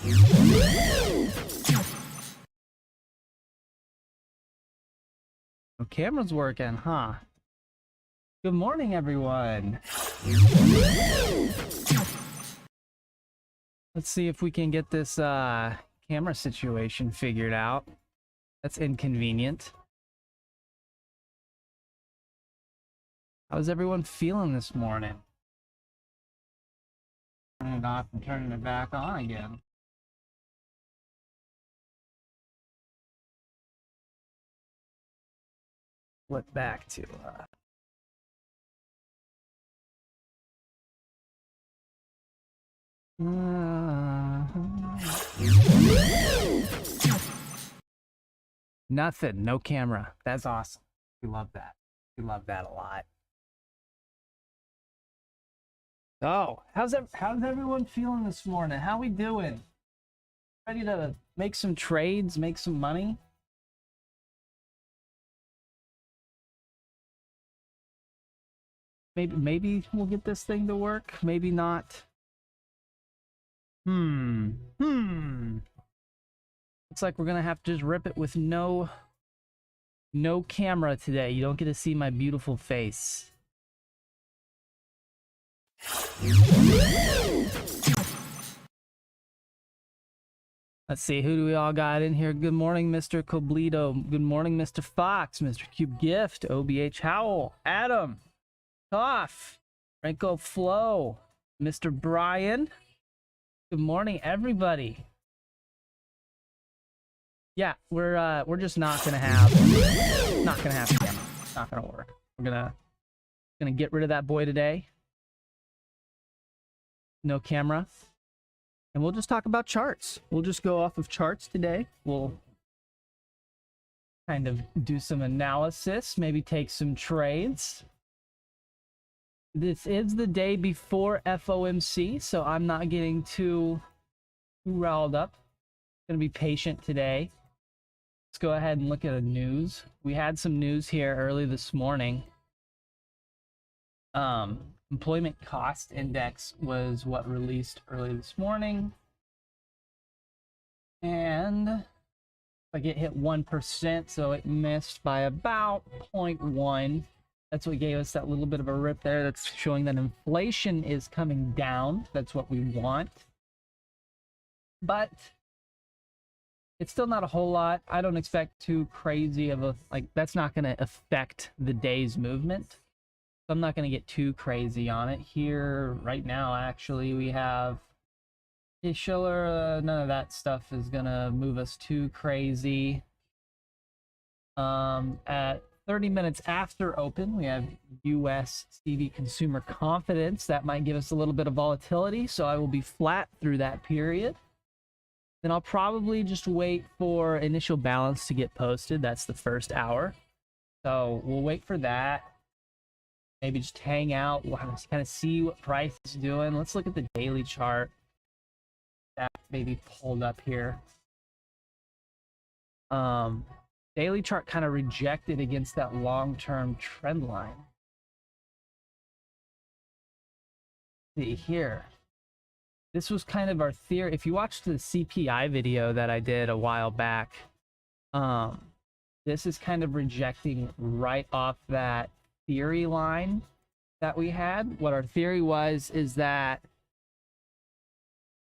Oh, camera's working, huh? Good morning, everyone. Let's see if we can get this camera situation figured out. That's inconvenient. How's everyone feeling this morning? Turning it off and turning it back on again. Flip back to nothing, no camera. That's awesome. We love that. We love that a lot. Oh, how's everyone feeling this morning? How we doing? Ready to make some trades, make some money? Maybe we'll get this thing to work. Maybe not. Looks like we're gonna have to just rip it with no camera today. You don't get to see my beautiful face. Let's see, who do we all got in here? Good morning, Mr. Coblito. Good morning, Mr. Fox, Mr. Cube Gift, OBH Howell, Adam, Toff, Franco Flo, Mr. Brian. Good morning, everybody. Yeah, we're just not gonna have camera. It's not gonna work. We're gonna get rid of that boy today. No camera. And we'll just talk about charts. We'll just go off of charts today. We'll kind of do some analysis, maybe take some trades. This is the day before FOMC, so I'm not getting too riled up. Gonna be patient today. Let's go ahead and look at the news. We had some news here early this morning. Employment cost index was what released early this morning. And I get hit 1%, so it missed by about 0.1. That's what gave us that little bit of a rip there. That's showing that inflation is coming down. That's what we want. But it's still not a whole lot. I don't expect too crazy of a, that's not going to affect the day's movement. So I'm not going to get too crazy on it. Here, right now, actually, we have Schiller. None of that stuff is going to move us too crazy. At 30 minutes after open, we have US CV consumer confidence. That might give us a little bit of volatility, so I will be flat through that period. Then I'll probably just wait for initial balance to get posted. That's the first hour. So we'll wait for that. Maybe just hang out. We'll kind of see what price is doing. Let's look at the daily chart. That maybe pulled up here. Daily chart kind of rejected against that long-term trend line. See here. This was kind of our theory. If you watched the CPI video that I did a while back, this is kind of rejecting right off that theory line that we had. What our theory was is that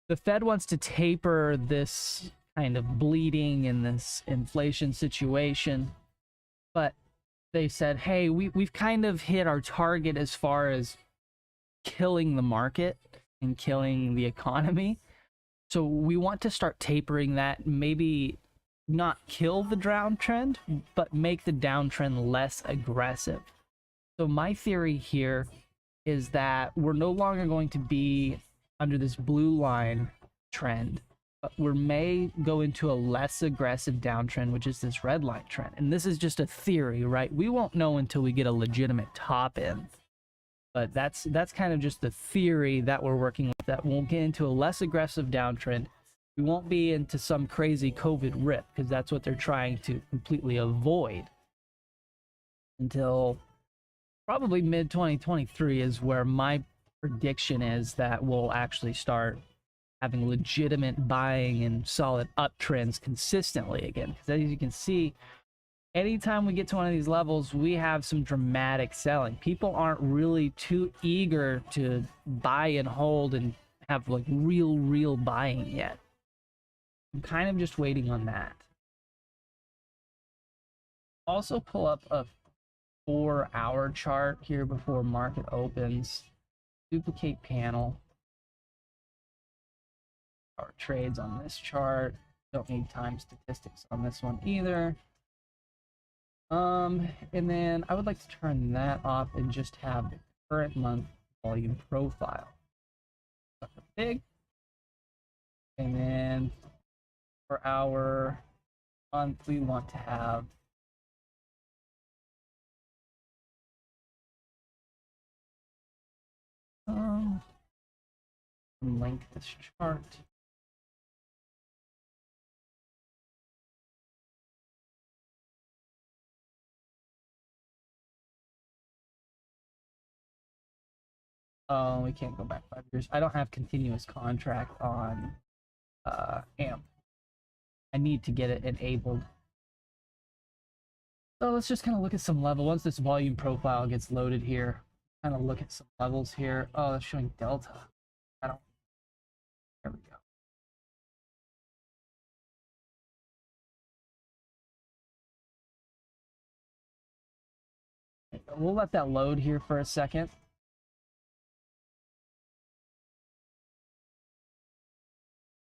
the Fed wants to taper this kind of bleeding in this inflation situation, but they said, hey, we've kind of hit our target as far as killing the market and killing the economy. So we want to start tapering that, maybe not kill the downtrend, but make the downtrend less aggressive. So my theory here is that we're no longer going to be under this blue line trend, but we may go into a less aggressive downtrend, which is this red line trend. And this is just a theory, right? We won't know until we get a legitimate top in. But that's kind of just the theory that we're working with, that we'll get into a less aggressive downtrend. We won't be into some crazy COVID rip, because that's what they're trying to completely avoid until probably mid-2023 is where my prediction is that we'll actually start having legitimate buying and solid uptrends consistently again. Because as you can see, anytime we get to one of these levels, we have some dramatic selling. People aren't really too eager to buy and hold and have like real buying yet. I'm kind of just waiting on that. Also pull up a 4-hour chart here before market opens. Duplicate panel. Our trades on this chart. Don't need time statistics on this one either. And then I would like to turn that off and just have the current month volume profile. Big. And then for our month, we want to have link this chart. Oh, we can't go back 5 years. I don't have continuous contract on AMP. I need to get it enabled. So let's just kind of look at some level. Once this volume profile gets loaded here, kind of look at some levels here. Oh, that's showing delta. I don't. There we go. We'll let that load here for a second.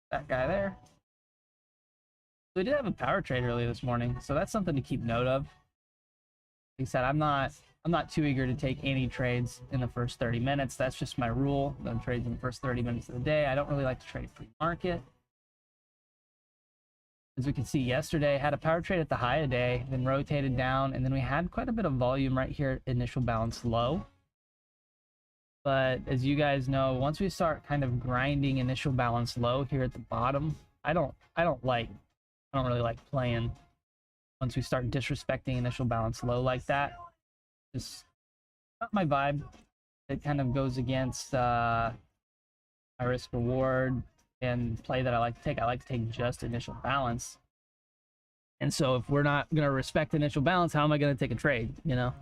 That guy there. We did have a power trade earlier this morning, so that's something to keep note of. Like I said, I'm not too eager to take any trades in the first 30 minutes. That's just my rule. No trades in the first 30 minutes of the day. I don't really like to trade pre-market. As we can see yesterday, had a power trade at the high of day, then rotated down, and then we had quite a bit of volume right here at initial balance low. But as you guys know, once we start kind of grinding initial balance low here at the bottom, I don't really like playing once we start disrespecting initial balance low like that. Just not my vibe. It kind of goes against my risk reward and play that I like to take. I like to take just initial balance. And so if we're not going to respect initial balance, how am I going to take a trade, you know?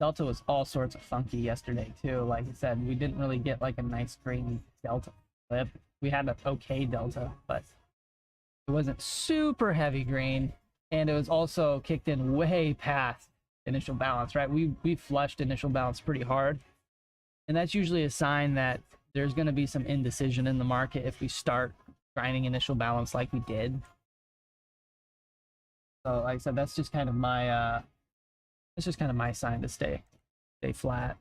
Delta was all sorts of funky yesterday too. Like I said, we didn't really get like a nice green delta flip. We had an okay delta, but it wasn't super heavy green, and it was also kicked in way past initial balance, right? We flushed initial balance pretty hard, and that's usually a sign that there's going to be some indecision in the market if we start grinding initial balance like we did. So like I said, that's just kind of my sign to stay flat.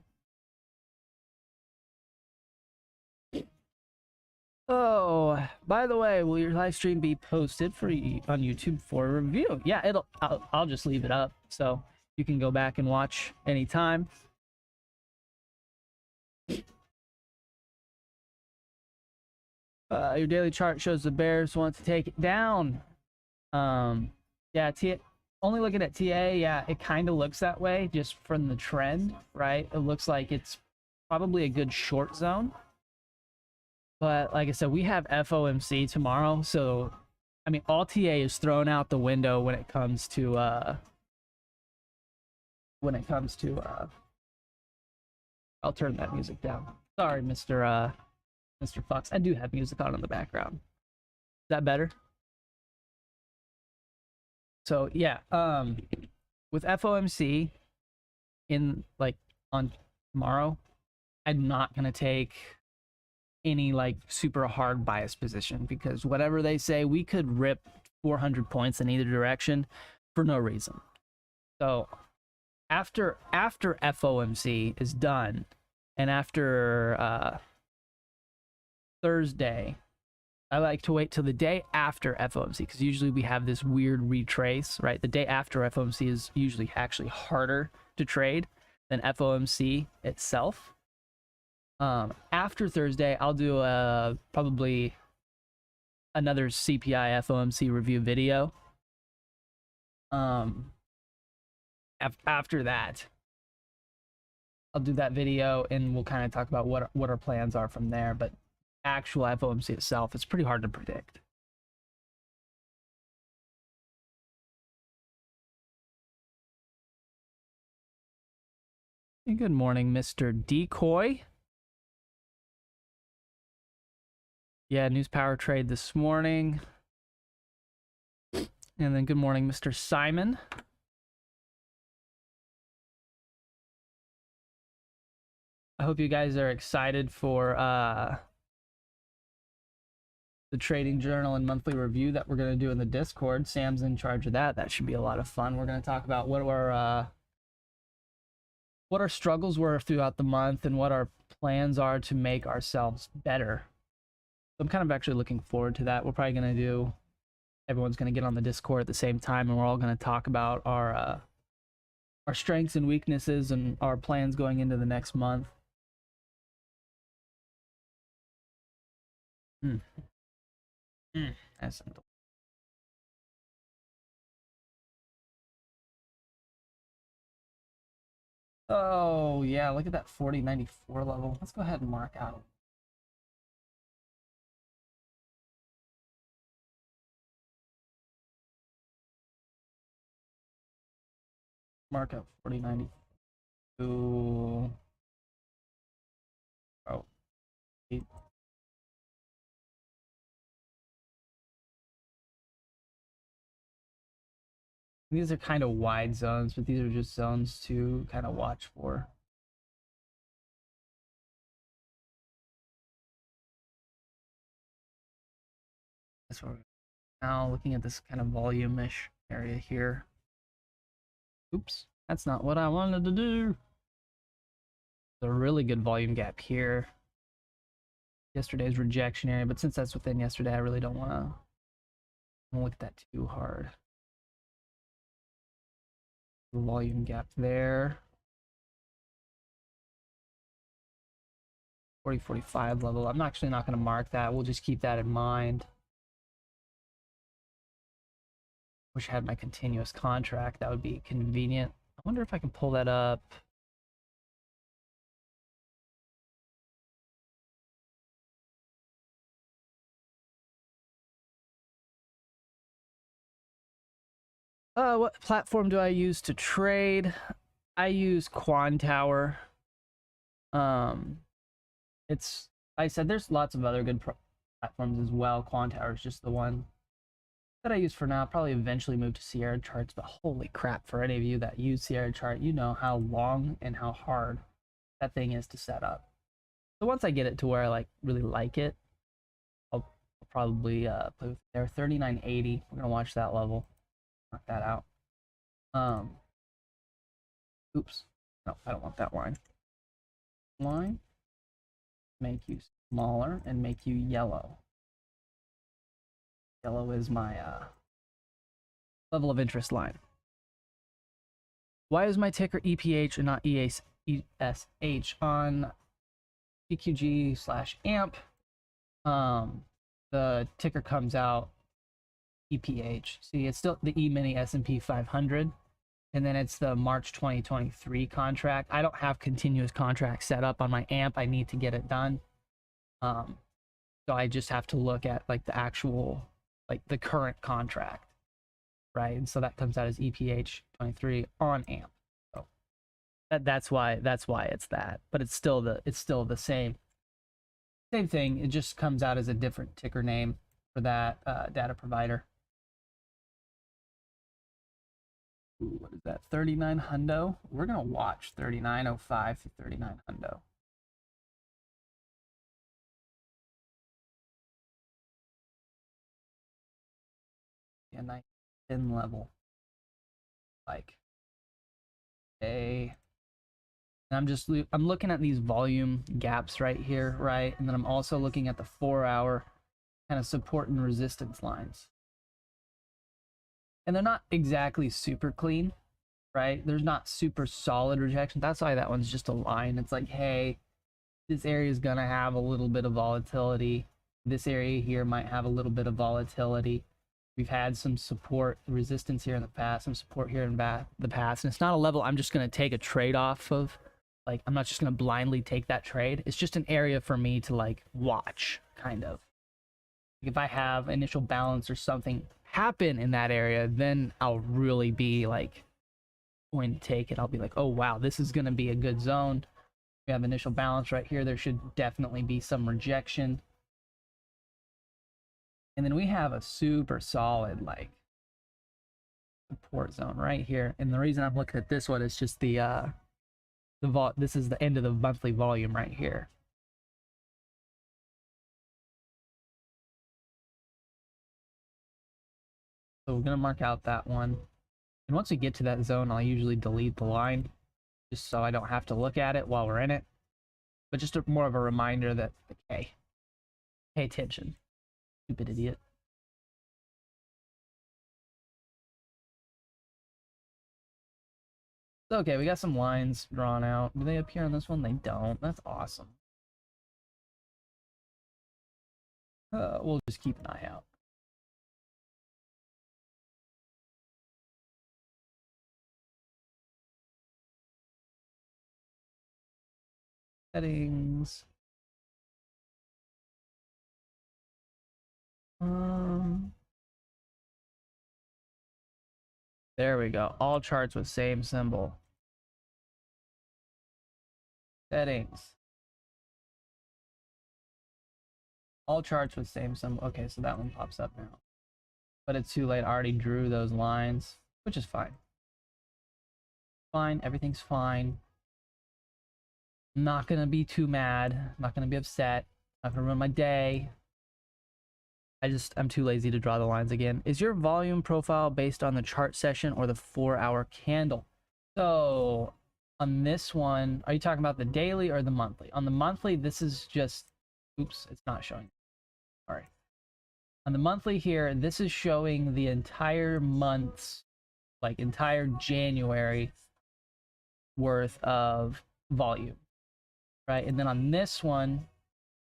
Oh, by the way, will your live stream be posted on YouTube for review? Yeah, I'll just leave it up so you can go back and watch anytime. Your daily chart shows the bears want to take it down. Yeah, only looking at TA, yeah, it kind of looks that way just from the trend, right? It looks like it's probably a good short zone. But like I said, we have FOMC tomorrow, so I mean, all TA is thrown out the window when it comes to I'll turn that music down. Sorry, Mr. Fox. I do have music on in the background. Is that better? So yeah, with FOMC on tomorrow, I'm not gonna take any like super hard bias position, because whatever they say, we could rip 400 points in either direction for no reason. So after FOMC is done, and after Thursday, I like to wait till the day after FOMC, because usually we have this weird retrace, right? The day after FOMC is usually actually harder to trade than FOMC itself. After Thursday, I'll do probably another CPI FOMC review video. After that, I'll do that video and we'll kind of talk about what our plans are from there. But actual FOMC itself, it's pretty hard to predict. Hey, good morning, Mr. Decoy. Yeah, news power trade this morning. And then good morning, Mr. Simon. I hope you guys are excited for the trading journal and monthly review that we're going to do in the Discord. Sam's in charge of that. That should be a lot of fun. We're going to talk about what our struggles were throughout the month and what our plans are to make ourselves better. So I'm kind of actually looking forward to that. We're probably going to do, everyone's going to get on the Discord at the same time, and we're all going to talk about our strengths and weaknesses and our plans going into the next month. That's oh yeah, look at that 4094 level. Let's go ahead and mark out. Mark out 4092. Oh, 8. These are kind of wide zones, but these are just zones to kind of watch for. That's what we're now looking at, this kind of volume-ish area here. Oops, that's not what I wanted to do. There's a really good volume gap here. Yesterday's rejection area, but since that's within yesterday, I really don't want to look at that too hard. Volume gap there. 4045 level. I'm actually not going to mark that. We'll just keep that in mind. Wish I had my continuous contract. That would be convenient. I wonder if I can pull that up. What platform do I use to trade? I use Quantower. It's, like I said, there's lots of other good platforms as well. Quantower is just the one that I use for now. Probably eventually move to Sierra charts, but holy crap, for any of you that use Sierra chart, you know how long and how hard that thing is to set up. So once I get it to where I really like it, I'll probably play with it there. 3980. We're gonna watch that level. Mark that out. Oops. No, I don't want that line. Line. Make you smaller and make you yellow. Yellow is my level of interest line. Why is my ticker EPH and not ESH on PQG/AMP? The ticker comes out EPH. See, it's still the E-mini S&P 500, and then it's the March 2023 contract. I don't have continuous contracts set up on my AMP. I need to get it done. So I just have to look at the actual, the current contract, right? And so that comes out as EPH 23 on AMP. So that's why it's that. But it's still the same thing. It just comes out as a different ticker name for that data provider. Ooh, what is that? 39 hundo. We're gonna watch 3905 to 39 hundo. Yeah, nice thin level. And I'm looking at these volume gaps right here, right? And then I'm also looking at the 4-hour kind of support and resistance lines. And they're not exactly super clean, right? There's not super solid rejection. That's why that one's just a line. It's hey, this area is gonna have a little bit of volatility. This area here might have a little bit of volatility. We've had some support, resistance here in the past, some support here in the past, and it's not a level I'm just gonna take a trade off of. like, I'm not just going to blindly take that trade. It's just an area for me to like watch, kind of. If I have initial balance or something happen in that area, then I'll really be like going to take it. I'll be like, oh wow, this is going to be a good zone. We have initial balance right here. There should definitely be some rejection. And then we have a super solid like support zone right here. And the reason I'm looking at this one is just this is the end of the monthly volume right here. So we're gonna mark out that one. And once we get to that zone, I'll usually delete the line just so I don't have to look at it while we're in it. But just more of a reminder that, okay, pay attention, stupid idiot. Okay, we got some lines drawn out. Do they appear on this one? They don't. That's awesome. We'll just keep an eye out. Settings. There we go. All charts with same symbol. Settings. All charts with same symbol. Okay, so that one pops up now. But it's too late. I already drew those lines, which is fine. Fine. Everything's fine. I'm not going to be too mad. I'm not going to be upset. I'm not going to ruin my day. I'm too lazy to draw the lines again. Is your volume profile based on the chart session or the 4-hour candle? So on this one, are you talking about the daily or the monthly? On the monthly, this is just, oops, it's not showing. All right. On the monthly here, this is showing the entire month's, like entire January worth of volume, right? And then on this one,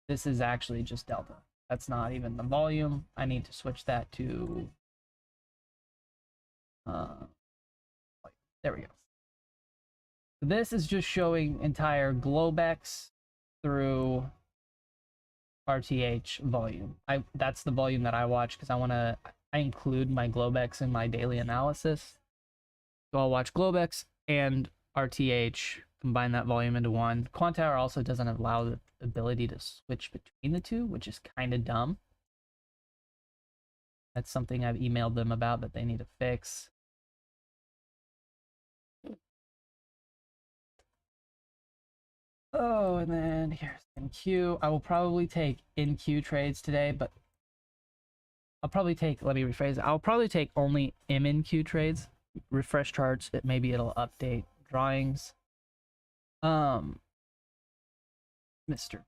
this is actually just delta. That's not even the volume. I need to switch that to, there we go. So this is just showing entire Globex through RTH volume. That's the volume that I watch because I include my Globex in my daily analysis. So I'll watch Globex and RTH, combine that volume into one. Quantower also doesn't allow the ability to switch between the two, which is kind of dumb. That's something I've emailed them about that they need to fix. Oh, and then here's NQ. I will probably take NQ trades today, but I'll probably take, let me rephrase it. I'll probably take only MNQ trades. Refresh charts, maybe it'll update drawings. Mr.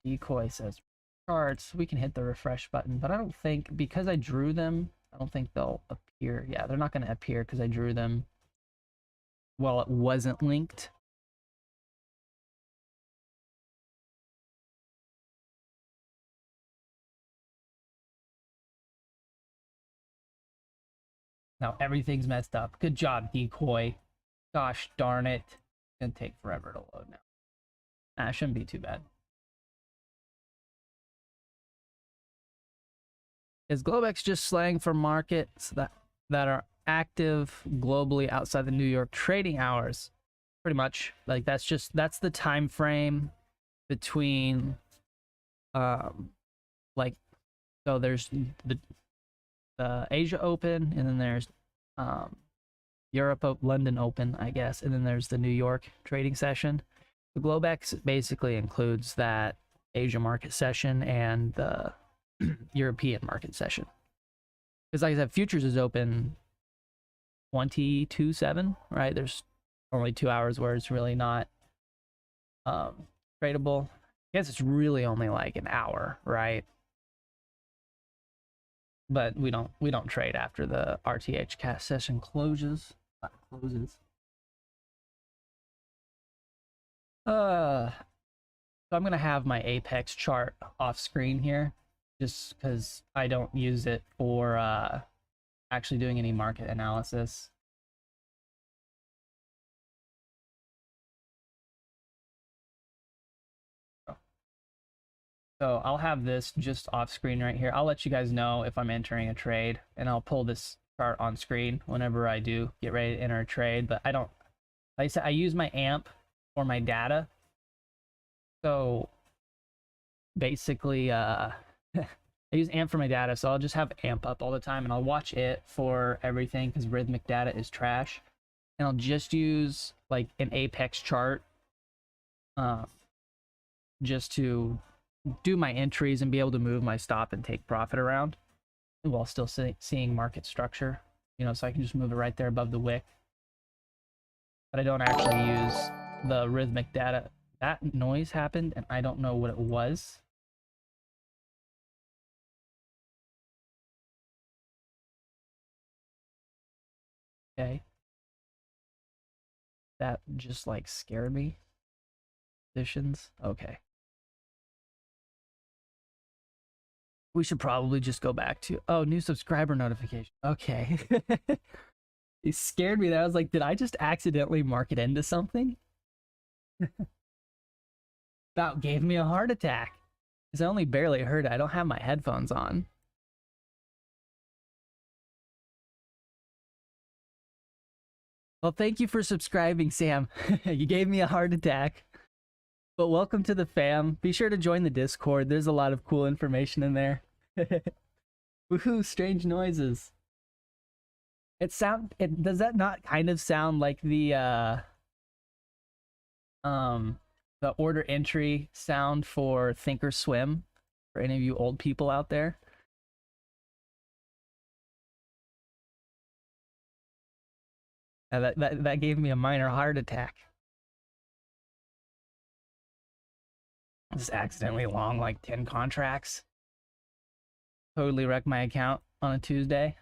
Decoy says charts, we can hit the refresh button, but I don't think, because I drew them, I don't think they'll appear. Yeah, they're not going to appear because I drew them while it wasn't linked. Now everything's messed up. Good job, Decoy. Gosh darn it. It's gonna take forever to load now. Nah, it shouldn't be too bad. Is Globex just slang for markets that are active globally outside the New York trading hours? Pretty much. Like that's the time frame between like, so there's the Asia Open, and then there's London Open, I guess, and then there's the New York trading session. The Globex basically includes that Asia market session and the European market session. Because like I said, futures is open 22/7, right? There's only 2 hours where it's really not tradable. I guess it's really only like an hour, right? But we don't trade after the RTH cast session closes. So I'm gonna have my Apex chart off screen here, just because I don't use it for actually doing any market analysis. So I'll have this just off screen right here. I'll let you guys know if I'm entering a trade, and I'll pull this chart on screen whenever I do get ready to enter a trade. But I don't, like I said, I use my AMP for my data. So basically, I use AMP for my data, so I'll just have AMP up all the time, and I'll watch it for everything because rhythmic data is trash. And I'll just use like an Apex chart just to do my entries and be able to move my stop and take profit around while still seeing market structure, you know, so I can just move it right there above the wick. But I don't actually use the rhythmic data. That noise happened and I don't know what it was. Okay. That just like scared me. Positions. Okay. We should probably just go back to, oh, new subscriber notification. Okay. It scared me. That I was like, did I just accidentally mark it into something? That gave me a heart attack. Because I only barely heard it. I don't have my headphones on. Well, thank you for subscribing, Sam. You gave me a heart attack. But welcome to the fam. Be sure to join the Discord. There's a lot of cool information in there. Woohoo, strange noises. Does that not kind of sound like the order entry sound for Thinkorswim for any of you old people out there? That gave me a minor heart attack. Just accidentally long like 10 contracts. Totally wrecked my account on a Tuesday.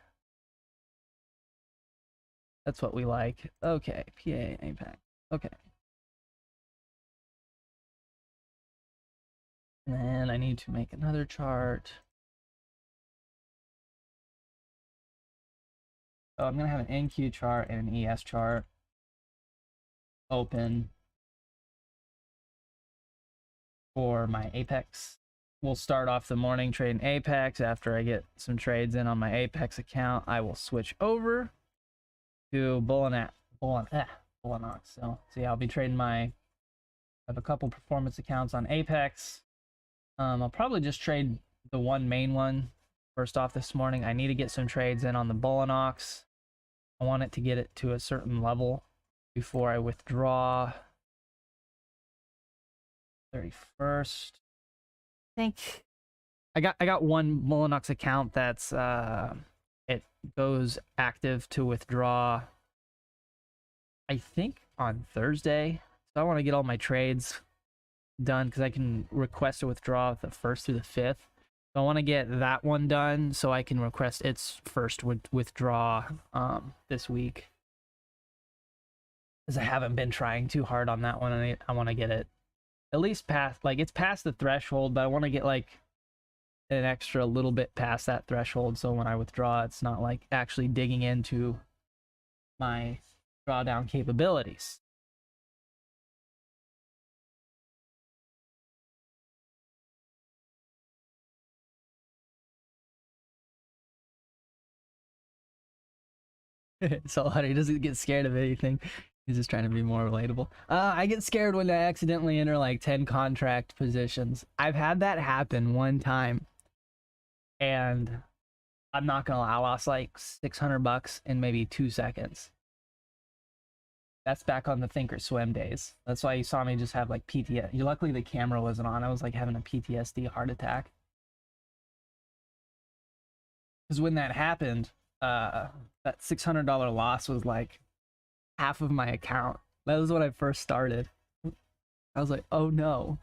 That's what we like. Okay, PA, APAC. Okay. And then I need to make another chart. So I'm gonna have an NQ chart and an ES chart open for my Apex. We'll start off the morning trade in Apex. After I get some trades in on my Apex account, I will switch over to Bullinox. So yeah, I'll be trading I have a couple performance accounts on Apex. I'll probably just trade the one main one first off this morning. I need to get some trades in on the Bullinox. I want it to get it to a certain level before I withdraw. 31st. I think I got one Bullinox account that's it goes active to withdraw, I think on Thursday. So I want to get all my trades done because I can request a withdrawal the 1st through the 5th. So I want to get that one done so I can request its first withdraw this week. Because I haven't been trying too hard on that one, and I want to get it at least past, like it's past the threshold, but I want to get like an extra little bit past that threshold so when I withdraw, it's not like actually digging into my drawdown capabilities. So he doesn't get scared of anything. He's just trying to be more relatable. I get scared when I accidentally enter like 10 contract positions. I've had that happen one time, and I'm not gonna lie, I lost like $600 in maybe 2 seconds. That's back on the Thinkorswim days. That's why you saw me just have like PTSD. Luckily the camera wasn't on. I was like having a PTSD heart attack. Because when that happened, that $600 loss was like half of my account. That was when I first started. I was like, oh no.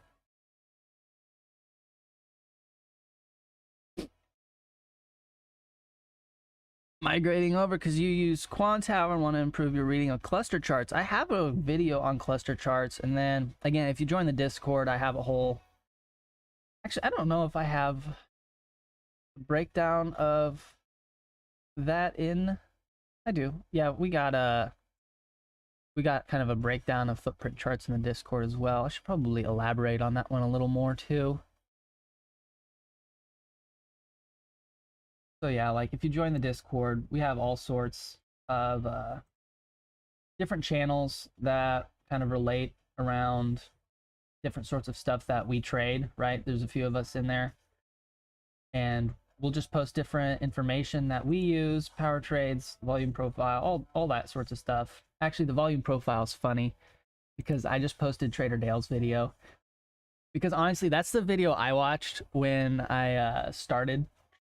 Migrating over because you use Quantower and want to improve your reading of cluster charts. I have a video on cluster charts, and then again, if you join the Discord, I have a whole, actually I don't know if I have a breakdown of that in, I do. Yeah, we got kind of a breakdown of footprint charts in the Discord as well. I should probably elaborate on that one a little more too. So yeah, like if you join the Discord, we have all sorts of different channels that kind of relate around different sorts of stuff that we trade, right? There's a few of us in there, and we'll just post different information that we use, power trades, volume profile, all that sorts of stuff. Actually, the volume profile is funny because I just posted Trader Dale's video, because honestly, that's the video I watched when I started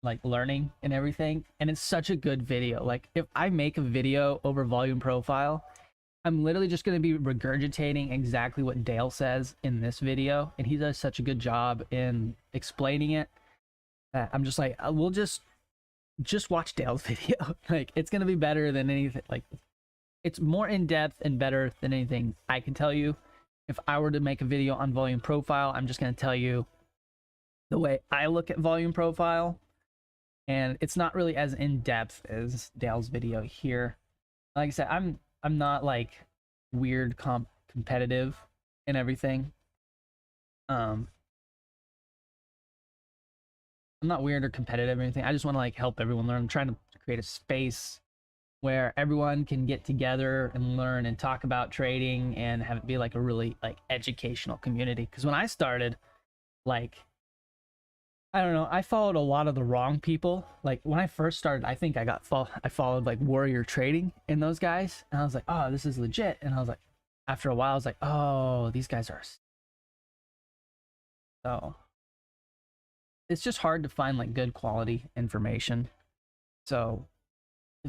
like learning and everything, and it's such a good video. Like if I make a video over volume profile, I'm literally just going to be regurgitating exactly what Dale says in this video, and he does such a good job in explaining it that I'm just like, we'll just watch Dale's video. Like it's going to be better than anything. Like it's more in depth and better than anything I can tell you. If I were to make a video on volume profile, I'm just going to tell you the way I look at volume profile, and it's not really as in depth as Dale's video here. Like I said, I'm not like weird competitive and everything. I'm not weird or competitive or anything. I just want to like help everyone learn. I'm trying to create a space where everyone can get together and learn and talk about trading and have it be like a really like educational community. Because when I started, like, I don't know, I followed a lot of the wrong people. Like when I first started, I think I followed like Warrior Trading and those guys, and I was like, oh, this is legit. And I was like, after a while, I was like, oh, these guys are. So it's just hard to find like good quality information. So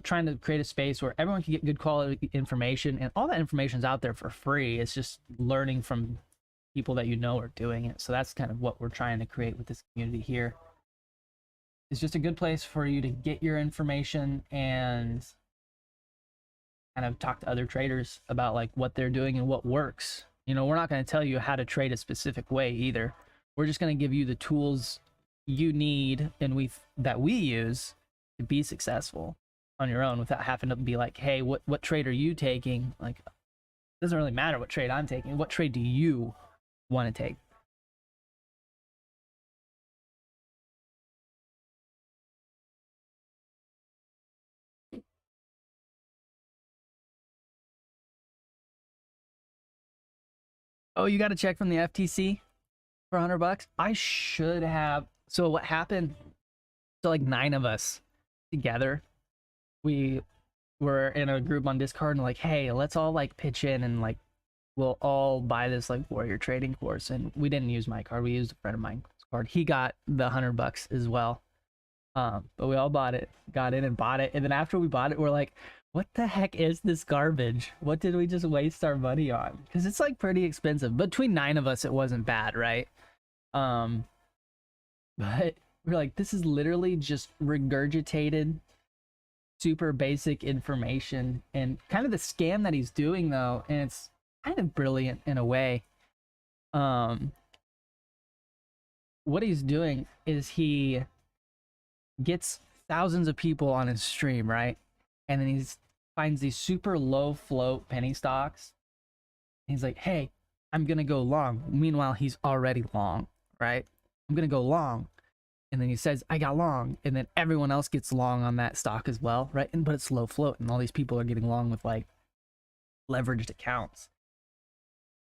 trying to create a space where everyone can get good quality information, and all that information is out there for free. It's just learning from people that you know are doing it. So that's kind of what we're trying to create with this community here. It's just a good place for you to get your information and kind of talk to other traders about like what they're doing and what works. You know, we're not going to tell you how to trade a specific way either. We're just going to give you the tools you need and that we use to be successful on your own, without having to be like, hey, what trade are you taking? Like, it doesn't really matter what trade I'm taking. What trade do you want to take? Oh, you got a check from the FTC for $100? I should have. So what happened? So like 9 of us together, we were in a group on Discord and like, hey, let's all like pitch in and like we'll all buy this like Warrior Trading course. And we didn't use my card. We used a friend of mine's card. He got the $100 as well. But we all bought it, got in and bought it. And then after we bought it, we're like, what the heck is this garbage? What did we just waste our money on? Because it's like pretty expensive. Between 9 of us, it wasn't bad, right? But we're like, this is literally just regurgitated super basic information, and kind of the scam that he's doing though, and it's kind of brilliant in a way. What he's doing is he gets thousands of people on his stream, right? And then he finds these super low float penny stocks. He's like, hey, I'm gonna go long. Meanwhile, he's already long, right? I'm gonna go long. And then he says, I got long. And then everyone else gets long on that stock as well, right? But it's low float, and all these people are getting long with like leveraged accounts.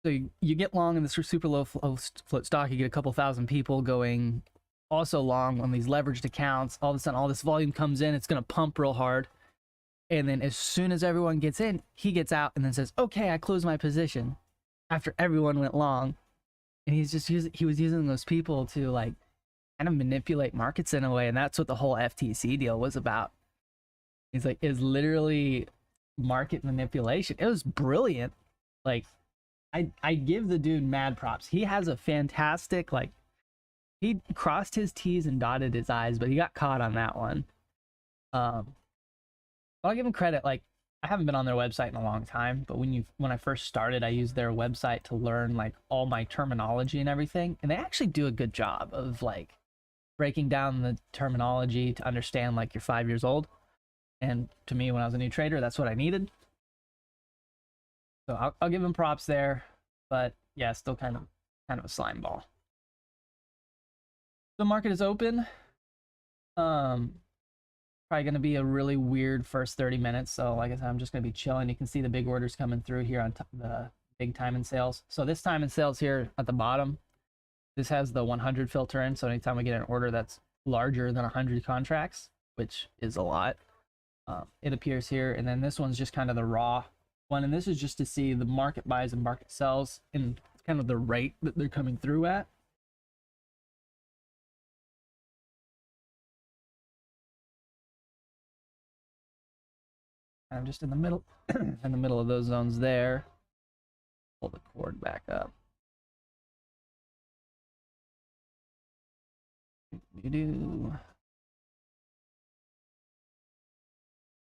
So you get long in this super low float stock. You get a couple thousand people going also long on these leveraged accounts. All of a sudden, all this volume comes in. It's going to pump real hard. And then as soon as everyone gets in, he gets out and then says, okay, I closed my position after everyone went long. And he was using those people to like kind of manipulate markets in a way. And that's what the whole FTC deal was about. He's like, it's literally market manipulation. It was brilliant. Like, I give the dude mad props. He has a fantastic, like, he crossed his T's and dotted his I's, but he got caught on that one. I'll give him credit. Like, I haven't been on their website in a long time, but when I first started, I used their website to learn like all my terminology and everything. And they actually do a good job of like breaking down the terminology to understand like you're 5 years old. And to me, when I was a new trader, that's what I needed. So I'll give him props there, but yeah, still kind of a slime ball. The market is open. probably going to be a really weird first 30 minutes. So like I said, I'm just going to be chilling. You can see the big orders coming through here on the big time and sales. So this time and sales here at the bottom, this has the 100 filter in. So anytime we get an order that's larger than 100 contracts, which is a lot, it appears here. And then this one's just kind of the raw one. And this is just to see the market buys and market sells and kind of the rate that they're coming through at. I'm just in the middle, in the middle of those zones there. Pull the cord back up.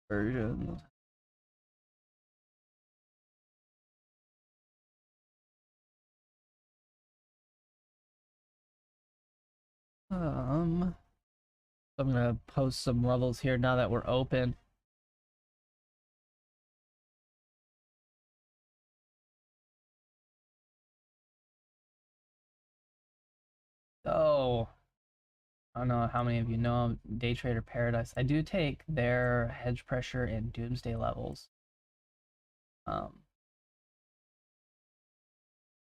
Versions. I'm gonna post some levels here now that we're open. So I don't know how many of you know Day Trader Paradise. I do take their hedge pressure and doomsday levels.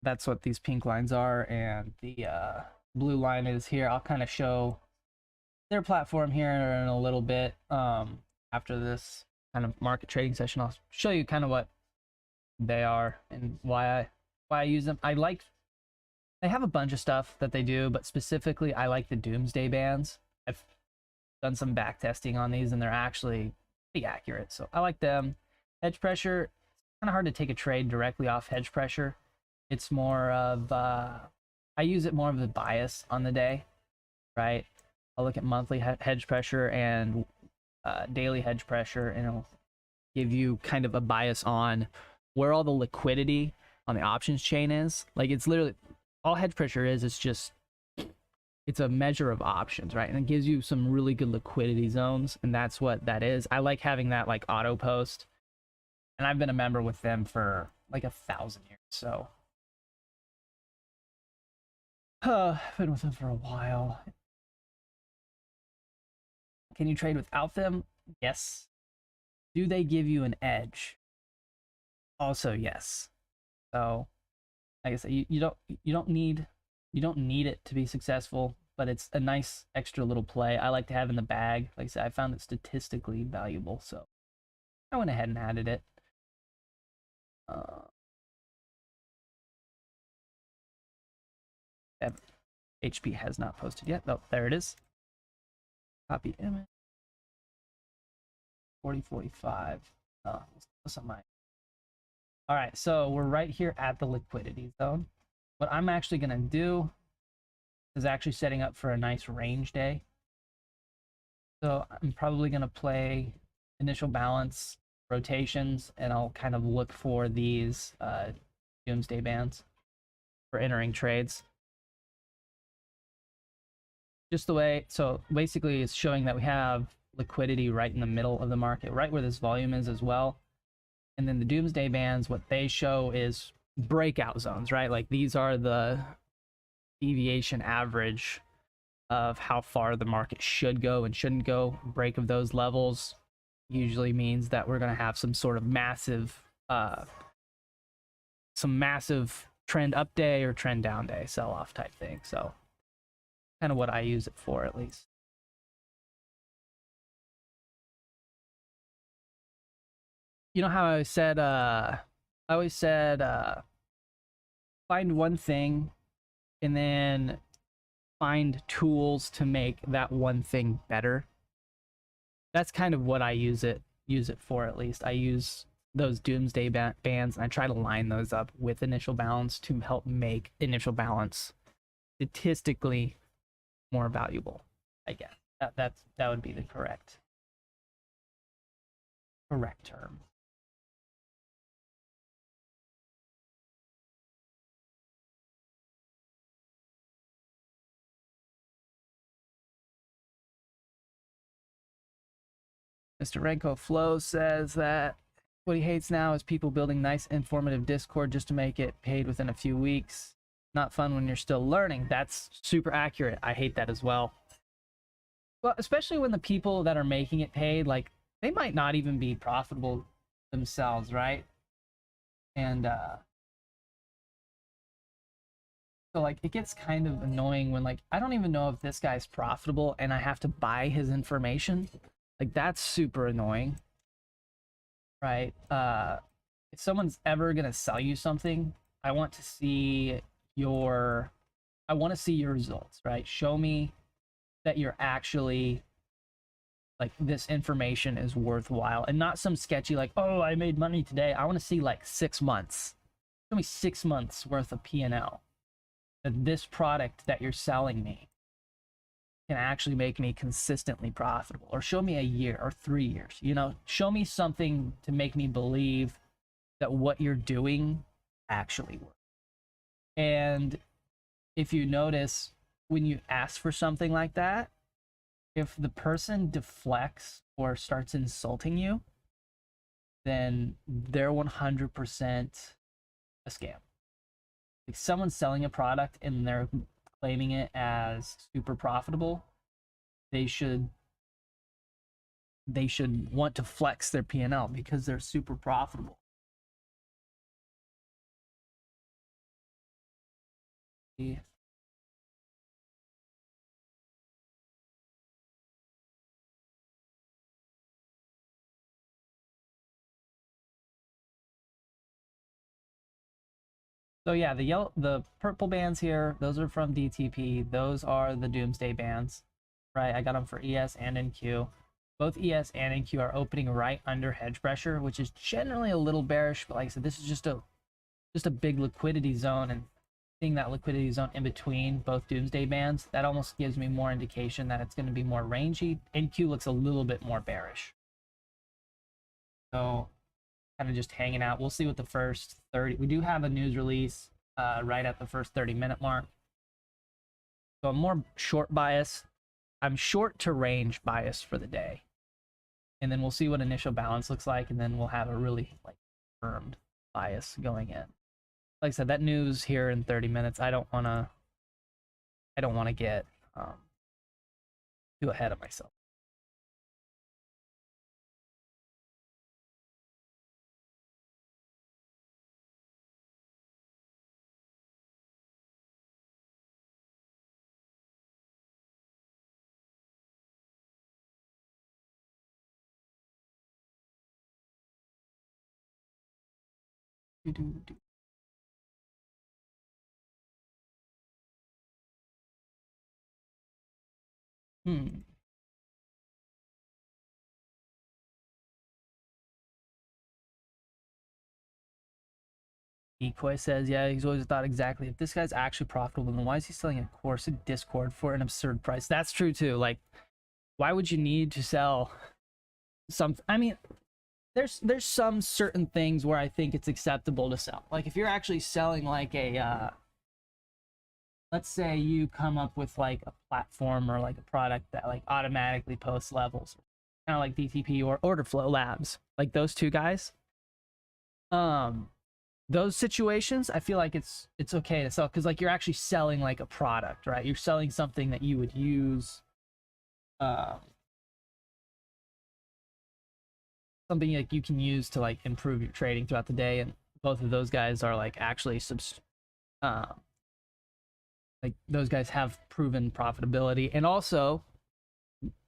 That's what these pink lines are, and the blue line is here. I'll kind of show their platform here in a little bit. After this kind of market trading session, I'll show you kind of what they are and why I use them. They have a bunch of stuff that they do, but specifically I like the doomsday bands. I've done some back testing on these and they're actually pretty accurate, so I like them. Hedge pressure, kind of hard to take a trade directly off hedge pressure. It's more of I use it more of a bias on the day, right? I'll look at monthly hedge pressure and daily hedge pressure, and it'll give you kind of a bias on where all the liquidity on the options chain is. Like, it's literally all hedge pressure is. It's a measure of options, right? And it gives you some really good liquidity zones, and that's what that is. I like having that like auto post, and I've been a member with them for like 1,000 years. So I've been with them for a while. Can you trade without them? Yes. Do they give you an edge? Also, yes. So, like I said, you don't need it to be successful, but it's a nice extra little play I like to have in the bag. Like I said, I found it statistically valuable, so I went ahead and added it. HP has not posted yet. Oh, there it is. Copy image. 4045. Oh, what's on my? All right, so we're right here at the liquidity zone. What I'm actually gonna do is actually setting up for a nice range day. So I'm probably gonna play initial balance, rotations, and I'll kind of look for these doomsday bands for entering trades. Just the way, so basically it's showing that we have liquidity right in the middle of the market, right where this volume is as well. And then the doomsday bands, what they show is breakout zones, right? Like, these are the deviation average of how far the market should go and shouldn't go. Break of those levels usually means that we're going to have some sort of massive trend up day or trend down day, sell off type thing. So kind of what I use it for, at least. You know how I always said find one thing and then find tools to make that one thing better. That's kind of what I use it for, at least. I use those doomsday bands and I try to line those up with initial balance to help make initial balance statistically more valuable, I guess. That would be the correct term. Mr. Renko Flow says that what he hates now is people building nice informative Discord just to make it paid within a few weeks. Not fun when you're still learning. That's super accurate. I hate that as well. Well, especially when the people that are making it paid, like, they might not even be profitable themselves, right? And so like it gets kind of annoying when like I don't even know if this guy's profitable and I have to buy his information. Like that's super annoying, right? If someone's ever gonna sell you something, I want to see your I want to see your results, right? Show me that you're actually like this information is worthwhile and not some sketchy like, oh, I made money today. I want to see like 6 months. Show me 6 months worth of P&L that this product that you're selling me can actually make me consistently profitable, or show me a year or 3 years, you know, show me something to make me believe that what you're doing actually works. And if you notice, when you ask for something like that, if the person deflects or starts insulting you, then they're 100% a scam. Like someone's selling a product and they're claiming it as super profitable, they should want to flex their P&L because they're super profitable. Yeah. So yeah, the purple bands here, those are from DTP. Those are the Doomsday bands, right? I got them for ES and NQ. Both ES and NQ are opening right under hedge pressure, which is generally a little bearish, but like I said, this is just a big liquidity zone, and seeing that liquidity zone in between both Doomsday bands, that almost gives me more indication that it's going to be more rangy. NQ looks a little bit more bearish. So kind of just hanging out. We'll see what the first 30. We do have a news release right at the first 30-minute mark. So I'm more short bias. I'm short to range bias for the day. And then we'll see what initial balance looks like, and then we'll have a really like firmed bias going in. Like I said, that news here in 30 minutes, I don't want to get too ahead of myself. Hmm. Decoy says, yeah, he's always thought exactly, if this guy's actually profitable, then why is he selling a course in Discord for an absurd price? That's true too. Like, why would you need to sell some? I mean, there's some certain things where I think it's acceptable to sell. Like if you're actually selling like a let's say you come up with like a platform or like a product that like automatically posts levels, kind of like DTP or Order Flow Labs, like those two guys. Those situations, I feel like it's okay to sell because like you're actually selling like a product, right? You're selling something that you would use, something like you can use to like improve your trading throughout the day. And both of those guys are like actually like those guys have proven profitability. And also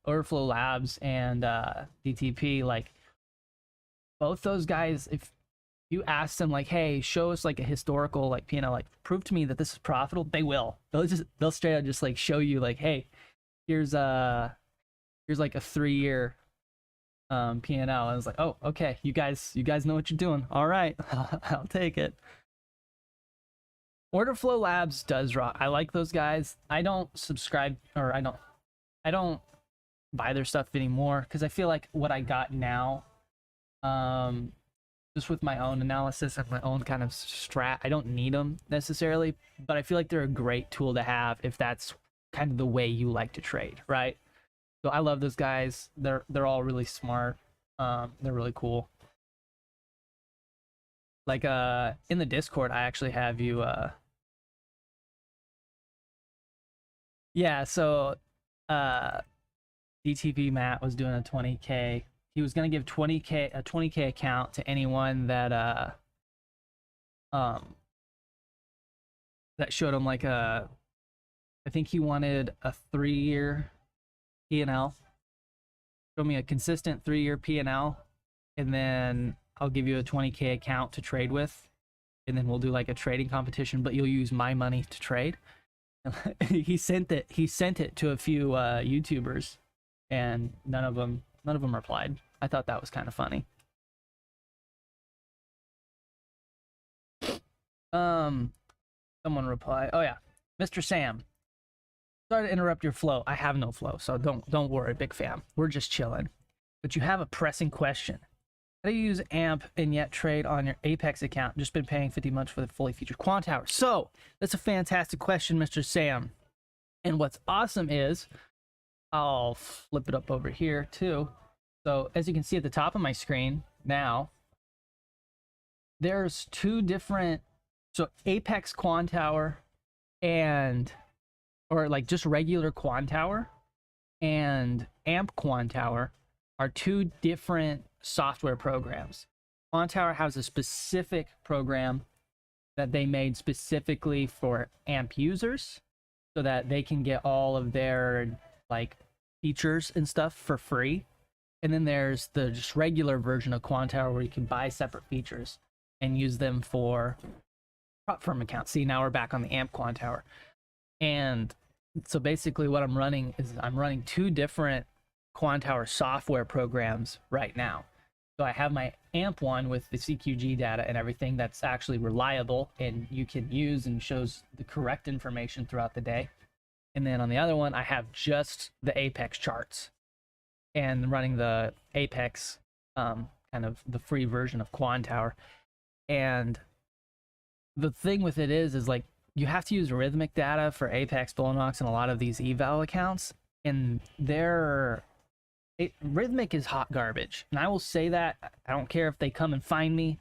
Overflow Labs and DTP, like both those guys, if you ask them like, hey, show us like a historical like P&L, like prove to me that this is profitable, they will. They'll straight up just like show you like, hey, here's like a 3-year P&L. And it's like, oh, okay, you guys know what you're doing. All right, I'll take it. Order Flow Labs does rock. I like those guys. I don't subscribe, or I don't buy their stuff anymore because I feel like what I got now, just with my own analysis and my own kind of strat, I don't need them necessarily, but I feel like they're a great tool to have if that's kind of the way you like to trade, right? So I love those guys. They're all really smart. They're really cool. Like in the Discord, I actually have you yeah, so DTV Matt was doing a 20K. He was gonna give 20K a 20K account to anyone that that showed him like a, I think he wanted a 3-year P&L. Show me a consistent 3-year P&L, and then I'll give you a 20K account to trade with, and then we'll do like a trading competition, but you'll use my money to trade. He sent it to a few YouTubers, and none of them replied. I thought that was kind of funny. Someone replied, oh yeah, Mr. Sam, sorry to interrupt your flow. I have no flow, so don't worry, big fam. We're just chilling. But you have a pressing question. How do you use AMP and yet trade on your Apex account? Just been paying 50 months for the fully featured quant tower. So that's a fantastic question, Mr. Sam. And what's awesome is, I'll flip it up over here too. So as you can see at the top of my screen now, there's two different, so Apex quant tower and, or like just regular quant tower and AMP quant tower are two different software programs. Quant tower has a specific program that they made specifically for AMP users so that they can get all of their like features and stuff for free. And then there's the just regular version of quant tower where you can buy separate features and use them for prop firm accounts. See, now we're back on the AMP quant tower. And so basically what I'm running is I'm running two different quant tower software programs right now. So I have my AMP one with the CQG data and everything that's actually reliable and you can use and shows the correct information throughout the day. And then on the other one, I have just the Apex charts and running the Apex, kind of the free version of quant tower. And the thing with it is like you have to use rhythmic data for Apex, Bullinox, and a lot of these eval accounts, and rhythmic is hot garbage. And I will say that. I don't care if they come and find me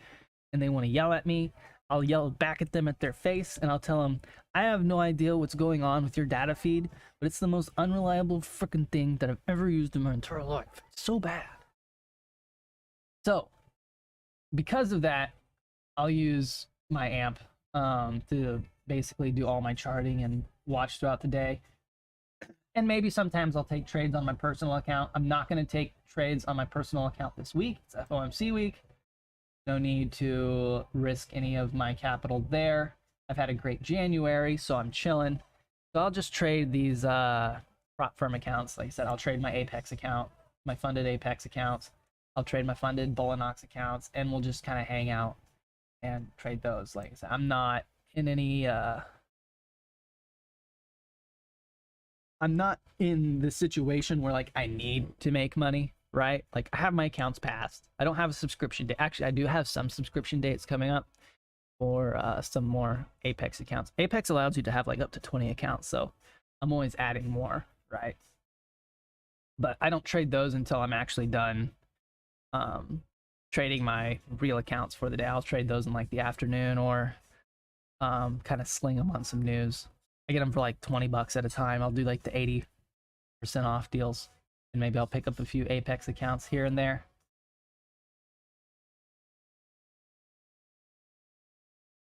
and they want to yell at me. I'll yell back at them at their face and I'll tell them, I have no idea what's going on with your data feed, but it's the most unreliable freaking thing that I've ever used in my entire life. It's so bad. So because of that, I'll use my AMP to basically do all my charting and watch throughout the day. And maybe sometimes I'll take trades on my personal account. I'm not going to take trades on my personal account this week. It's FOMC week. No need to risk any of my capital there. I've had a great January, so I'm chilling. So I'll just trade these prop firm accounts. Like I said, I'll trade my Apex account, my funded Apex accounts. I'll trade my funded Bullinox accounts, and we'll just kind of hang out and trade those. Like I said, I'm not in any I'm not in the situation where like I need to make money, right? Like I have my accounts passed. I don't have a subscription date. Actually, I do have some subscription dates coming up for some more Apex accounts. Apex allows you to have like up to 20 accounts, so I'm always adding more, right? But I don't trade those until I'm actually done trading my real accounts for the day. I'll trade those in like the afternoon or kind of sling them on some news. I get them for like 20 bucks at a time. I'll do like the 80% off deals, and maybe I'll pick up a few Apex accounts here and there.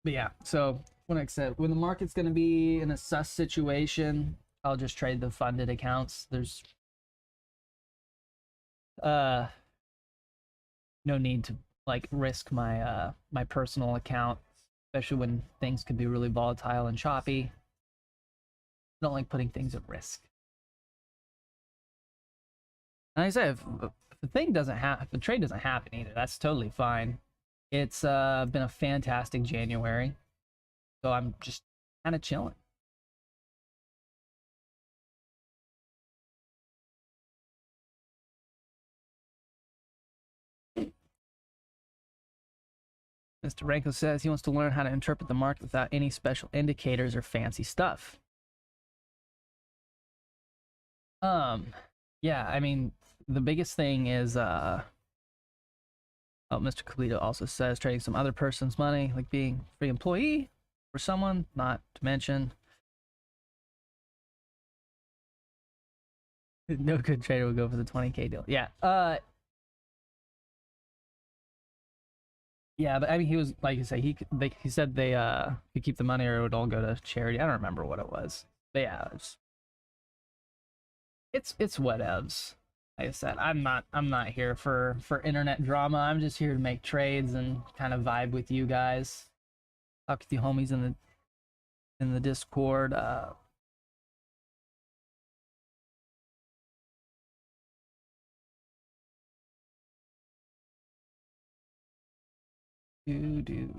But yeah, so when I said, when the market's going to be in a sus situation, I'll just trade the funded accounts. There's no need to like risk my my personal account, especially when things can be really volatile and choppy. I don't like putting things at risk. And like I said, if the thing doesn't happen, if the trade doesn't happen either, that's totally fine. It's been a fantastic January, so I'm just kind of chilling. Mr. Ranko says he wants to learn how to interpret the market without any special indicators or fancy stuff. Yeah, I mean, the biggest thing is, oh, Mr. Kalito also says trading some other person's money, like being a free employee for someone, not to mention. No good trader would go for the 20K deal. Yeah. Yeah, but I mean, he was like you say, he said they could keep the money or it would all go to charity. I don't remember what it was, but yeah, it's whatevs. Like I said, I'm not here for internet drama. I'm just here to make trades and kind of vibe with you guys, talk with you homies in the Discord. Do.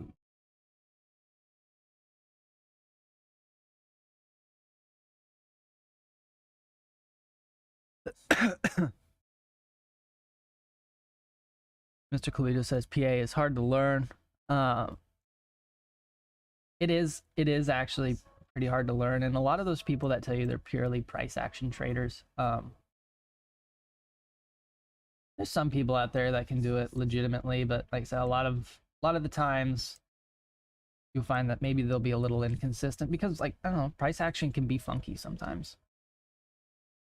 Mr. Colito says PA is hard to learn. It is actually pretty hard to learn, and a lot of those people that tell you they're purely price action traders, there's some people out there that can do it legitimately, but like I said, a lot of the times you'll find that maybe they'll be a little inconsistent because, like, I don't know, price action can be funky sometimes.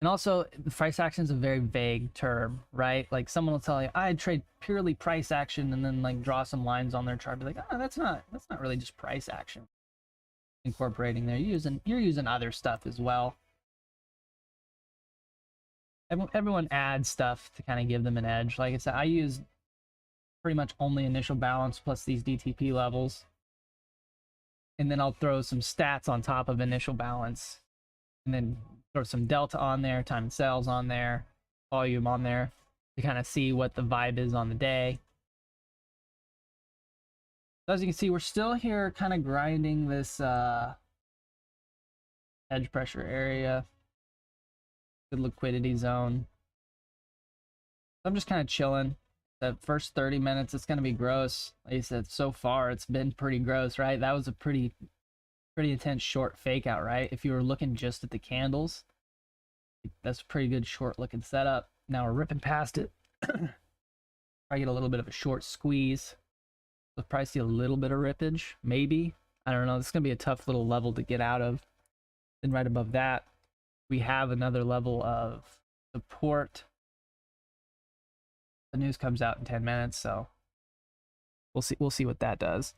And also, the price action is a very vague term, right? Like, someone will tell you, I trade purely price action, and then like draw some lines on their chart, be like, oh, that's not really just price action. Incorporating there, you're using other stuff as well. Everyone adds stuff to kind of give them an edge. Like I said, I use pretty much only initial balance plus these DTP levels, and then I'll throw some stats on top of initial balance, and then throw some delta on there, time and sales on there, volume on there, to kind of see what the vibe is on the day. So as you can see, we're still here kind of grinding this edge pressure area, good liquidity zone. I'm just kind of chilling. The first 30 minutes, it's going to be gross. Like I said, so far, it's been pretty gross, right? That was a pretty intense short fake out, right? If you were looking just at the candles, that's a pretty good short looking setup. Now we're ripping past it. I get a little bit of a short squeeze. We'll probably see a little bit of rippage, maybe. I don't know. This is going to be a tough little level to get out of. Then right above that, we have another level of support. The news comes out in 10 minutes, so we'll see what that does.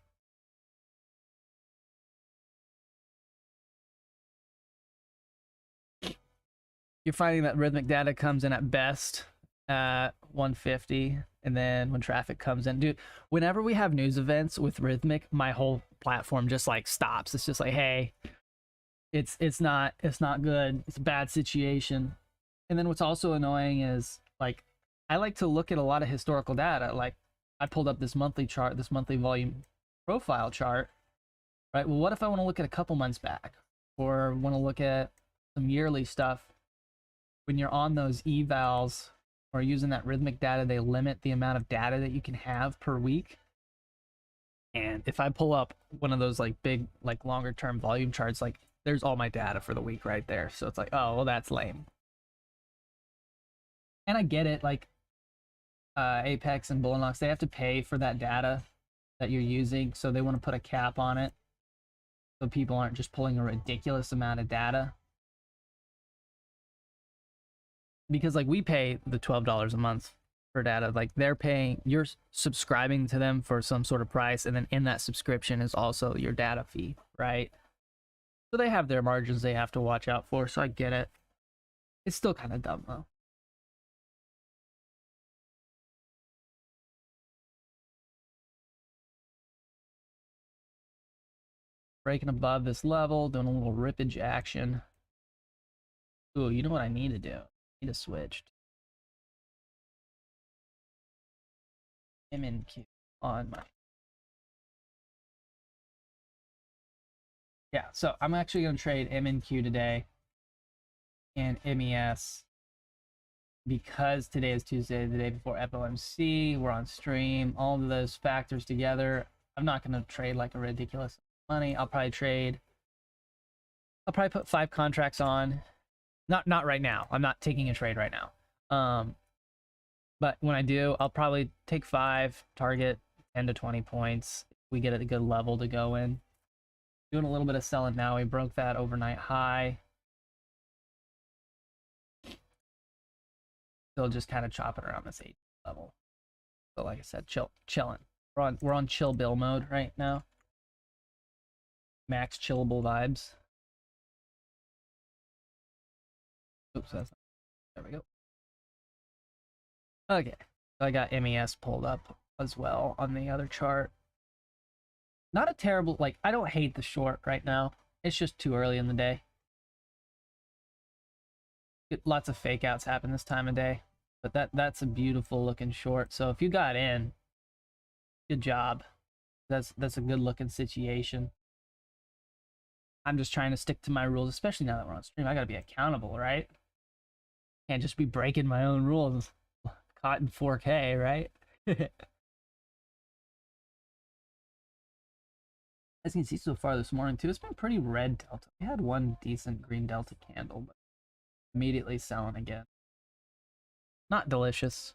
You're finding that rhythmic data comes in at best at 150, and then when traffic comes in, dude, whenever we have news events with rhythmic, my whole platform just like stops. It's just like, hey, it's not good. It's a bad situation. And then what's also annoying is, like, I like to look at a lot of historical data. Like, I pulled up this monthly chart, this monthly volume profile chart, right? Well, what if I want to look at a couple months back, or want to look at some yearly stuff? When you're on those evals or using that rhythmic data, they limit the amount of data that you can have per week. And if I pull up one of those like big, like longer term volume charts, like there's all my data for the week right there. So it's like, oh, well, that's lame. And I get it, like Apex and Bullinox, they have to pay for that data that you're using, so they want to put a cap on it so people aren't just pulling a ridiculous amount of data. Because like we pay the $12 a month for data, like they're paying, you're subscribing to them for some sort of price, and then in that subscription is also your data fee, right? So they have their margins they have to watch out for, so I get it. It's still kind of dumb though. Breaking above this level, doing a little rippage action. Ooh, you know what I need to do? I need to switch to MNQ on my... Yeah, so I'm actually going to trade MNQ today and MES because today is Tuesday, the day before FOMC. We're on stream. All of those factors together, I'm not going to trade like a ridiculous money. I'll probably put 5 contracts on. Not right now. I'm not taking a trade right now. But when I do, I'll probably take 5, target 10 to 20 points. We get a good level to go in. Doing a little bit of selling now. We broke that overnight high. Still just kind of chopping around this 8 level. So like I said, chilling. We're on chill bill mode right now. Max chillable vibes. Oops, that's not, there we go. Okay, so I got MES pulled up as well on the other chart. Not a terrible, like, I don't hate the short right now. It's just too early in the day. Lots of fake outs happen this time of day, but that's a beautiful looking short. So if you got in, good job. That's a good looking situation. I'm just trying to stick to my rules, especially now that we're on stream. I gotta be accountable, right? Can't just be breaking my own rules. Caught in 4K, right? As you can see so far this morning too, it's been pretty red delta. We had one decent green delta candle, but immediately selling again. Not delicious.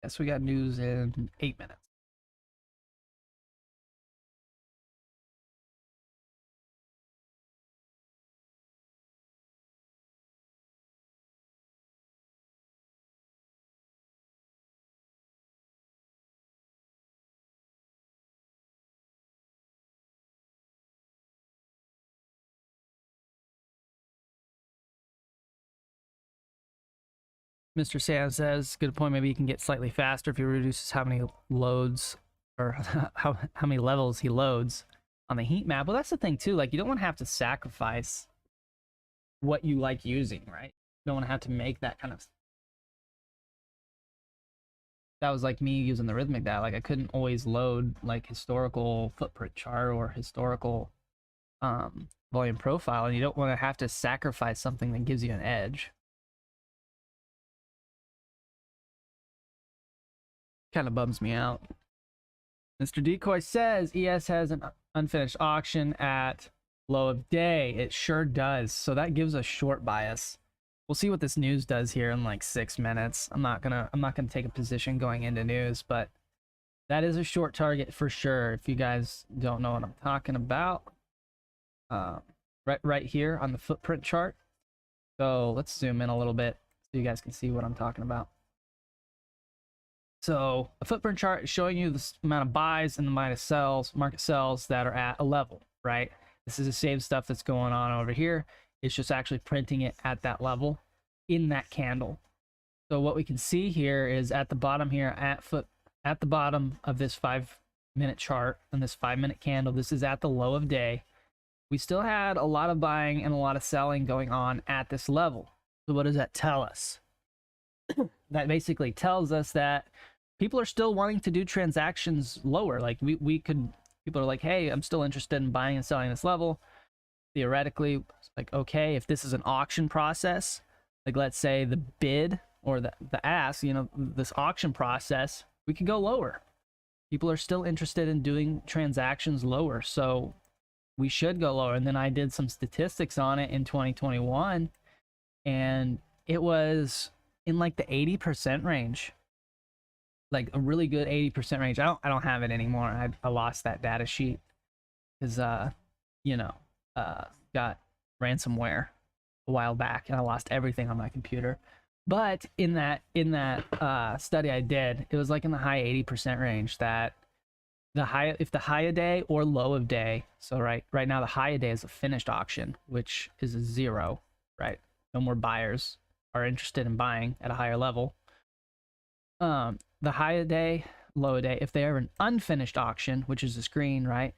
Yes, we got news in 8 minutes. Mr. Sam says, good point, maybe you can get slightly faster if he reduces how many loads or how many levels he loads on the heat map. Well, that's the thing too, like you don't want to have to sacrifice what you like using, right? You don't want to have to make that kind of, that was like me using the rhythmic data. Like I couldn't always load like historical footprint chart or historical volume profile, and you don't want to have to sacrifice something that gives you an edge. Kind of bums me out. Mr. Decoy says ES has an unfinished auction at low of day. It sure does. So that gives us short bias. We'll see what this news does here in like 6 minutes. I'm not gonna take a position going into news, but that is a short target for sure. If you guys don't know what I'm talking about, right here on the footprint chart. So let's zoom in a little bit so you guys can see what I'm talking about. So a footprint chart is showing you the amount of buys and the minus sells, market sells that are at a level, right? This is the same stuff that's going on over here. It's just actually printing it at that level in that candle. So what we can see here is at the bottom here, at the bottom of this 5-minute chart and this 5-minute candle, this is at the low of day. We still had a lot of buying and a lot of selling going on at this level. So what does that tell us? That basically tells us that people are still wanting to do transactions lower. Like people are like, hey, I'm still interested in buying and selling this level. Theoretically, it's like, okay, if this is an auction process, like let's say the bid or the ask, you know, this auction process, we could go lower. People are still interested in doing transactions lower. So we should go lower. And then I did some statistics on it in 2021, and it was in like the 80% range, like a really good 80% range. I don't have it anymore. I lost that data sheet because got ransomware a while back and I lost everything on my computer. But in that study I did, it was like in the high 80% range that if the high of day or low of day. So right now the high of day is a finished auction, which is a 0, right? No more buyers are interested in buying at a higher level. The high of day, low of day, if they are an unfinished auction, which is the screen, right?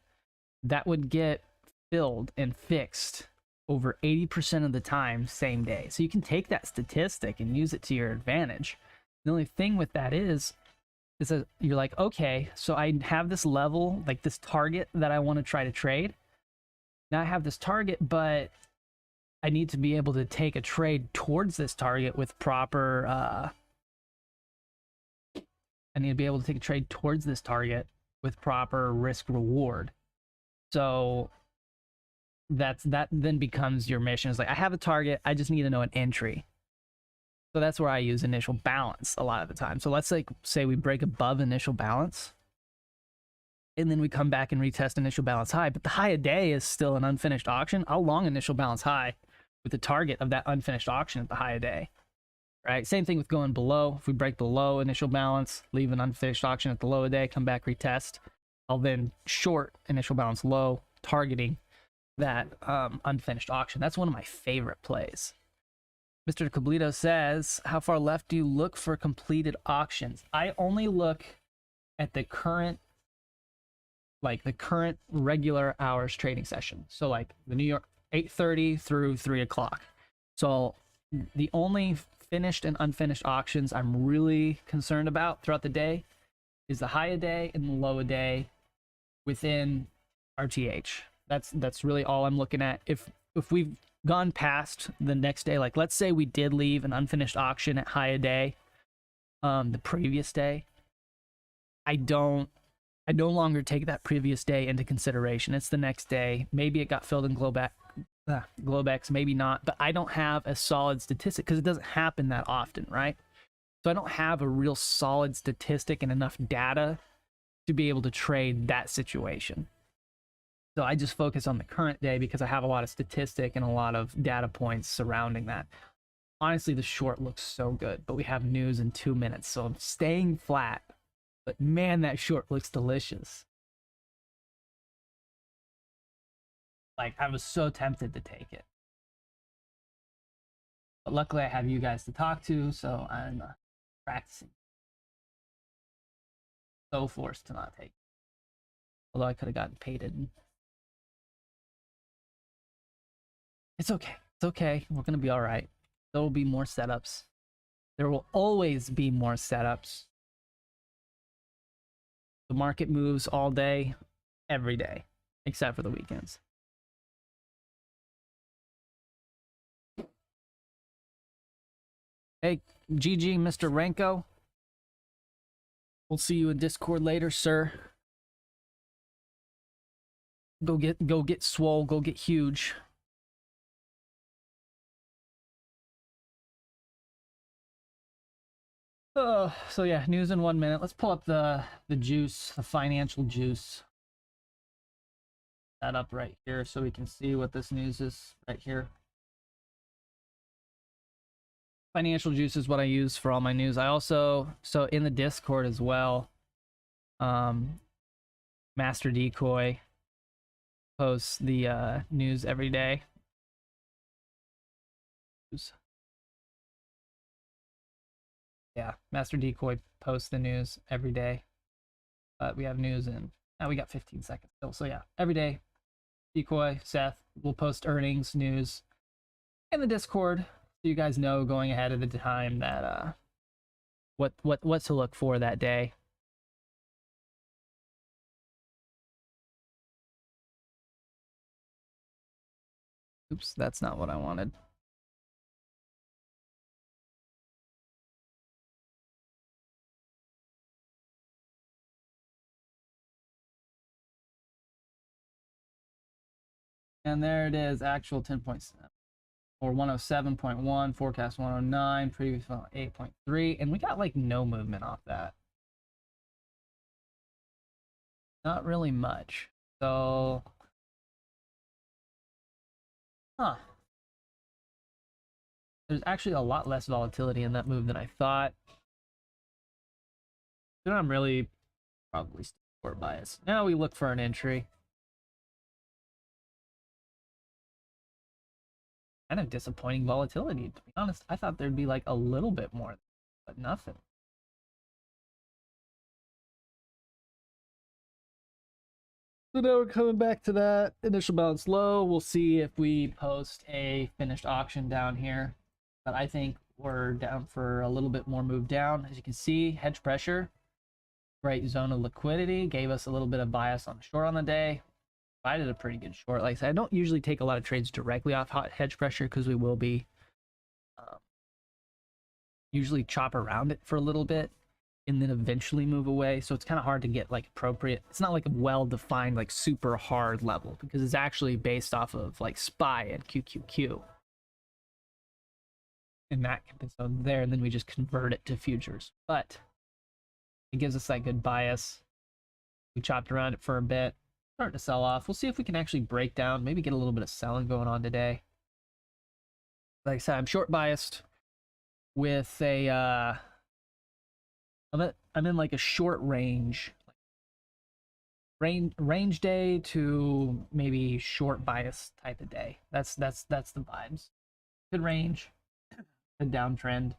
That would get filled and fixed over 80% of the time, same day. So you can take that statistic and use it to your advantage. The only thing with that is that you're like, okay, so I have this level, like this target that I want to try to trade. Now I have this target, but I need to be able to take a trade towards this target with proper, I need to be able to take a trade towards this target with proper risk reward. So that then becomes your mission. It's like, I have a target, I just need to know an entry. So that's where I use initial balance a lot of the time. So let's like say we break above initial balance, and then we come back and retest initial balance high, but the high a day is still an unfinished auction. I'll long initial balance high with the target of that unfinished auction at the high a day, right? Same thing with going below. If we break below initial balance, leave an unfinished auction at the low a day, come back, retest, I'll then short initial balance low, targeting that unfinished auction. That's one of my favorite plays. Mr. Cablito says, how far left do you look for completed auctions? I only look at the current, like the current regular hours trading session. So like the New York 8:30 through 3 o'clock. So the only finished and unfinished auctions I'm really concerned about throughout the day is the high a day and the low a day within RTH. That's really all I'm looking at. If we've gone past the next day, like let's say we did leave an unfinished auction at high a day the previous day, I no longer take that previous day into consideration. It's the next day. Maybe it got filled in Globex, maybe not, but I don't have a solid statistic because it doesn't happen that often, right? So I don't have a real solid statistic and enough data to be able to trade that situation. So I just focus on the current day because I have a lot of statistic and a lot of data points surrounding that. Honestly, the short looks so good, but we have news in 2 minutes, so I'm staying flat. But man, that short looks delicious. Like, I was so tempted to take it. But luckily I have you guys to talk to, so I'm practicing. So forced to not take it. Although I could have gotten paid. It's okay. It's okay. We're going to be all right. There will be more setups. There will always be more setups. The market moves all day, every day, except for the weekends. Hey, GG, Mr. Renko. We'll see you in Discord later, sir. Go get swole, go get huge. So yeah, news in 1 minute. Let's pull up the juice, the financial juice. That up right here so we can see what this news is right here. Financial juice is what I use for all my news. I also, so in the Discord as well, Master Decoy posts the news every day. Yeah, Master Decoy posts the news every day. But we have news in, now we got 15 seconds still. So yeah, every day, Decoy, Seth will post earnings, news in the Discord, so you guys know going ahead of the time that what to look for that day. Oops, that's not what I wanted. And there it is, actual 10.7 or 107.1, forecast 109, previous 8.3, and we got like no movement off that. Not really much. So, there's actually a lot less volatility in that move than I thought. Then I'm really probably short bias. Now we look for an entry. Kind of disappointing volatility, to be honest. I thought there'd be like a little bit more, but nothing. So now we're coming back to that initial balance low. We'll see if we post a finished auction down here, but I think we're down for a little bit more move down. As you can see, hedge pressure, right zone of liquidity, gave us a little bit of bias on the short on the day. Provided a pretty good short. Like I said, I don't usually take a lot of trades directly off hot hedge pressure because we will be usually chop around it for a little bit. and then eventually move away. So it's kind of hard to get like appropriate. It's not like a well-defined like super hard level because it's actually based off of like SPY and QQQ. And that so there, and then we just convert it to futures. But it gives us that good bias. We chopped around it for a bit, starting to sell off. We'll see if we can actually break down, maybe get a little bit of selling going on today. Like I said, I'm short biased with a I'm in like a short range day to maybe short bias type of day. That's the vibes. Good range, a downtrend.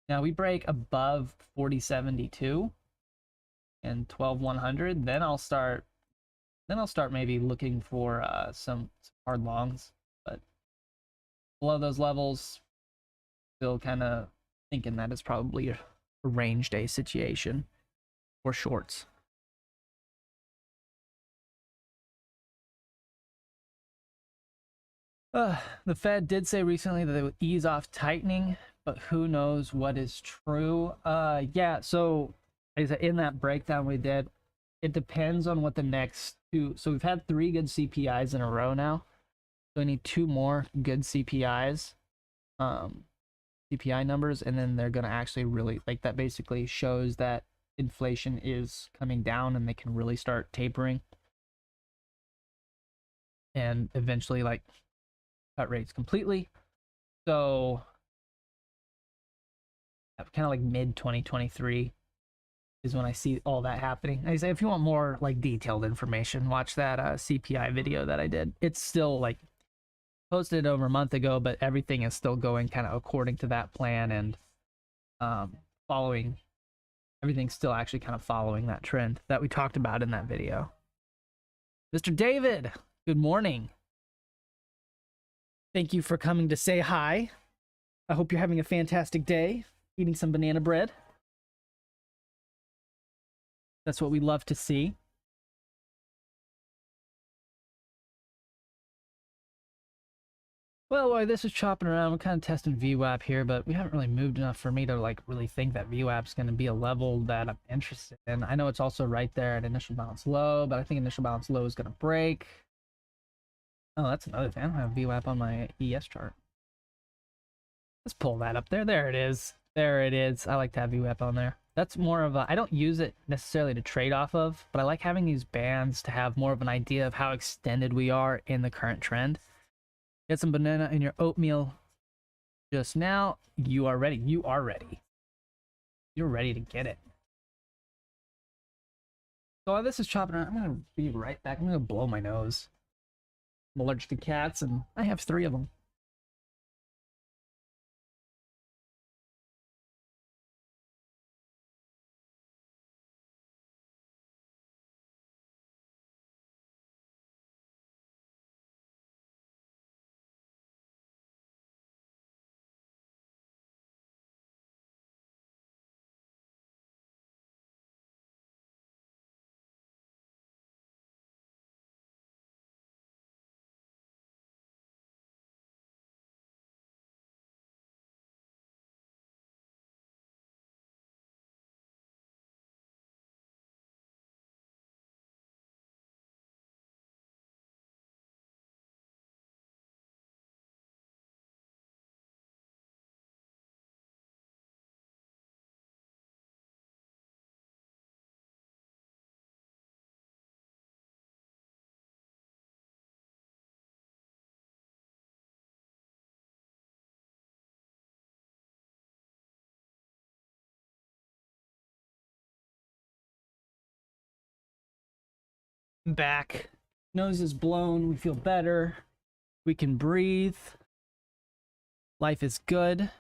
Now we break above 4072 and 12100, then I'll start maybe looking for some hard longs, but below those levels, still kind of thinking that it's probably a range day situation for shorts. The Fed did say recently that they would ease off tightening, but who knows what is true. Yeah, so in that breakdown we did, it depends on what the next two. So we've had 3 good CPIs in a row now. So we need 2 more good CPIs, CPI numbers, and then they're gonna actually really like that. Basically shows that inflation is coming down and they can really start tapering, and eventually like cut rates completely. So kind of like mid 2023 is when I see all that happening. I say if you want more like detailed information, watch that CPI video that I did. It's still like posted over a month ago, but everything is still going kind of according to that plan, and following everything's still actually kind of following that trend that we talked about in that video. Mr. David, good morning. Thank you for coming to say hi. I hope you're having a fantastic day, eating some banana bread. That's what we love to see. Well, while this is chopping around, we're kind of testing VWAP here, but we haven't really moved enough for me to like really think that VWAP's going to be a level that I'm interested in. I know it's also right there at initial balance low, but I think initial balance low is going to break. Oh, that's another thing. I don't have VWAP on my ES chart. Let's pull that up there. There it is. There it is. I like to have VWAP on there. That's more of a, I don't use it necessarily to trade off of, but I like having these bands to have more of an idea of how extended we are in the current trend. Get some banana in your oatmeal just now. You are ready. You are ready. You're ready to get it. So while this is chopping around, I'm going to be right back. I'm going to blow my nose. I'm allergic to cats, and I have 3 of them. Back. Nose is blown. We feel better. We can breathe. Life is good.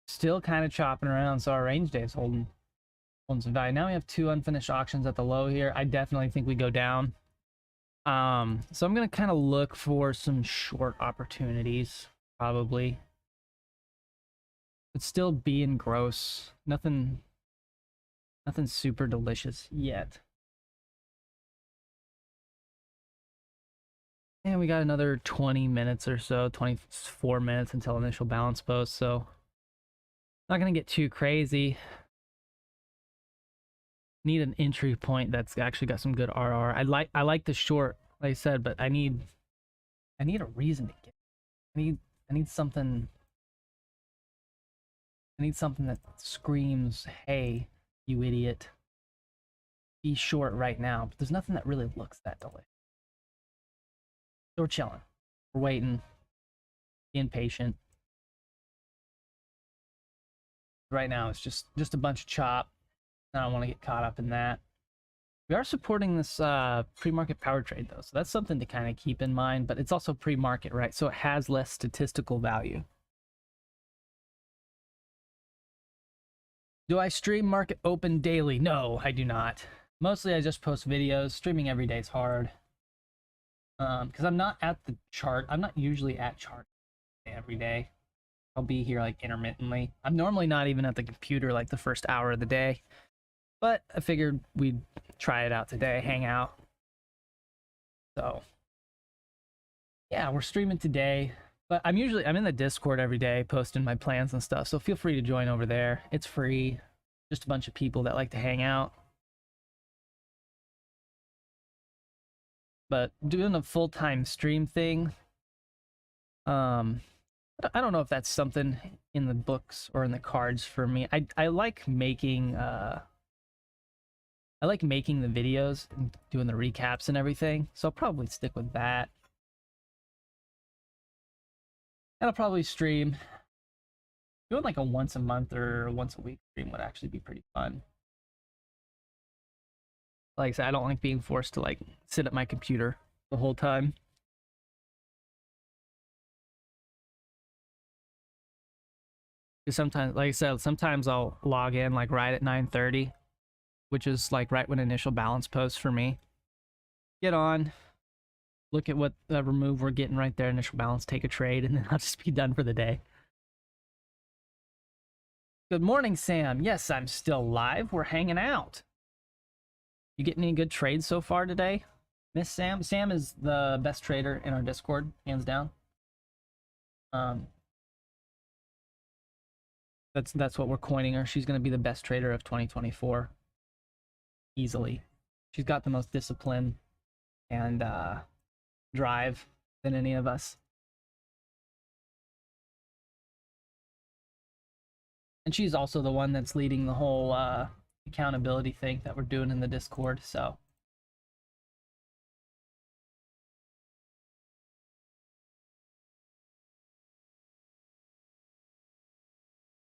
Still kind of chopping around, so our range day is holding some value. Now we have 2 unfinished auctions at the low here. I definitely think we go down. So I'm gonna kind of look for some short opportunities, probably. But still being gross. Nothing super delicious yet. And we got another 20 minutes or so, 24 minutes until initial balance post, so not gonna get too crazy. Need an entry point that's actually got some good RR. I like the short, like I said, but I need a reason to get. I need something. I need something that screams, "Hey, you idiot, be short right now." But there's nothing that really looks that delicious. So we're chilling. We're waiting. Being patient. Right now it's just a bunch of chop. I don't want to get caught up in that. We are supporting this pre-market power trade though, so that's something to kind of keep in mind, but it's also pre-market, right? So it has less statistical value. Do I stream market open daily? No, I do not. Mostly I just post videos. Streaming every day is hard. Because I'm not at the chart. I'm not usually at chart every day. I'll be here like intermittently. I'm normally not even at the computer like the first hour of the day. But I figured we'd try it out today, hang out. So yeah, we're streaming today. But I'm in the Discord every day posting my plans and stuff. So feel free to join over there. It's free. Just a bunch of people that like to hang out. But doing a full-time stream thing, I don't know if that's something in the books or in the cards for me. I like making the videos and doing the recaps and everything. So I'll probably stick with that. And I'll probably stream. Doing like a once a month or once a week stream would actually be pretty fun. Like I said, I don't like being forced to like sit at my computer the whole time. Because sometimes, like I said, sometimes I'll log in like right at 9:30, which is like right when initial balance posts for me. Get on, look at what remove we're getting right there, initial balance, take a trade, and then I'll just be done for the day. Good morning, Sam. Yes, I'm still live. We're hanging out. You getting any good trades so far today, Miss Sam? Sam is the best trader in our Discord, hands down. That's what we're coining her. She's going to be the best trader of 2024, easily. She's got the most discipline and drive than any of us. And she's also the one that's leading the whole accountability thing that we're doing in the Discord, so.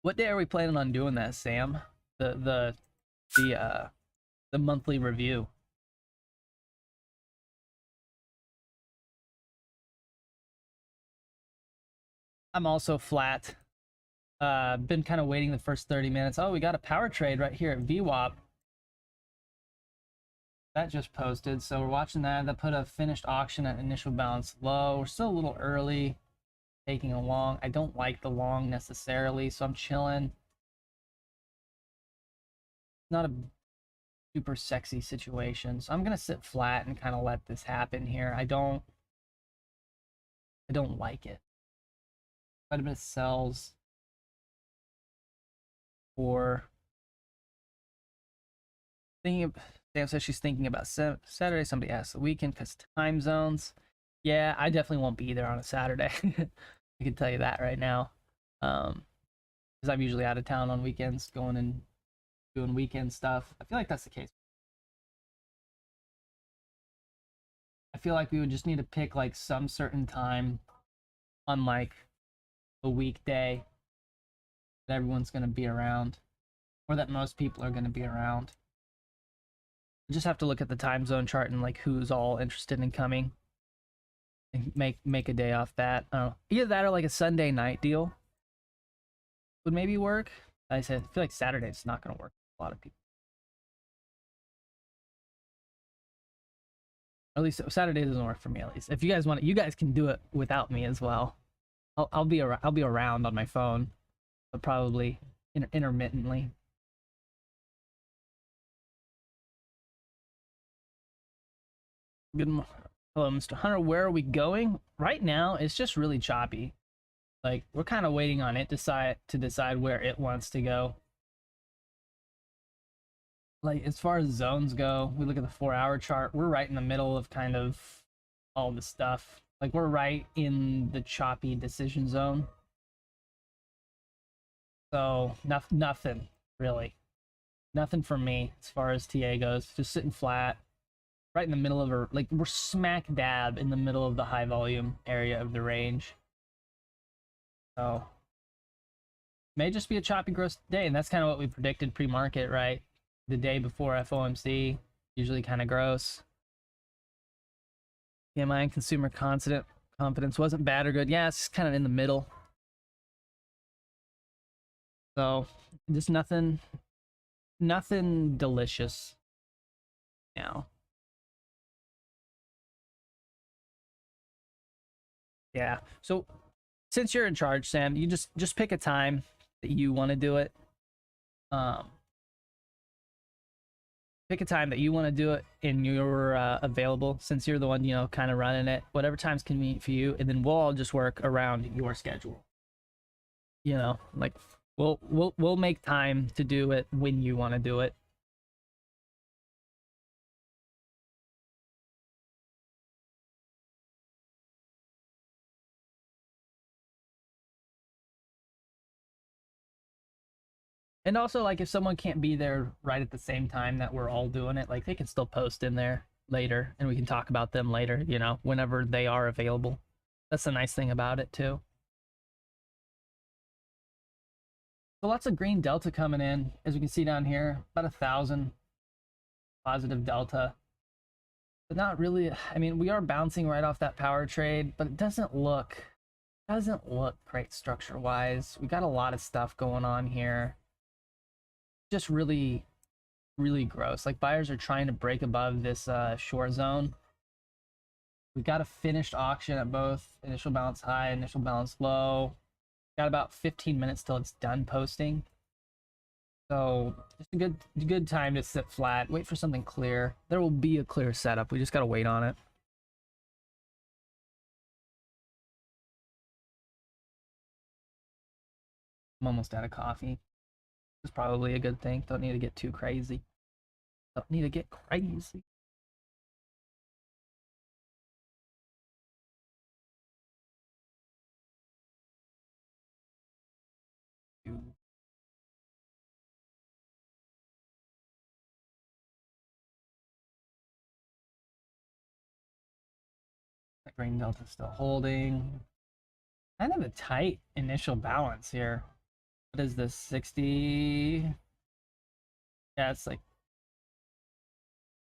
What day are we planning on doing that, Sam? The monthly review. I'm also flat. Been kind of waiting the first 30 minutes. Oh, we got a power trade right here at VWAP. That just posted, so we're watching that. That put a finished auction at initial balance low. We're still a little early, taking a long. I don't like the long necessarily, so I'm chilling. Not a super sexy situation, so I'm gonna sit flat and kind of let this happen here. I don't like it. Quite a bit of sells for thinking of. Sam says she's thinking about Saturday. Somebody asked the weekend because time zones. Yeah, I definitely won't be there on a Saturday. I can tell you that right now. Because I'm usually out of town on weekends, going and doing weekend stuff. I feel like that's the case. I feel like we would just need to pick like some certain time on like a weekday that everyone's going to be around, or that most people are going to be around. You just have to look at the time zone chart and like who's all interested in coming and make a day off that. I don't know. Either that or like a Sunday night deal would maybe work. I said I feel like Saturday's not going to work for a lot of people. At least Saturday doesn't work for me. At least if you guys want it, you guys can do it without me as well. I'll be around on my phone, but probably intermittently. Good Hello, Mr. Hunter. Where are we going? Right now, it's just really choppy. Like, we're kind of waiting on it to decide where it wants to go. Like, as far as zones go, we look at the 4-hour chart. We're right in the middle of kind of all the stuff. Like, we're right in the choppy decision zone. So, nothing, really. Nothing for me as far as TA goes. Just sitting flat. Right in the middle of her, like, we're smack dab in the middle of the high volume area of the range. So may just be a choppy gross day, and that's kind of what we predicted pre-market, right? The day before FOMC, usually kind of gross. PMI and consumer confidence wasn't bad or good. Yeah, it's kind of in the middle. So just nothing delicious now. Yeah. So since you're in charge, Sam, you just pick a time that you want to do it. Um, Pick a time that you want to do it and you're available, since you're the one, kind of running it, whatever time's convenient for you, and then we'll all just work around your schedule. Like, we'll make time to do it when you want to do it. And also, like, if someone can't be there right at the same time that we're all doing it, like, they can still post in there later and we can talk about them later, whenever they are available. That's the nice thing about it too. So lots of green delta coming in, as we can see down here, about 1,000 positive delta, but not really. I mean, we are bouncing right off that power trade, but it doesn't look great structure wise. We got a lot of stuff going on here, just really gross. Like, buyers are trying to break above this short zone. We got a finished auction at both initial balance high, initial balance low. Got about 15 minutes till it's done posting. So just a good time to sit flat, wait for something clear. There will be a clear setup. We just got to wait on it. I'm almost out of coffee. It's probably a good thing. Don't need to get too crazy. Don't need to get crazy. That green delta still holding. Kind of a tight initial balance here. What is this, 60? Yeah, it's like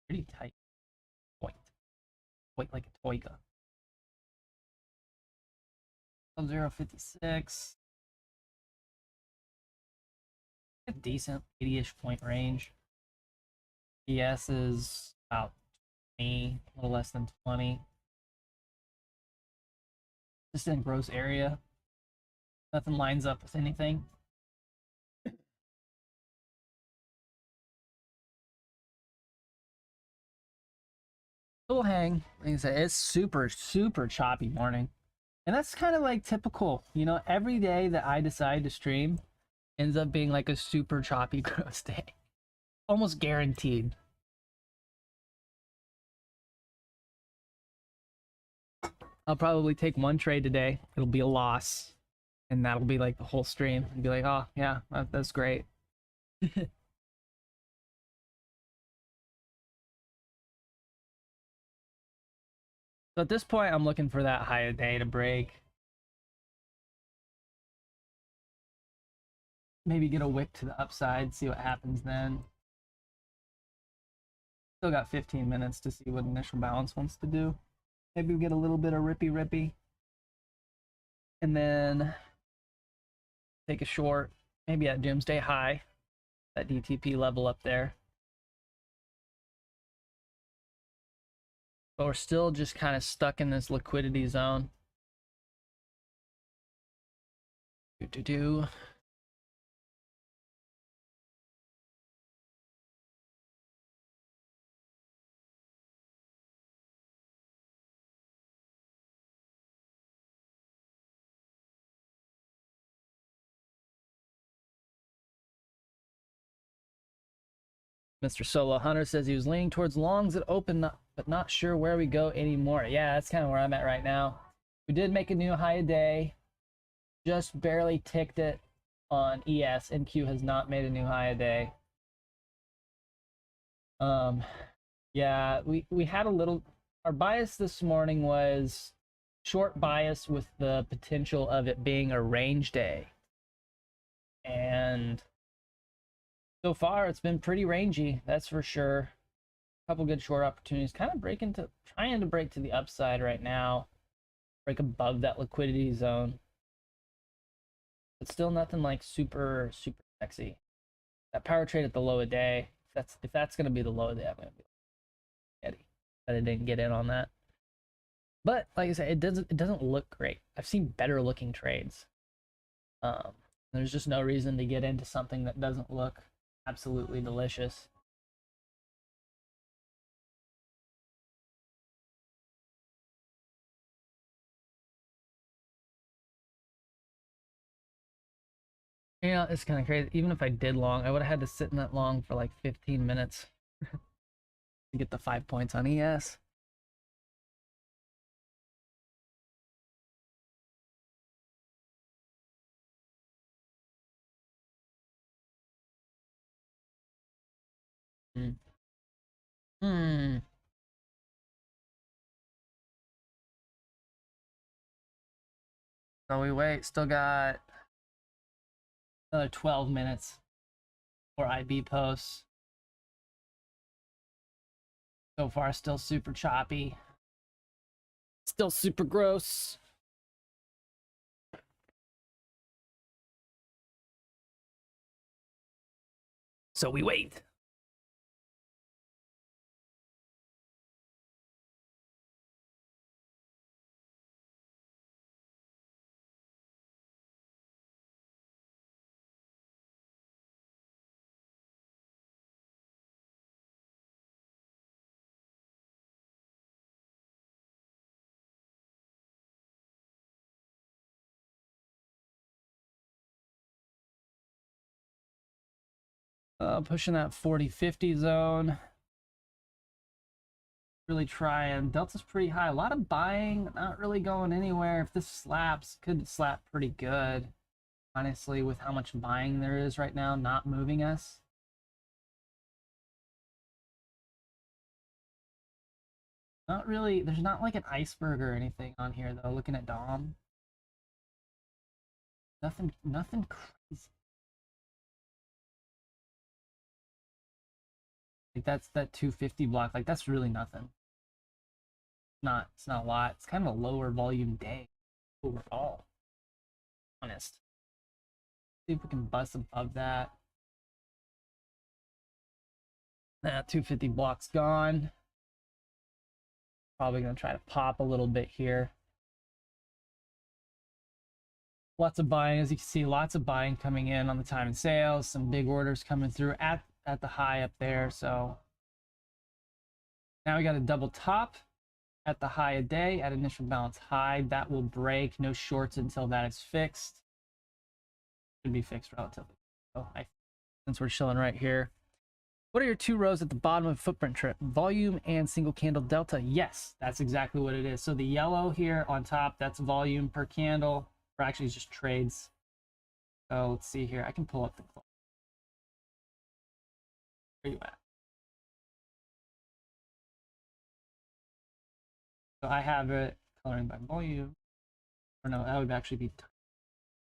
pretty tight. Point like a toiga. 0.56. A decent 80-ish point range. ES is about 20, a little less than 20. Just in gross area. Nothing lines up with anything. We'll hang. Like I said, it's super choppy morning. And that's kind of like typical. Every day that I decide to stream ends up being like a super choppy gross day. Almost guaranteed. I'll probably take one trade today. It'll be a loss. And that'll be like the whole stream. And be like, oh, yeah, that's great. So at this point, I'm looking for that higher day to break. Maybe get a wick to the upside, see what happens then. Still got 15 minutes to see what initial balance wants to do. Maybe we get a little bit of rippy. And then take a short, maybe at Doomsday High, that DTP level up there. But we're still just kind of stuck in this liquidity zone. Mr. Solo Hunter says he was leaning towards longs at open, but not sure where we go anymore. Yeah, that's kind of where I'm at right now. We did make a new high a day. Just barely ticked it on ES. NQ has not made a new high a day. Yeah, we had a little. Our bias this morning was short bias with the potential of it being a range day. And so far, it's been pretty rangy, that's for sure. A couple good short opportunities, kind of trying to break to the upside right now, break above that liquidity zone. But still nothing like super sexy. That power trade at the low of day, if that's going to be the low of the day, I'm going to be Eddie, but I didn't get in on that. But like I said, it doesn't look great. I've seen better looking trades. There's just no reason to get into something that doesn't look absolutely delicious. Yeah, it's kind of crazy. Even if I did long, I would have had to sit in that long for like 15 minutes to get the 5 points on ES. Hmm. So we wait. Still got another 12 minutes for IB posts. So far, still super choppy. Still super gross. So we wait. Pushing that 40-50 zone. Really trying. Delta's pretty high. A lot of buying, not really going anywhere. If this slaps, could slap pretty good. Honestly, with how much buying there is right now, not moving us. Not really. There's not like an iceberg or anything on here though. Looking at Dom, nothing crazy. Like that's that 250 block. Like that's really nothing. It's not a lot. It's kind of a lower volume day overall. Honest. See if we can bust above that. That 250 block's gone. Probably gonna try to pop a little bit here. Lots of buying, as you can see, lots of buying coming in on the time and sales. Some big orders coming through at the high up there. So now we got a double top at the high a day at initial balance high. That will break. No shorts until that is fixed. Should be fixed relatively. So since we're chilling right here. What are your two rows at the bottom of footprint trip? Volume and single candle delta. Yes, that's exactly what it is. So the yellow here on top, that's volume per candle, or actually it's just trades. So let's see here. I can pull up the clock. Where you at? So I have it coloring by volume. Or no, that would actually be,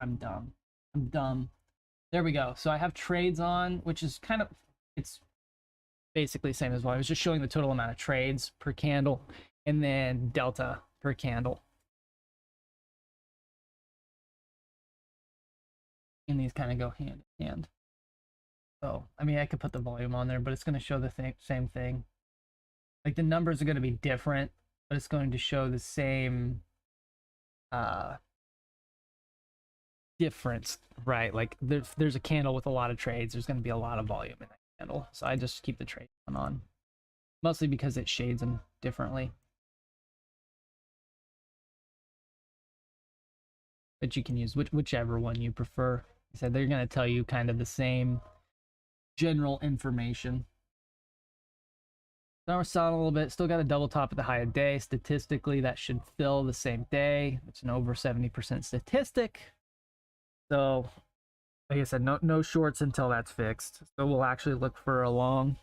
I'm dumb. I'm dumb. There we go. So I have trades on, which is kind of, it's basically the same as well. I was just showing the total amount of trades per candle and then delta per candle. And these kind of go hand in hand. So, I mean, I could put the volume on there, but it's going to show the same thing. Like the numbers are going to be different, but it's going to show the same difference, right? Like there's a candle with a lot of trades. There's going to be a lot of volume in that candle. So I just keep the trade on, mostly because it shades them differently. But you can use whichever one you prefer. I said they're going to tell you kind of the same general information. Now we're selling a little bit. Still got a double top at the high of day. Statistically, that should fill the same day. It's an over 70% statistic. So, like I said, no shorts until that's fixed. So we'll actually look for a long.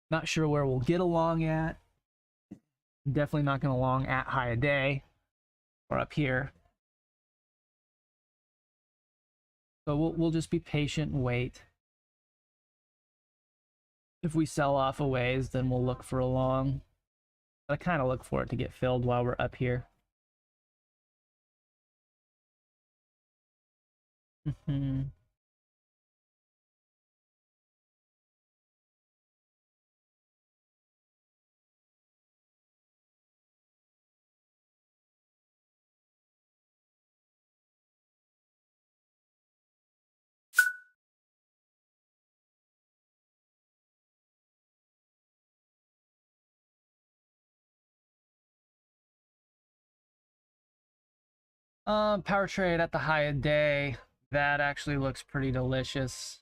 Not sure where we'll get a long at. Definitely not going to long at high of day or up here. So we'll just be patient and wait. If we sell off a ways, then we'll look for a long. But I kind of look for it to get filled while we're up here. Power trade at the high of day. That actually looks pretty delicious.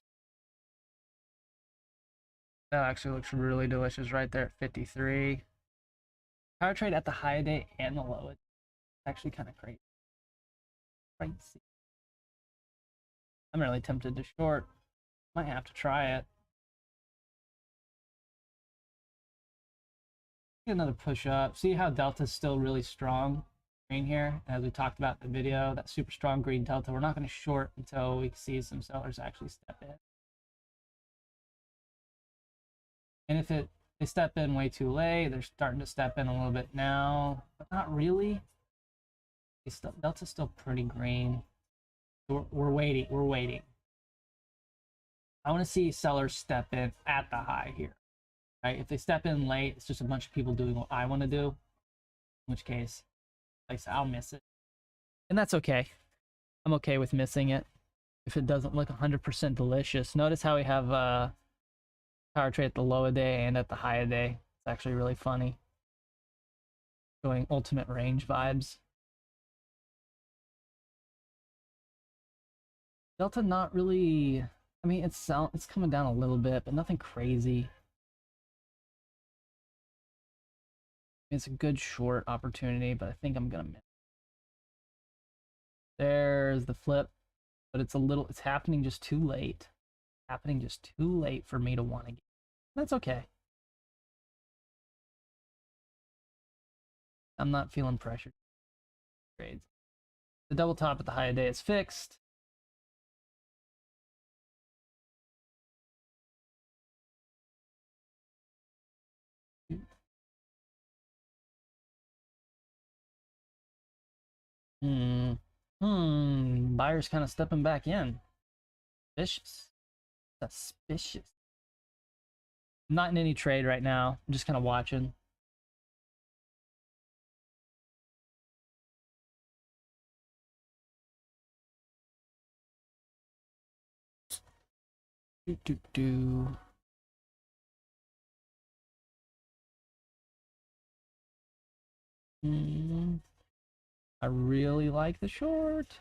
That actually looks really delicious right there at 53. Power trade at the high of day and the low. It's actually kind of crazy. I'm really tempted to short. Might have to try it. Get another push up. See how Delta's still really strong green here? As we talked about in the video, that super strong green Delta. We're not going to short until we see some sellers actually step in. And if they step in way too late, they're starting to step in a little bit now, but not really. Delta's still pretty green. We're waiting. We're waiting. I want to see sellers step in at the high here. Right? If they step in late, it's just a bunch of people doing what I want to do. In which case, like I said, I'll miss it. And that's okay. I'm okay with missing it if it doesn't look 100% delicious. Notice how we have power trade at the low of day and at the high of day. It's actually really funny. Showing ultimate range vibes. Delta not really. I mean, it's coming down a little bit, but nothing crazy. It's a good short opportunity, but I think I'm gonna miss. There's the flip, but it's happening just too late. Happening just too late for me to want to get. That's okay. I'm not feeling pressured. Trades. The double top at the high of day is fixed. Buyers kind of stepping back in. Suspicious. Suspicious. I'm not in any trade right now. I'm just kind of watching. I really like the short.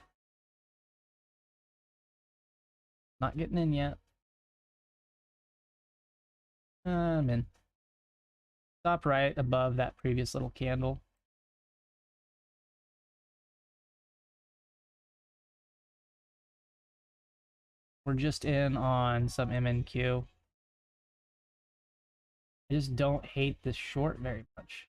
Not getting in yet. I'm in. Stop right above that previous little candle. We're just in on some MNQ. I just don't hate this short very much.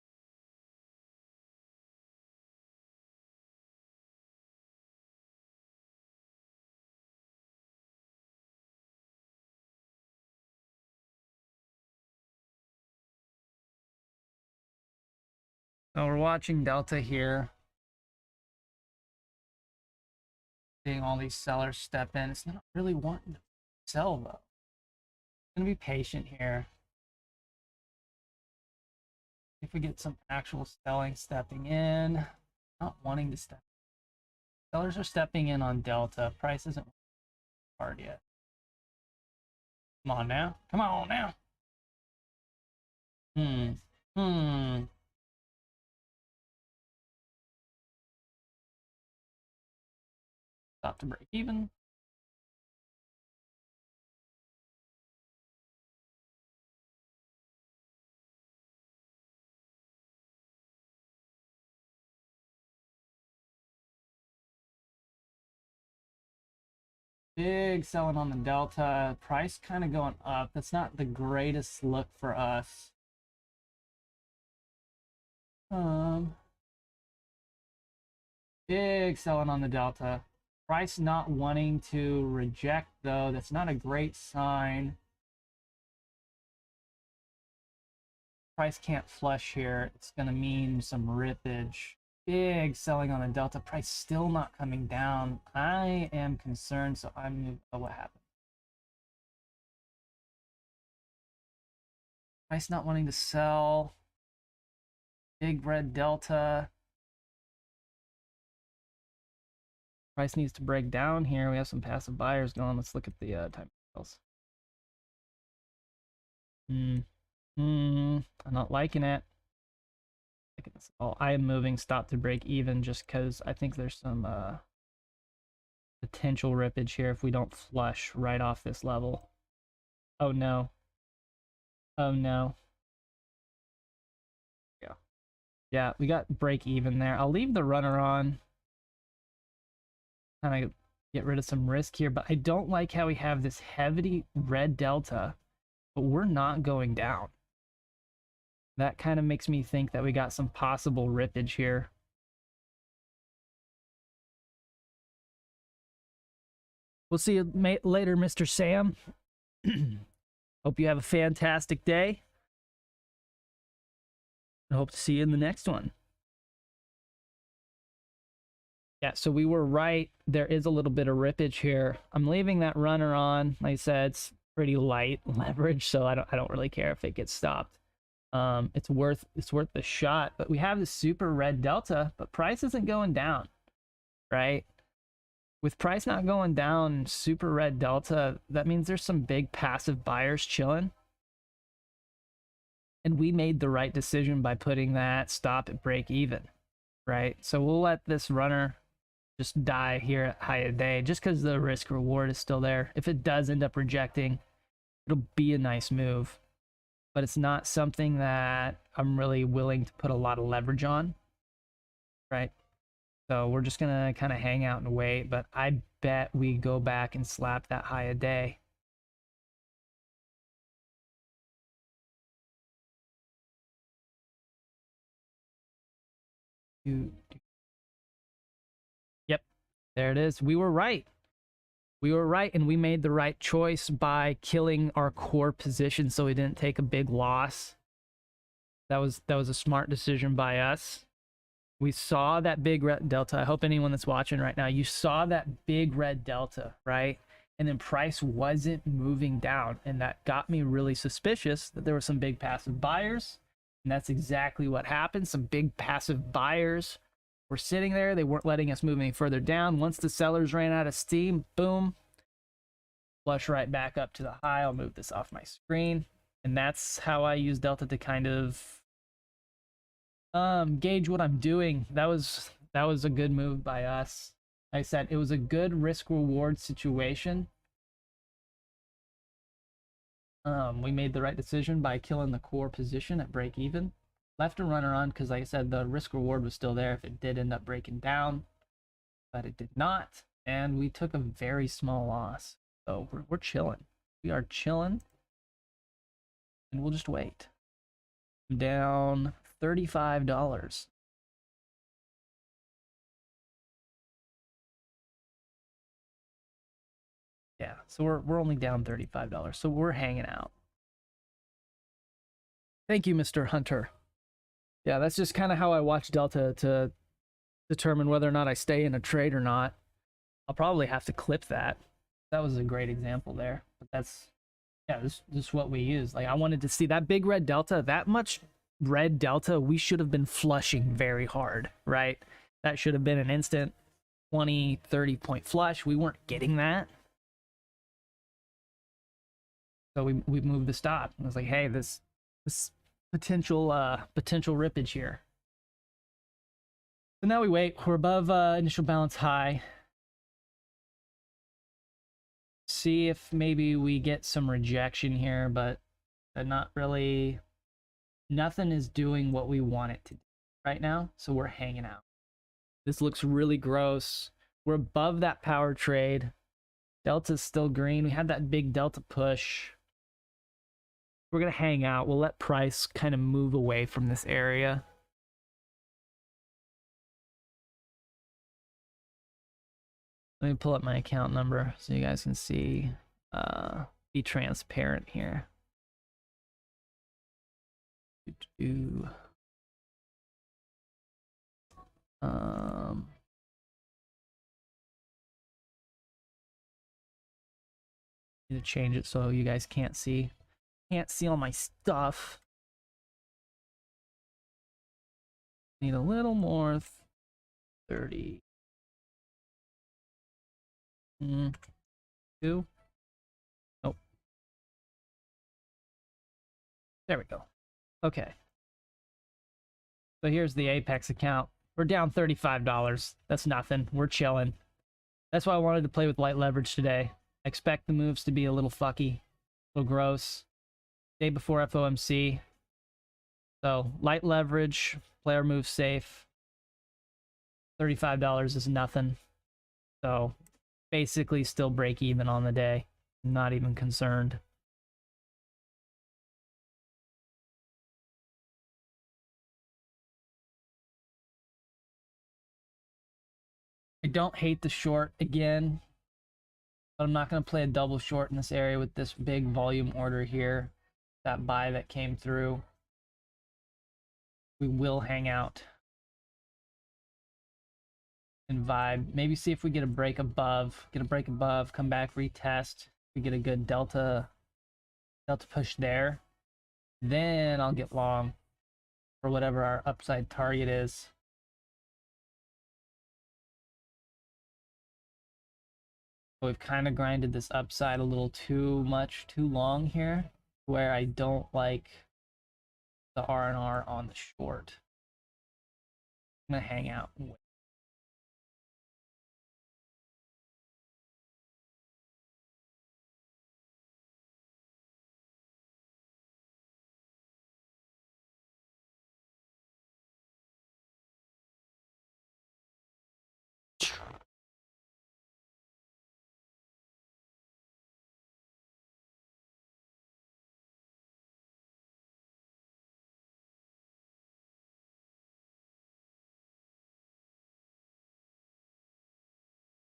So we're watching Delta here. Seeing all these sellers step in. It's not really wanting to sell though. I'm gonna be patient here. If we get some actual selling stepping in, not wanting to step. Sellers are stepping in on Delta. Price isn't hard yet. Come on now. Come on now. Stop to break even. Big selling on the delta. Price kind of going up. That's not the greatest look for us. Big selling on the delta. Price not wanting to reject though. That's not a great sign. Price can't flush here. It's going to mean some rippage. Big selling on the delta. Price still not coming down. I am concerned, so I'm... Oh, what happened? Price not wanting to sell. Big red delta. Price needs to break down here. We have some passive buyers going. Let's look at the time scales. I'm not liking it. I am moving stop to break even just because I think there's some potential rippage here if we don't flush right off this level. Oh no. Oh no. Yeah, we got break even there. I'll leave the runner on. Kind of get rid of some risk here, but I don't like how we have this heavy red delta, but we're not going down. That kind of makes me think that we got some possible rippage here. We'll see you later, Mr. Sam. Hope you have a fantastic day. I hope to see you in the next one. Yeah, so we were right. There is a little bit of rippage here. I'm leaving that runner on. Like I said, it's pretty light leverage, so I don't really care if it gets stopped. It's worth the shot. But we have this super red delta, but price isn't going down, right? With price not going down, super red delta, that means there's some big passive buyers chilling. And we made the right decision by putting that stop at break even, right? So we'll let this runner just die here at high of day just because the risk reward is still there. If it does end up rejecting, it'll be a nice move, but it's not something that I'm really willing to put a lot of leverage on, right? So we're just gonna kind of hang out and wait, but I bet we go back and slap that high a day. Yep, there it is. We were right. We were right, and we made the right choice by killing our core position so we didn't take a big loss. That was a smart decision by us. We saw that big red delta. I hope anyone that's watching right now, you saw that big red delta, right? And then price wasn't moving down, and that got me really suspicious that there were some big passive buyers, and that's exactly what happened. Some big passive buyers were sitting there. They weren't letting us move any further down. Once the sellers ran out of steam, boom, flush right back up to the high. I'll move this off my screen, and that's how I use delta to kind of gauge what I'm doing. That was a good move by us. Like I said, it was a good risk reward situation. We made the right decision by killing the core position at break even. Left a runner on because, like I said, the risk reward was still there if it did end up breaking down, but it did not, and we took a very small loss. So we're chilling. We are chilling, and we'll just wait. Down $35. Yeah, so we're only down $35. So we're hanging out. Thank you, Mr. Hunter. Yeah, that's just kind of how I watch Delta to determine whether or not I stay in a trade or not. I'll probably have to clip that. That was a great example there. But that's, yeah, this is what we use. Like, I wanted to see that big red delta, that much red delta, we should have been flushing very hard, right? That should have been an instant 20, 30 point flush. We weren't getting that. So we moved the stop. I was like, hey, this potential rippage here. So now we wait. We're above initial balance high. See if maybe we get some rejection here, but not really. Nothing is doing what we want it to do right now, so we're hanging out. This looks really gross. We're above that power trade. Delta's still green. We had that big Delta push. We're going to hang out. We'll let price kind of move away from this area. Let me pull up my account number so you guys can see, be transparent here. Need to change it so you guys can't see all my stuff. Need a little more. 30. 2. Nope. There we go. Okay. So here's the Apex account. We're down $35. That's nothing. We're chilling. That's why I wanted to play with light leverage today. I expect the moves to be a little fucky, a little gross. Day before FOMC. So light leverage, player moves safe. $35 is nothing. So basically still break even on the day. Not even concerned. I don't hate the short again, but I'm not going to play a double short in this area with this big volume order here. That buy that came through. We will hang out and vibe. Maybe see if we get a break above. Come back, retest. We get a good delta push there. Then I'll get long for whatever our upside target is. We've kind of grinded this upside a little too long here, where I don't like the R&R on the short. I'm gonna hang out and wait.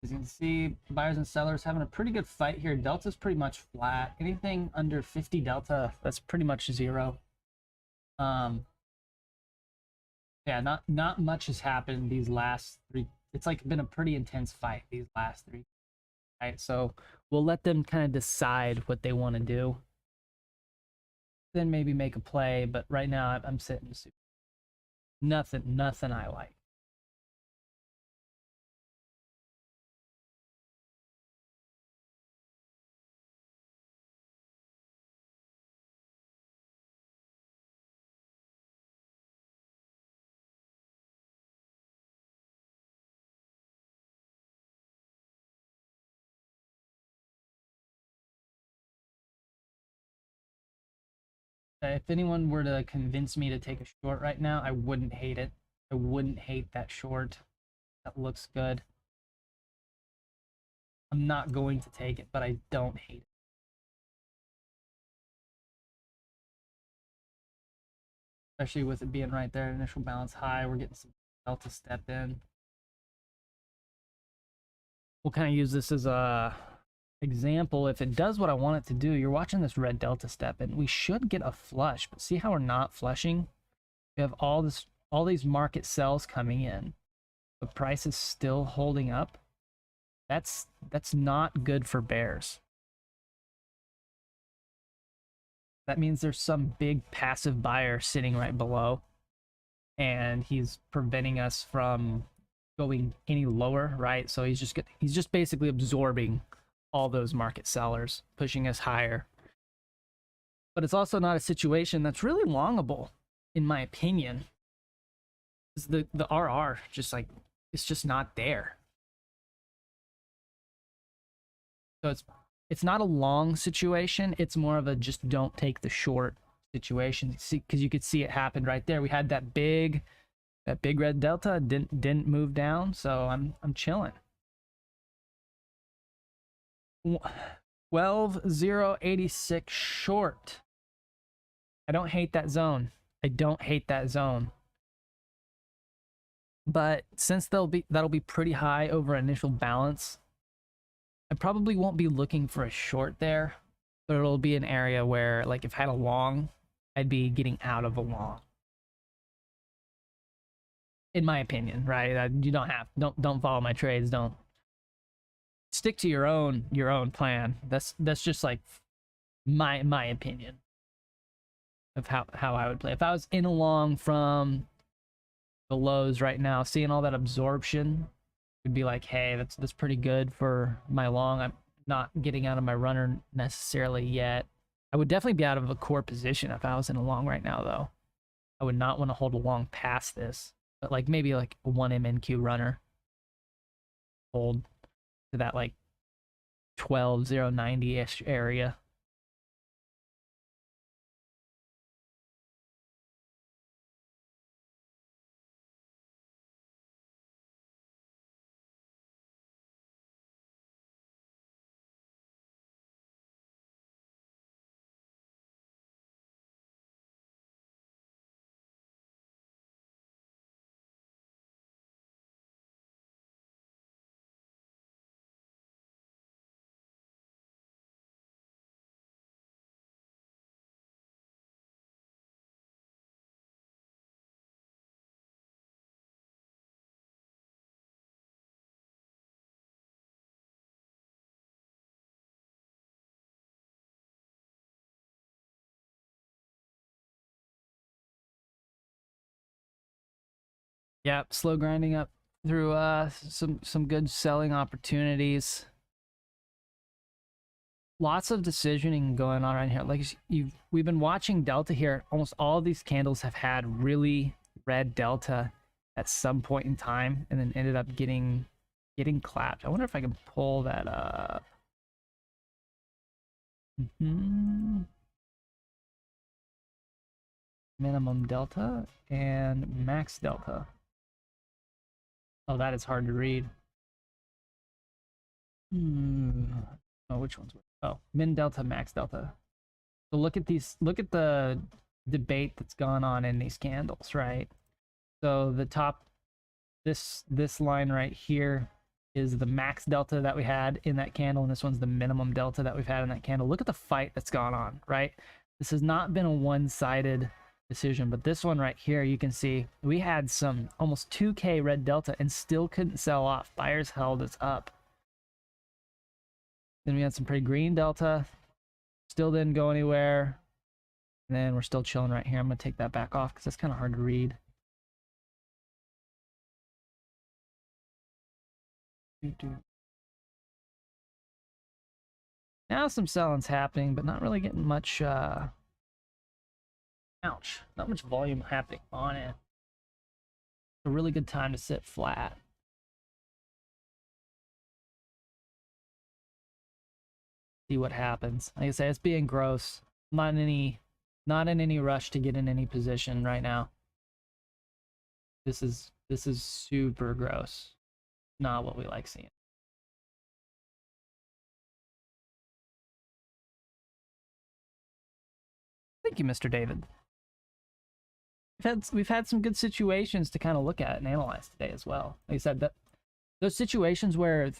As you can see, buyers and sellers having a pretty good fight here. Delta's pretty much flat. Anything under 50 delta, that's pretty much zero. Yeah, not much has happened these last 3. It's like been a pretty intense fight these last 3. Right, so we'll let them kind of decide what they want to do. Then maybe make a play, but right now I'm sitting nothing I like. If anyone were to convince me to take a short right now, I wouldn't hate it. I wouldn't hate that short. That looks good. I'm not going to take it, but I don't hate it. Especially with it being right there, initial balance high. We're getting some delta step in. We'll kind of use this as a example. If it does what I want it to do, you're watching this red delta step in. We should get a flush, but see how we're not flushing? We have all these market sells coming in. The price is still holding up. That's not good for bears. That means there's some big passive buyer sitting right below, and he's preventing us from going any lower, right? So he's just basically absorbing all those market sellers, pushing us higher. But it's also not a situation that's really longable, in my opinion. The RR just like, it's just not there. So it's not a long situation. It's more of a just don't take the short situation. See, because you could see it happened right there. We had that big red delta didn't move down, so I'm chilling. 12,086 short. I don't hate that zone. I don't hate that zone. But since that'll be pretty high over initial balance, I probably won't be looking for a short there, but it'll be an area where, like, if I had a long, I'd be getting out of a long. In my opinion, right? You don't follow my trades. Don't stick to your own plan. That's just like my opinion of how I would play. If I was in a long from the lows right now, seeing all that absorption, would be like, hey, that's pretty good for my long. I'm not getting out of my runner necessarily yet. I would definitely be out of a core position if I was in a long right now, though. I would not want to hold a long past this, but like maybe like a 1 MNQ runner, hold to that like 12,090-ish area. Yep, slow grinding up through some good selling opportunities. Lots of decisioning going on right here. Like we've been watching Delta here. Almost all of these candles have had really red Delta at some point in time, and then ended up getting clapped. I wonder if I can pull that up. Minimum Delta and max Delta. Oh, that is hard to read. Oh, which one's? Oh, min delta, max delta. So look at these. Look at the debate that's gone on in these candles, right? So the top, this line right here is the max delta that we had in that candle, and this one's the minimum delta that we've had in that candle. Look at the fight that's gone on, right? This has not been a one-sided decision, but this one right here, you can see we had some almost 2K red delta and still couldn't sell off. Buyers held us up. Then we had some pretty green delta, still didn't go anywhere. And then we're still chilling right here. I'm gonna take that back off because that's kind of hard to read. Now some selling's happening, but not really getting much ouch, not much volume happening on it. It's a really good time to sit flat. See what happens. Like I say, it's being gross. Not in any rush to get in any position right now. This is super gross. Not what we like seeing. Thank you, Mr. David. We've had some good situations to kind of look at and analyze today as well. Like I said, that those situations where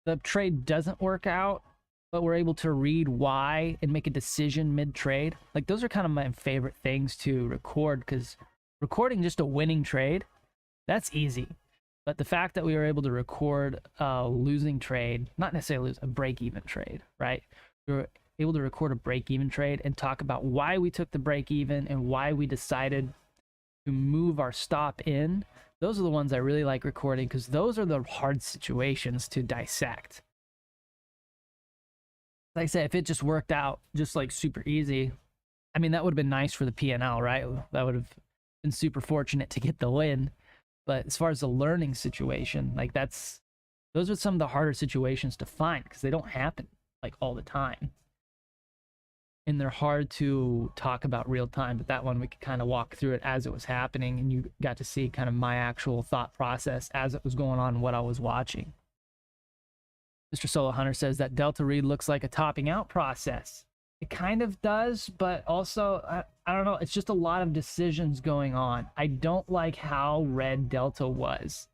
the trade doesn't work out, but we're able to read why and make a decision mid-trade, like those are kind of my favorite things to record, because recording just a winning trade, that's easy. But the fact that we were able to record a losing trade, not necessarily a break-even trade, right? We were able to record a break-even trade and talk about why we took the break-even and why we decided to move our stop in. Those are the ones I really like recording, because those are the hard situations to dissect. Like I said, if it just worked out just like super easy, I mean, that would have been nice for the P&L, right? That would have been super fortunate to get the win. But as far as the learning situation, like those are some of the harder situations to find, because they don't happen like all the time. And they're hard to talk about real time, but that one we could kind of walk through it as it was happening, and you got to see kind of my actual thought process as it was going on, what I was watching. Mr. Solo Hunter says that Delta Read looks like a topping out process. It kind of does, but also, I don't know. It's just a lot of decisions going on. I don't like how red Delta was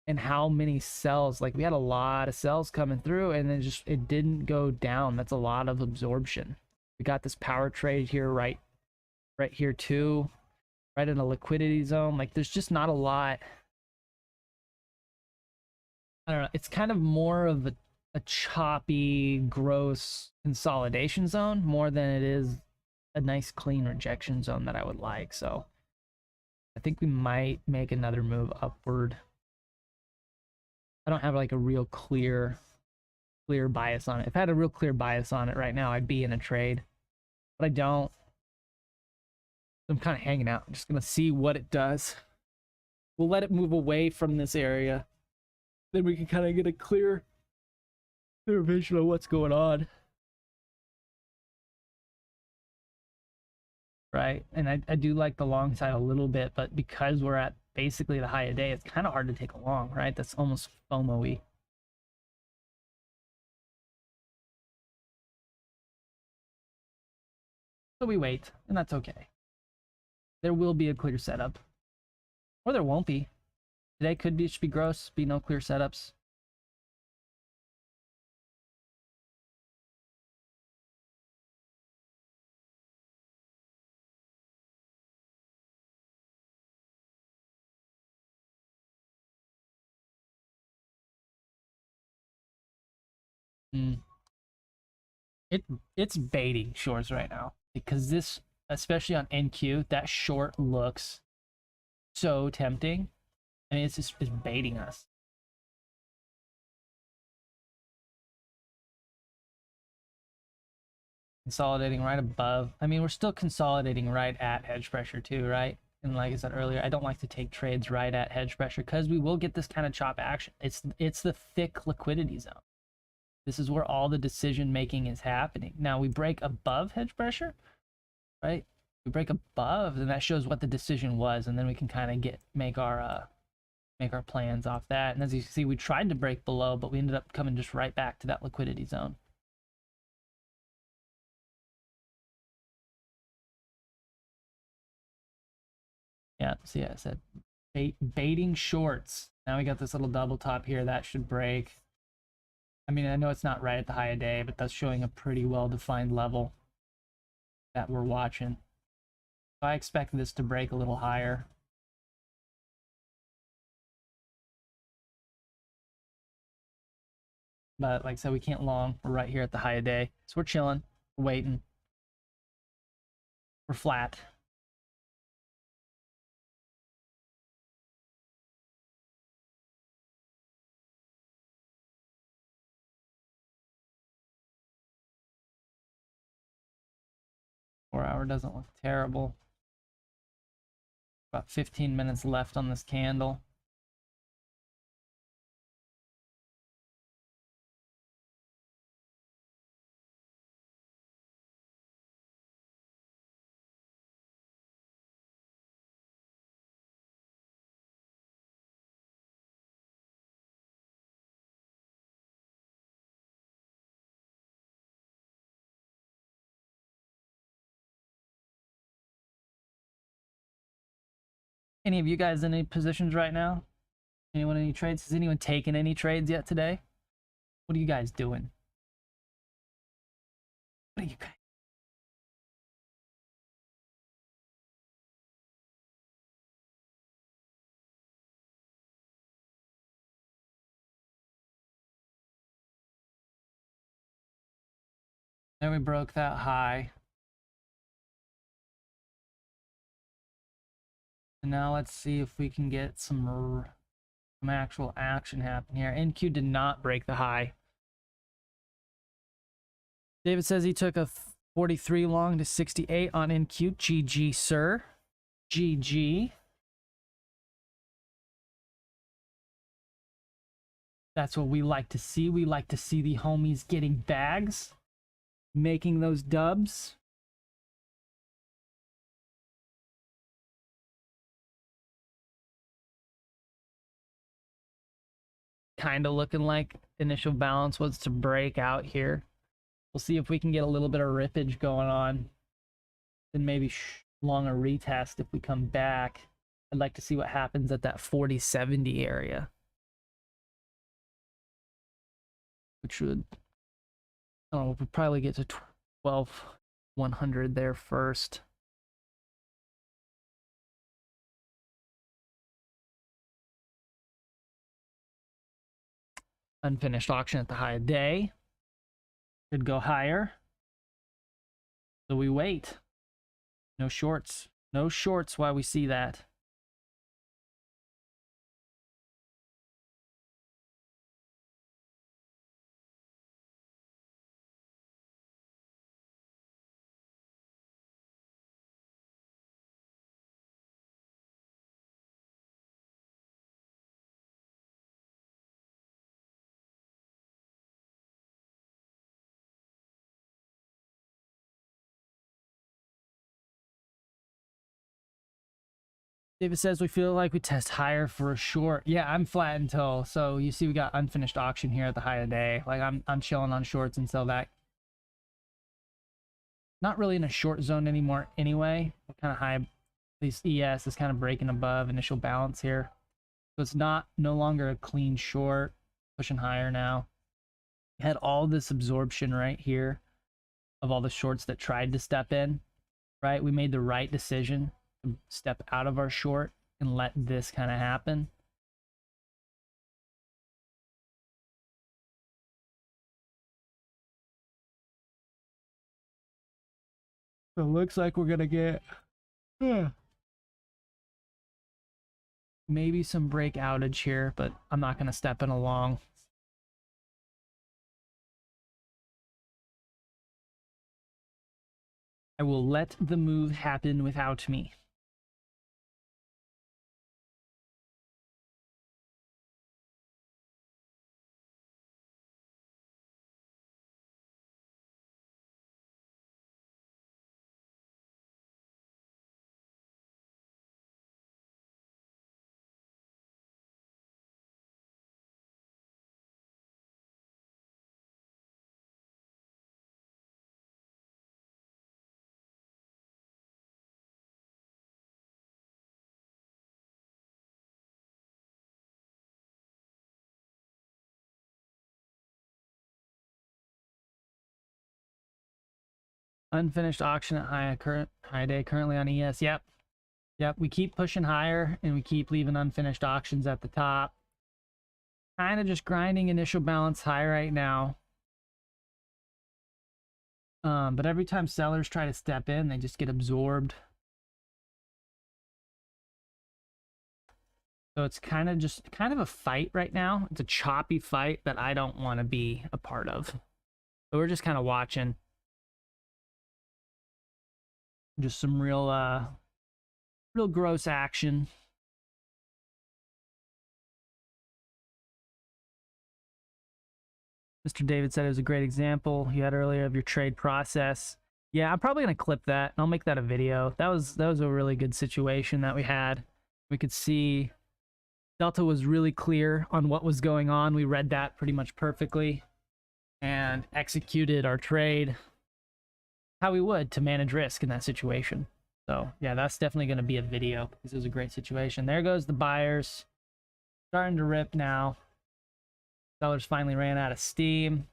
and how many cells. Like, we had a lot of cells coming through, and then just it didn't go down. That's a lot of absorption. We got this power trade here, right here too, right in a liquidity zone. Like, there's just not a lot. I don't know. It's kind of more of a choppy, gross consolidation zone more than it is a nice, clean rejection zone that I would like. So I think we might make another move upward. I don't have like a real clear bias on it. If I had a real clear bias on it right now, I'd be in a trade, but I don't. I'm kind of hanging out. I'm just gonna see what it does. We'll let it move away from this area, then we can kind of get a clear vision of what's going on. Right, and I do like the long side a little bit, but because we're at basically the high of day, it's kind of hard to take a long, right? That's almost FOMO-y. So we wait, and that's okay. There will be a clear setup, or there won't be. Today could be, just be gross, be no clear setups. It's baiting shorts right now because this, especially on NQ, that short looks so tempting. I mean, it's baiting us. Consolidating right above. I mean, we're still consolidating right at hedge pressure too, right? And like I said earlier, I don't like to take trades right at hedge pressure because we will get this kind of chop action. It's the thick liquidity zone. This is where all the decision making is happening. Now we break above hedge pressure, right? We break above, and that shows what the decision was, and then we can kind of make our plans off that. And as you can see, we tried to break below, but we ended up coming just right back to that liquidity zone. Yeah, see, I said baiting shorts. Now we got this little double top here that should break. I mean, I know it's not right at the high of day, but that's showing a pretty well-defined level that we're watching. So I expect this to break a little higher. But like I said, we can't long. We're right here at the high of day. So we're chilling. We're waiting. We're flat. Four-hour doesn't look terrible. About 15 minutes left on this candle. Any of you guys in any positions right now? Anyone in any trades? Has anyone taken any trades yet today? What are you guys doing? What are you guys? Then we broke that high. And now let's see if we can get some actual action happen here. NQ did not break the high. David says he took a 43 long to 68 on NQ. GG, sir. GG. That's what we like to see. We like to see the homies getting bags, making those dubs. Kind of looking like initial balance was to break out here. We'll see if we can get a little bit of rippage going on. Then maybe long a retest if we come back. I'd like to see what happens at that 4070 area. Which would, I don't know, we'll probably get to 12,100 there first. Unfinished auction at the high of day. Could go higher. So we wait. No shorts. No shorts while we see that. David says we feel like we test higher for a short. Yeah, I'm flat until, so you see we got unfinished auction here at the high of day. Like I'm chilling on shorts until that. Not really in a short zone anymore anyway. We're kind of high. At least ES is kind of breaking above initial balance here. So it's no longer a clean short. Pushing higher now. We had all this absorption right here of all the shorts that tried to step in, right? We made the right decision to step out of our short and let this kind of happen. So it looks like we're gonna get maybe some break outage here, but I'm not gonna step in along. I will let the move happen without me. Unfinished auction at high day currently on ES. Yep. We keep pushing higher and we keep leaving unfinished auctions at the top. Kind of just grinding initial balance high right now. But every time sellers try to step in, they just get absorbed. So it's kind of a fight right now. It's a choppy fight that I don't want to be a part of. So we're just kind of watching. Just some real gross action. Mr. David said it was a great example you had earlier of your trade process. Yeah, I'm probably gonna clip that and I'll make that a video. That was a really good situation that we had. We could see Delta was really clear on what was going on. We read that pretty much perfectly and executed our trade how we would to manage risk in that situation. So yeah, that's definitely going to be a video because it was a great situation. There goes the buyers. Starting to rip now. Sellers finally ran out of steam.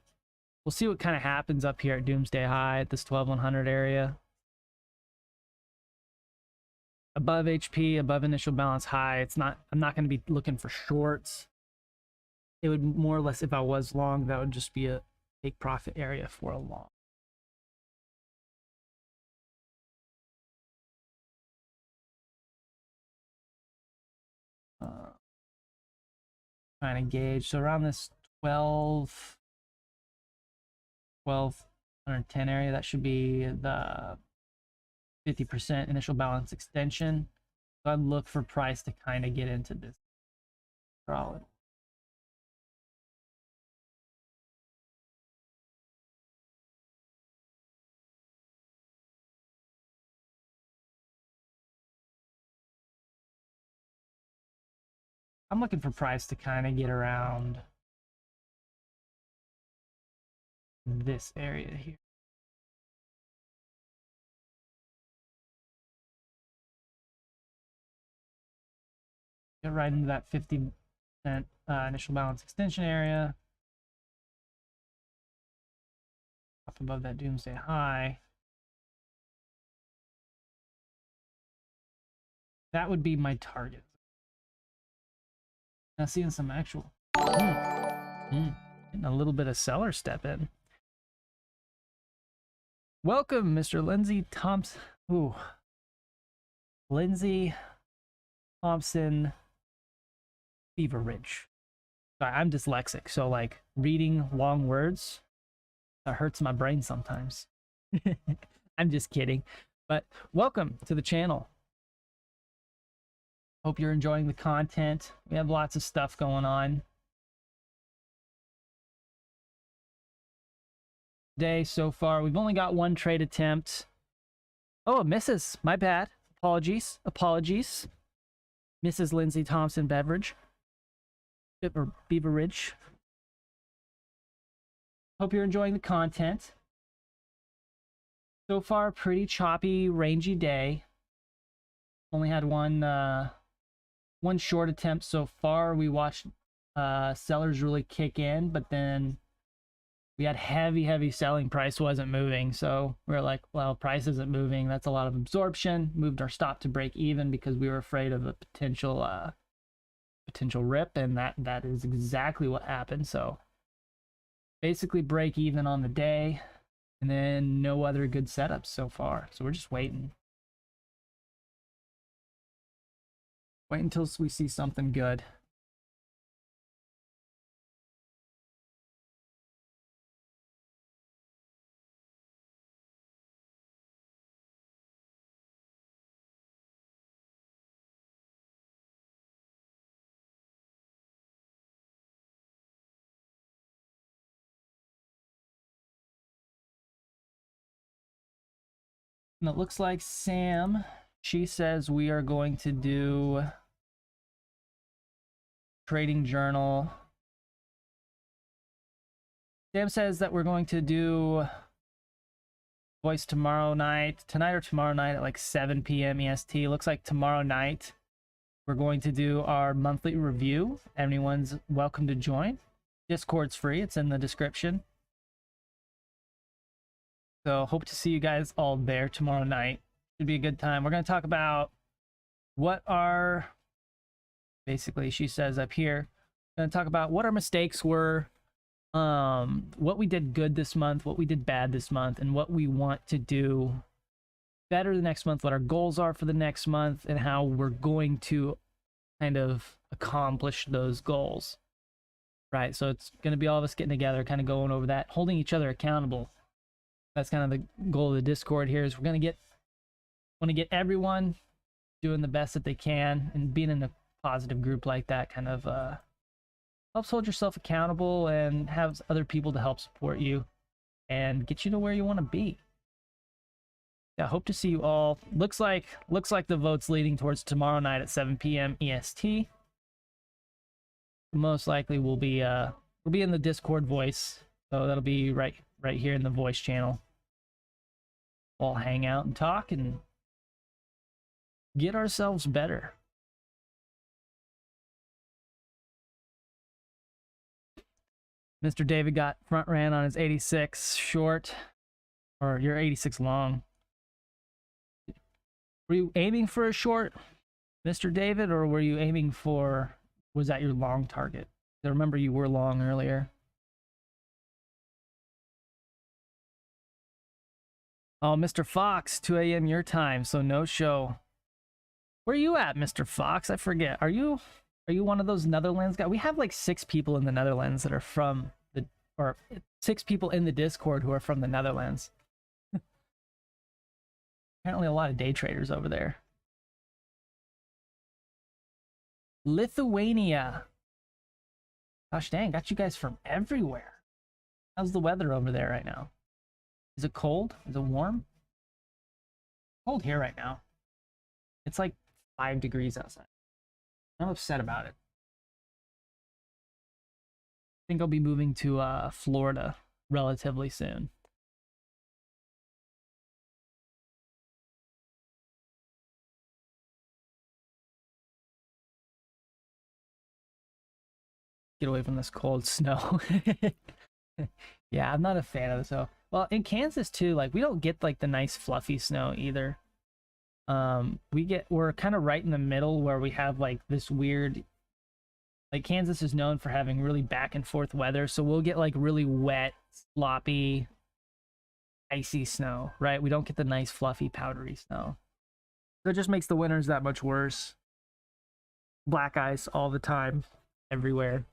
We'll see what kind of happens up here at Doomsday High at this 12,100 area. Above HP, above initial balance high. I'm not going to be looking for shorts. It would more or less, if I was long, that would just be a take profit area for a long. Trying to gauge. So around this 1210 area, that should be the 50% initial balance extension. So I'd look for price to kind of get into this solid. I'm looking for price to kind of get around this area here. Get right into that 50% initial balance extension area. Up above that doomsday high. That would be my target. Now seeing some actual getting a little bit of seller step in. Welcome, Mr. Lindsay Thompson. Ooh. Lindsay Thompson Beaver Ridge. Sorry, I'm dyslexic, so like reading long words, that hurts my brain sometimes. I'm just kidding. But welcome to the channel. Hope you're enjoying the content. We have lots of stuff going on today so far. We've only got one trade attempt. Oh, it misses. My bad. Apologies. Apologies. Mrs. Lindsay Thompson Beverage. Beaver Ridge. Hope you're enjoying the content. So far, pretty choppy, rangy day. Only had one short attempt so far. We watched sellers really kick in, but then we had heavy selling. Price wasn't moving, so we were like, well, price isn't moving, that's a lot of absorption. Moved our stop to break even because we were afraid of a potential rip, and that is exactly what happened. So basically break even on the day, and then no other good setups so far, so we're just waiting until we see something good. And it looks like Sam, she says we are going to do trading journal. Sam says that we're going to do voice tonight or tomorrow night at like 7 p.m. EST. Looks like tomorrow night we're going to do our monthly review. Anyone's welcome to join. Discord's free, it's in the description. So hope to see you guys all there tomorrow night. Should be a good time. We're going to talk about what our, basically she says up here, going to talk about what our mistakes were, what we did good this month, what we did bad this month, and what we want to do better the next month, what our goals are for the next month, and how we're going to kind of accomplish those goals. Right, so it's going to be all of us getting together, kind of going over that, holding each other accountable. That's kind of the goal of the Discord here, is we're going to want to get everyone doing the best that they can, and being in a positive group like that kind of helps hold yourself accountable and have other people to help support you and get you to where you want to be. Yeah, hope to see you all. Looks like the vote's leading towards tomorrow night at 7 p.m. EST. Most likely we'll be in the Discord voice, so that'll be right here in the voice channel. All hang out and talk and get ourselves better. Mr. David got front ran on his 86 short, or your 86 long. Were you aiming for a short, Mr. David, or were you aiming for, was that your long target? I remember you were long earlier. Oh, Mr. Fox, 2 a.m. your time, so no show. Where are you at, Mr. Fox? I forget. Are you one of those Netherlands guys? We have like 6 people in the Netherlands that are from the, or 6 people in the Discord who are from the Netherlands. Apparently a lot of day traders over there. Lithuania. Gosh dang, got you guys from everywhere. How's the weather over there right now? Is it cold? Is it warm? Cold here right now. It's like 5 degrees outside. I'm upset about it. I think I'll be moving to Florida relatively soon. Get away from this cold snow. Yeah, I'm not a fan of the snow. Well, in Kansas too, like we don't get like the nice fluffy snow either. We're kind of right in the middle where we have like this weird, like Kansas is known for having really back and forth weather, so we'll get like really wet, sloppy, icy snow, right? We don't get the nice fluffy powdery snow. So it just makes the winters that much worse. Black ice all the time, everywhere.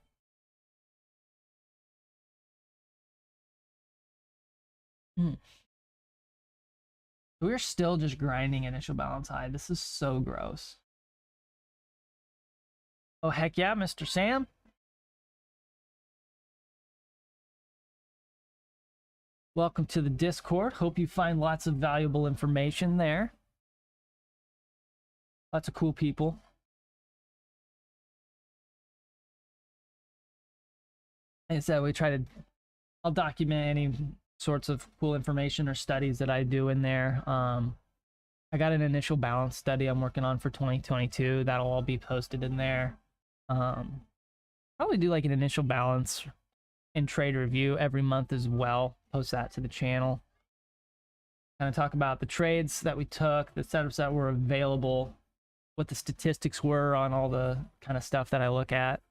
We're still just grinding initial balance high. This is so gross. Oh, heck yeah, Mr. Sam. Welcome to the Discord. Hope you find lots of valuable information there. Lots of cool people. Like I said, I'll document any sorts of cool information or studies that I do in there. I got an initial balance study I'm working on for 2022. That'll all be posted in there. Probably do like an initial balance and trade review every month as well. Post that to the channel. Kind of talk about the trades that we took, the setups that were available, what the statistics were on all the kind of stuff that I look at.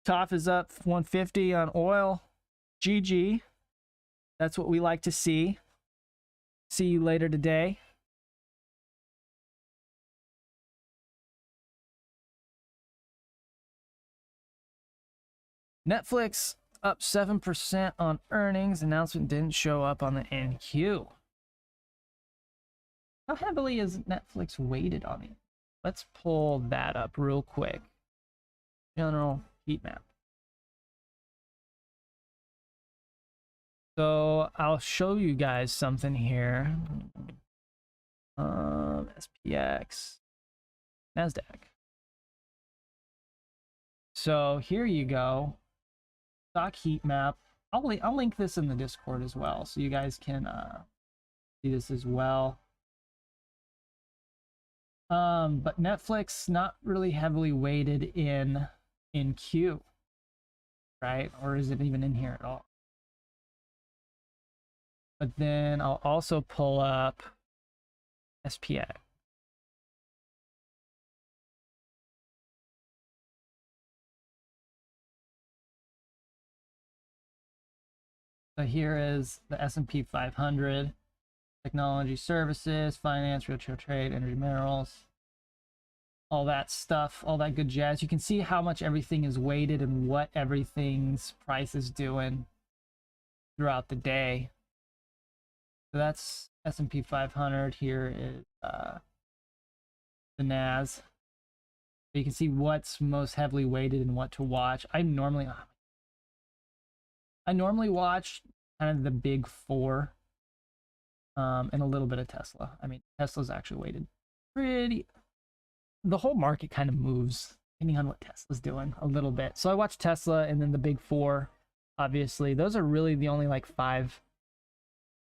TOF is up 150 on oil. GG. That's what we like to see. See you later today. Netflix up 7% on earnings. Announcement didn't show up on the NQ. How heavily is Netflix weighted on it? Let's pull that up real quick. General heat map. So I'll show you guys something here. SPX, Nasdaq. So here you go. Stock heat map. I'll link this in the Discord as well, so you guys can see this as well. But Netflix not really heavily weighted in Q, right? Or is it even in here at all? But then I'll also pull up SPX. So here is the S&P 500, technology services, finance, real trade, energy minerals, all that stuff, all that good jazz. You can see how much everything is weighted and what everything's price is doing throughout the day. So that's S&P 500. Here is the NAS. So you can see what's most heavily weighted and what to watch. I normally watch kind of the big four, and a little bit of Tesla. I mean, Tesla's actually weighted pretty. The whole market kind of moves depending on what Tesla's doing a little bit. So I watch Tesla and then the big four. Obviously, those are really the only like five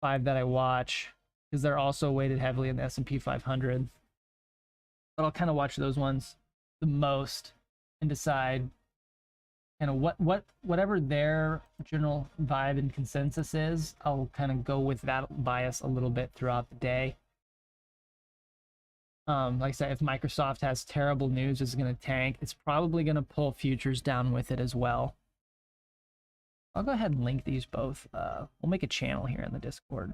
that I watch, because they're also weighted heavily in the S&P 500. But I'll kind of watch those ones the most and decide kind of whatever their general vibe and consensus is. I'll kind of go with that bias a little bit throughout the day. Like I said, if Microsoft has terrible news, it's going to tank. It's probably going to pull futures down with it as well. I'll go ahead and link these both. We'll make a channel here in the Discord.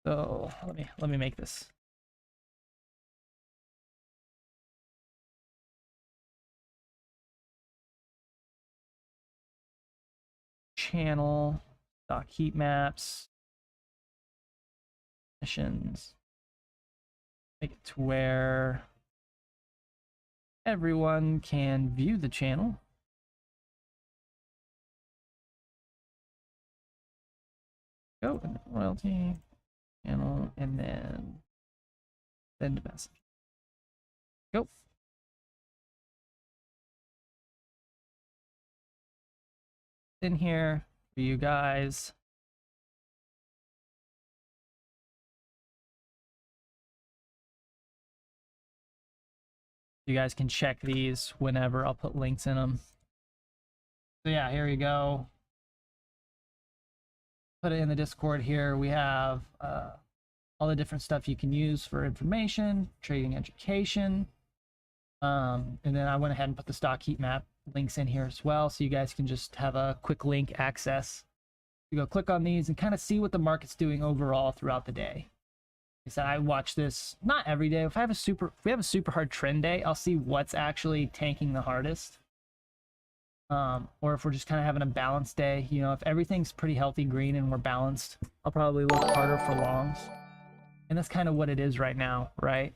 So let me make this. Channel, stock heat maps, missions. Make it to where everyone can view the channel. Go royalty channel, and then send message. Go. In here for you guys. You guys can check these whenever. I'll put links in them. So yeah, here you go. Put it in the Discord here. We have all the different stuff you can use for information, trading education. And then I went ahead and put the stock heat map links in here as well, so you guys can just have a quick link access. You go click on these and kind of see what the market's doing overall throughout the day. Like I said, I watch this not every day. If we have a super hard trend day, I'll see what's actually tanking the hardest. Or if we're just kind of having a balanced day, you know, if everything's pretty healthy green and we're balanced, I'll probably look harder for longs. And that's kind of what it is right now, right?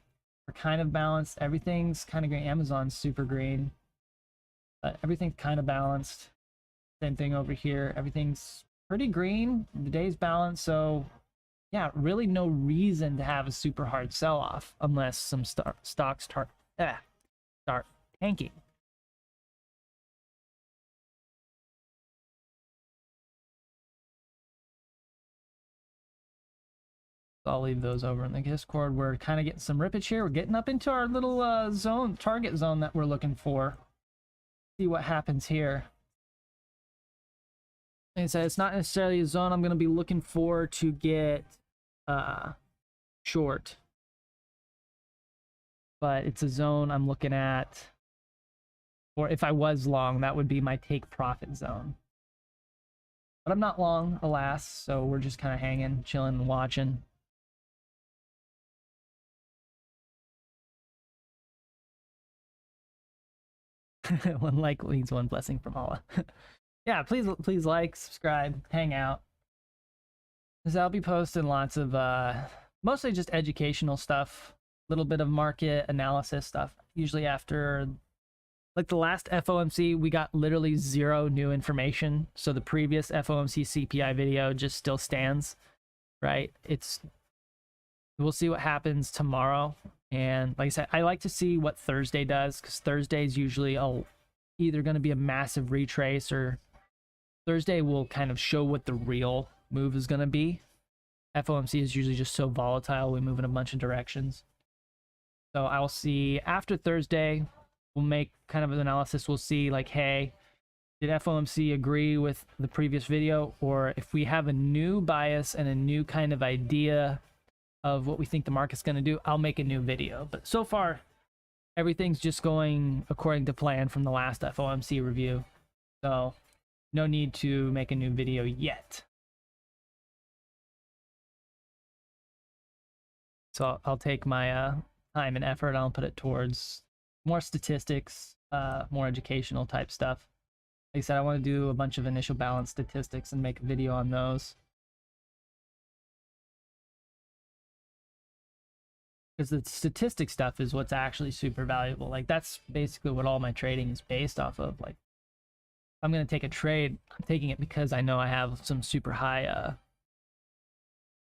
We're kind of balanced. Everything's kind of green. Amazon's super green. But everything's kind of balanced. Same thing over here. Everything's pretty green. The day's balanced. So, yeah, really no reason to have a super hard sell-off unless some stocks start tanking. I'll leave those over in the Discord. We're kind of getting some rippage here. We're getting up into our little target zone that we're looking for. See what happens here. Like I said, it's not necessarily a zone I'm going to be looking for to get short. But it's a zone I'm looking at. Or if I was long, that would be my take profit zone. But I'm not long, alas, so we're just kind of hanging, chilling, and watching. One like leads one blessing from Allah. Yeah, please like, subscribe, hang out. Because I'll be posting lots of mostly just educational stuff, a little bit of market analysis stuff. Usually after, like the last FOMC, we got literally zero new information. So the previous FOMC CPI video just still stands, right? We'll see what happens tomorrow. And like I said, I like to see what Thursday does, because Thursday is usually either going to be a massive retrace, or Thursday will kind of show what the real move is going to be. FOMC is usually just so volatile. We move in a bunch of directions. So I'll see after Thursday. We'll make kind of an analysis. We'll see like, hey, did FOMC agree with the previous video? Or if we have a new bias and a new kind of idea of what we think the market's going to do, I'll make a new video. But so far, everything's just going according to plan from the last FOMC review. So no need to make a new video yet. So I'll take my time and effort. I'll put it towards more statistics, more educational type stuff. Like I said, I want to do a bunch of initial balance statistics and make a video on those. Because the statistic stuff is what's actually super valuable. Like that's basically what all my trading is based off of. Like I'm going to take a trade, I'm taking it because I know I have some super high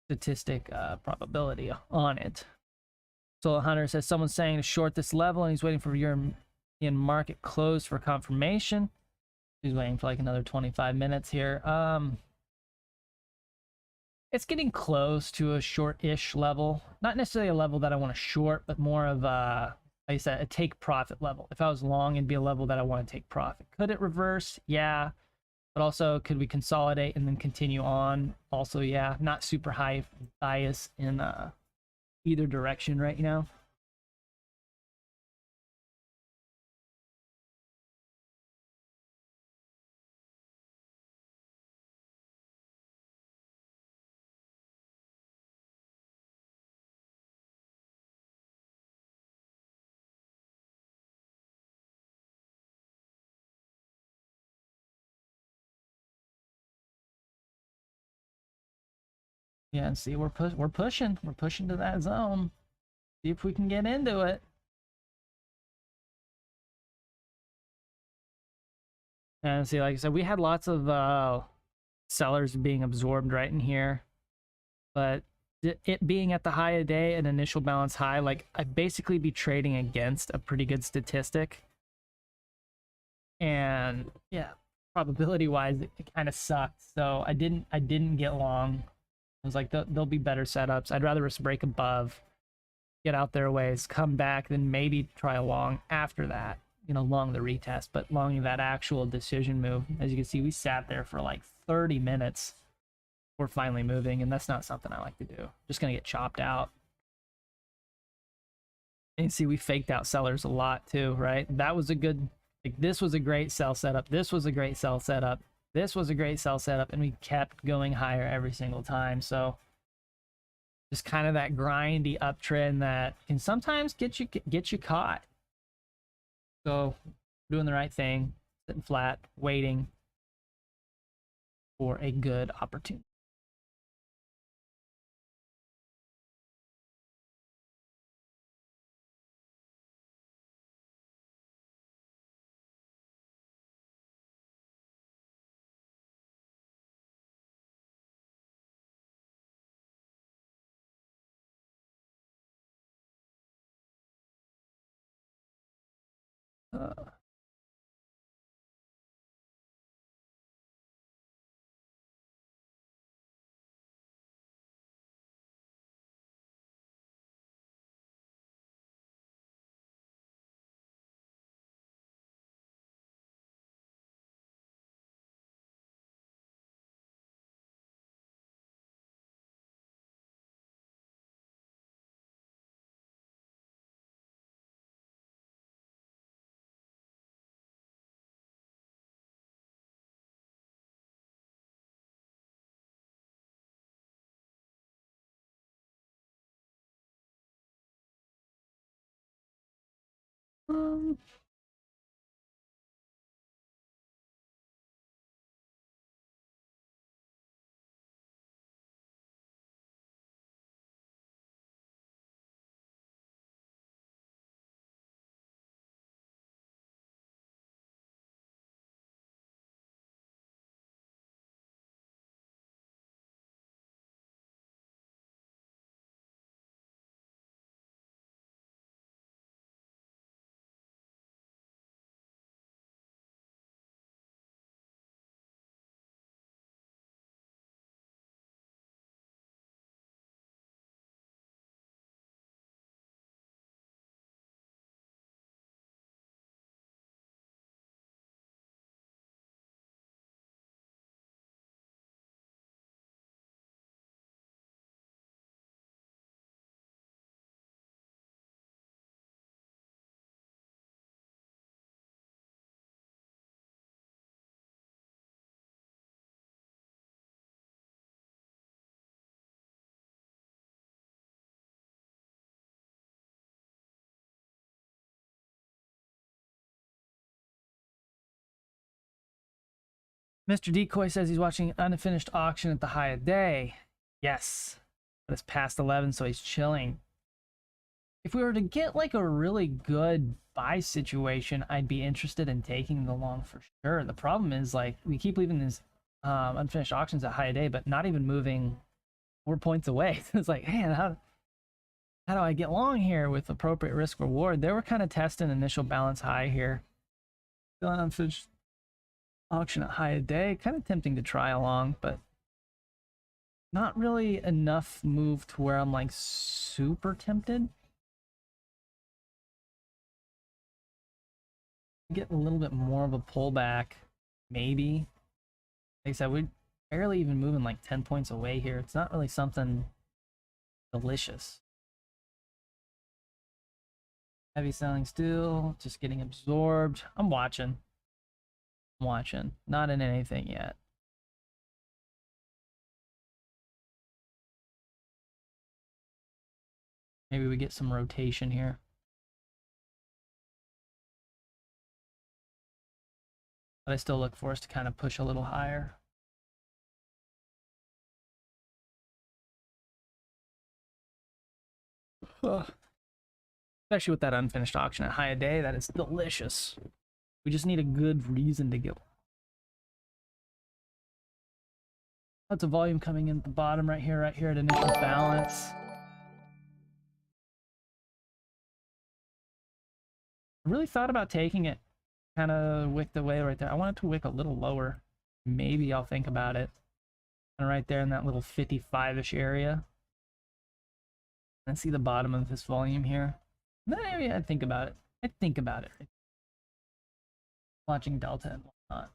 statistic probability on it. So Hunter says someone's saying to short this level and he's waiting for European market close for confirmation. He's waiting for like another 25 minutes here. It's getting close to a short-ish level. Not necessarily a level that I want to short, but more of a, like I said, a take profit level. If I was long, it'd be a level that I want to take profit. Could it reverse? Yeah. But also, could we consolidate and then continue on? Also, yeah. Not super high bias in either direction right now. Yeah, and see, we're pushing to that zone. See if we can get into it. And see, like I said, we had lots of sellers being absorbed right in here, but it being at the high of day, an initial balance high, like I'd basically be trading against a pretty good statistic. And yeah, probability wise, it kind of sucked. So I didn't get long. I was like, there'll be better setups. I'd rather just break above, get out their ways, come back, then maybe try a long after that. You know, long the retest, but long that actual decision move. As you can see, we sat there for like 30 minutes. We're finally moving, and that's not something I like to do. Just gonna get chopped out. And you see, we faked out sellers a lot too, right? That was a good, like this was a great sell setup. This was a great sell setup. This was a great sell setup, and we kept going higher every single time. So just kind of that grindy uptrend that can sometimes get you caught. So doing the right thing, sitting flat, waiting for a good opportunity. Uh, um, Mr. Decoy says he's watching unfinished auction at the high of day. Yes, but it's past 11, so he's chilling. If we were to get like a really good buy situation, I'd be interested in taking the long for sure. The problem is like we keep leaving these unfinished auctions at high of day, but not even moving 4 points away. It's like, man, how do I get long here with appropriate risk reward? They were kind of testing initial balance high here. Still an unfinished auction at high of day. Kind of tempting to try along, but not really enough move to where I'm like super tempted. Get a little bit more of a pullback, maybe. Like I said, we're barely even moving like 10 points away here. It's not really something delicious. Heavy selling still, just getting absorbed. I'm watching. Not in anything yet. Maybe we get some rotation here. But I still look for us to kind of push a little higher. Especially with that unfinished auction at high a day, that is delicious. We just need a good reason to get. Lots of volume coming in at the bottom right here at initial balance. I really thought about taking it, kind of wicked away right there. I want it to wick a little lower. Maybe I'll think about it. And right there in that little 55-ish area. And see the bottom of this volume here. In that area, I'd think about it. I'd think about it. Watching Delta and whatnot.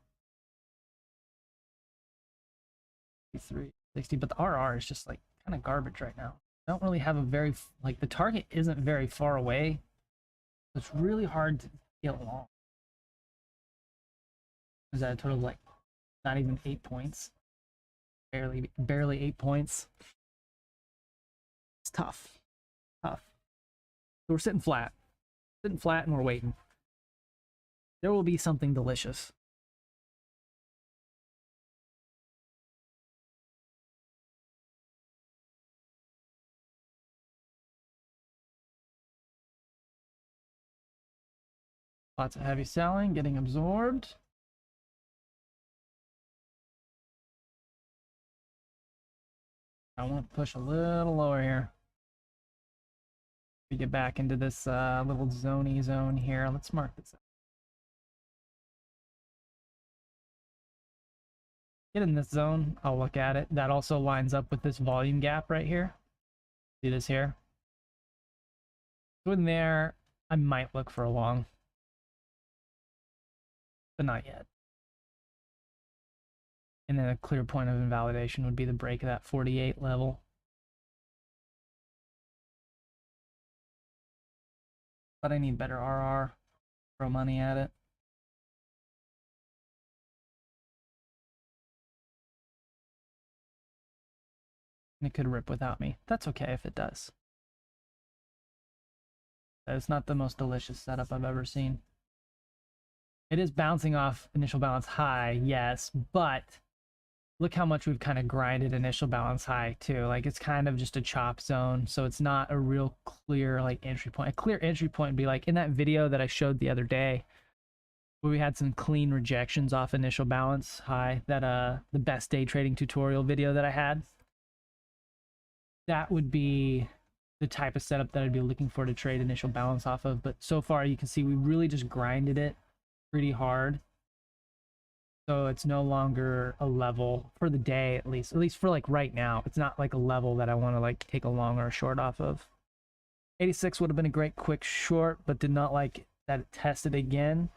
360, but the RR is just like kind of garbage right now. I don't really have a very, like, the target isn't very far away. It's really hard to get long. Is that a total of like not even 8 points? Barely 8 points. It's tough. Tough. So we're sitting flat. Sitting flat and we're waiting. There will be something delicious. Lots of heavy selling, getting absorbed. I want to push a little lower here. We get back into this little zoney zone here. Let's mark this up. Get in this zone. I'll look at it. That also lines up with this volume gap right here. See this here? So in there, I might look for a long. But not yet. And then a clear point of invalidation would be the break of that 48 level. But I need better RR. Throw money at it. And it could rip without me. That's okay if it does. It's not the most delicious setup I've ever seen. It is bouncing off initial balance high, yes, but look how much we've kind of grinded initial balance high too. Like, it's kind of just a chop zone, so it's not a real clear like entry point. A clear entry point would be like in that video that I showed the other day where we had some clean rejections off initial balance high, that the best day trading tutorial video that I had. That would be the type of setup that I'd be looking for to trade initial balance off of. But so far you can see we really just grinded it pretty hard. So it's no longer a level for the day, at least for like right now. It's not like a level that I want to like take a long or a short off of. 86 would have been a great quick short, but did not like that it tested again.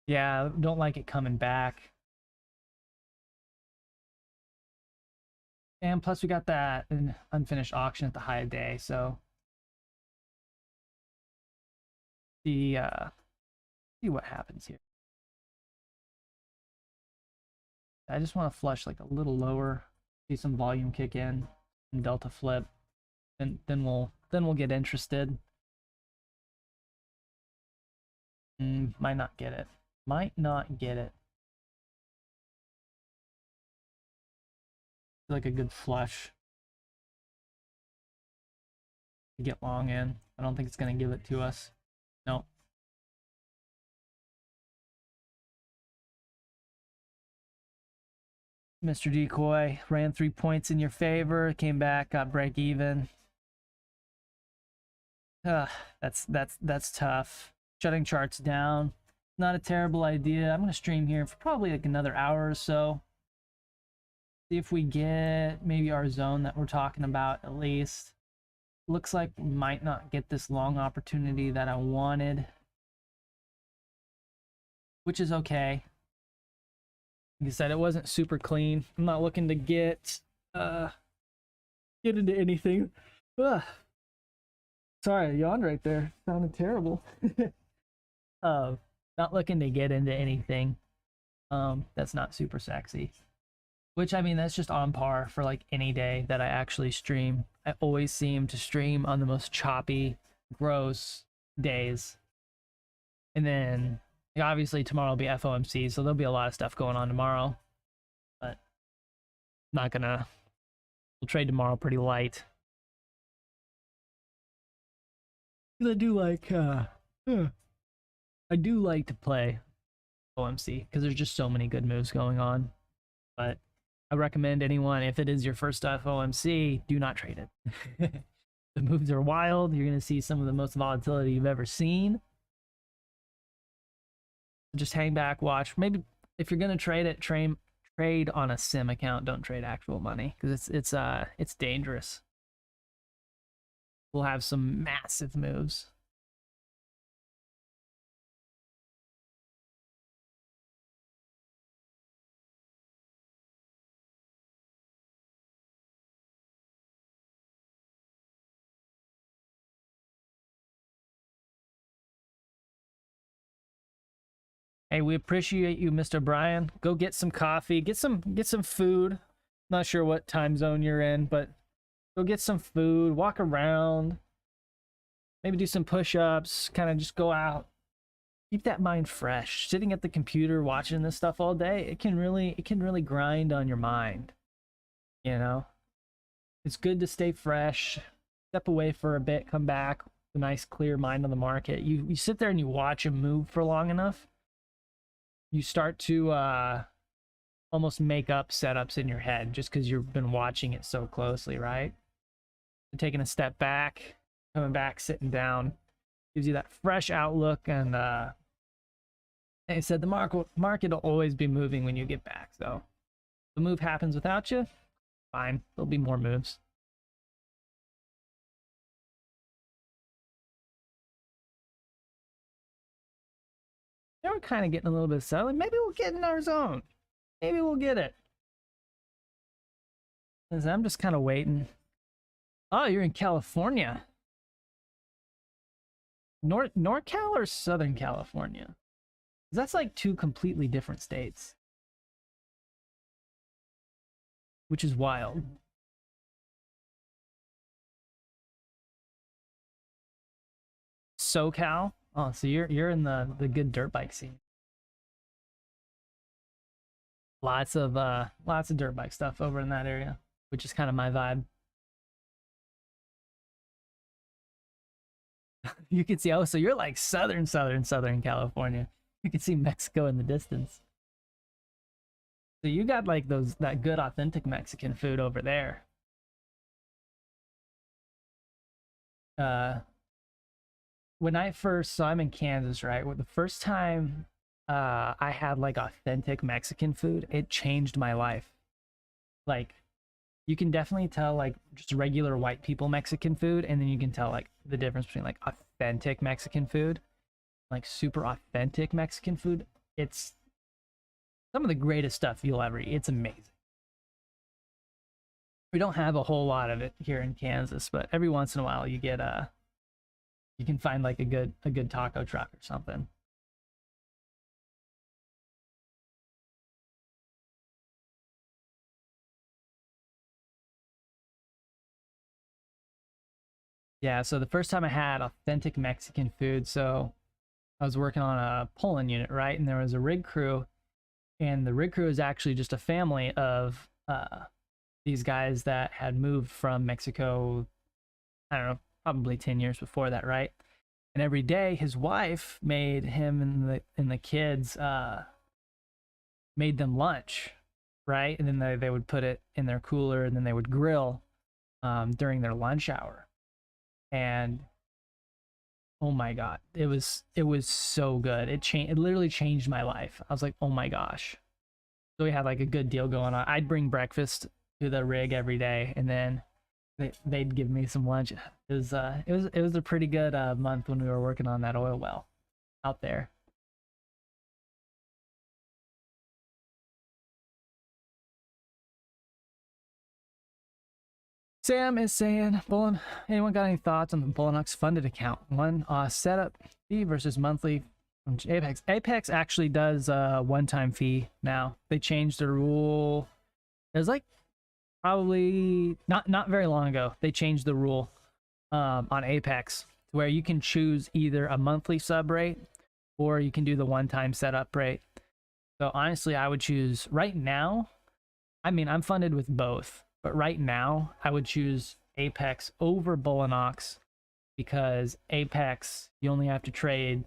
Yeah, don't like it coming back. And plus we got that an unfinished auction at the high of day, so see what happens here. I just want to flush like a little lower, see some volume kick in, and delta flip, and then we'll get interested. Might not get it. Might not get it. Like a good flush to get long in. I don't think it's gonna give it to us. No. Mr. Decoy ran 3 points in your favor, came back, got break even. That's tough. Shutting charts down, not a terrible idea. I'm gonna stream here for probably like another hour or so. See if we get maybe our zone that we're talking about at least. Looks like we might not get this long opportunity that I wanted, which is okay. Like I said, it wasn't super clean. I'm not looking to get into anything. Ugh. Sorry, I yawned right there. Sounded terrible. Not looking to get into anything that's not super sexy. Which, I mean, that's just on par for like any day that I actually stream. I always seem to stream on the most choppy, gross days. And then obviously tomorrow will be FOMC, so there'll be a lot of stuff going on tomorrow. But not gonna, we'll trade tomorrow pretty light. Because I do like to play OMC because there's just so many good moves going on. But I recommend anyone, if it is your first FOMC, do not trade it. The moves are wild. You're going to see some of the most volatility you've ever seen. Just hang back, watch. Maybe if you're going to trade it, trade on a sim account. Don't trade actual money because it's dangerous. We'll have some massive moves. Hey, we appreciate you, Mr. Brian. Go get some coffee, get some food. Not sure what time zone you're in, but go get some food, walk around, maybe do some push-ups, kind of just go out. Keep that mind fresh. Sitting at the computer watching this stuff all day, it can really grind on your mind. You know? It's good to stay fresh. Step away for a bit, come back with a nice clear mind on the market. You sit there and you watch them move for long enough, you start to almost make up setups in your head just because you've been watching it so closely, right? And taking a step back, coming back, sitting down, gives you that fresh outlook. And like I said, the market will always be moving when you get back. So if the move happens without you, fine. There'll be more moves. Now we're kind of getting a little bit settled. Maybe we'll get in our zone. Maybe we'll get it. I'm just kind of waiting. Oh, you're in California. NorCal or Southern California? That's like two completely different states. Which is wild. SoCal? Oh, so you're in the good dirt bike scene. Lots of dirt bike stuff over in that area, which is kind of my vibe. You can see, oh, so you're like Southern California. You can see Mexico in the distance. So you got like that good authentic Mexican food over there. When so I'm in Kansas, right? The first time I had like authentic Mexican food, it changed my life. Like, you can definitely tell like just regular white people Mexican food, and then you can tell like the difference between like authentic Mexican food, like super authentic Mexican food. It's some of the greatest stuff you'll ever eat. It's amazing. We don't have a whole lot of it here in Kansas, but every once in a while you get you can find like a good taco truck or something. Yeah, so the first time I had authentic Mexican food, so I was working on a pulling unit, right? And there was a rig crew, and the rig crew is actually just a family of these guys that had moved from Mexico, I don't know, probably 10 years before that, right? And every day his wife made him and the kids made them lunch, right? And then they would put it in their cooler, and then they would grill during their lunch hour. And oh my god, it was so good. It literally changed my life. I was like, oh my gosh. So we had like a good deal going on. I'd bring breakfast to the rig every day, and then they'd give me some lunch. It was a pretty good month when we were working on that oil well out there. Sam is saying, anyone got any thoughts on the Bullinox funded account? One setup fee versus monthly from Apex. Apex actually does a one-time fee now. They changed the rule. It was like probably not very long ago. They changed the rule on Apex to where you can choose either a monthly sub rate or you can do the one-time setup rate. So honestly, I would choose right now. I mean, I'm funded with both. But right now, I would choose Apex over Bullinox because Apex, you only have to trade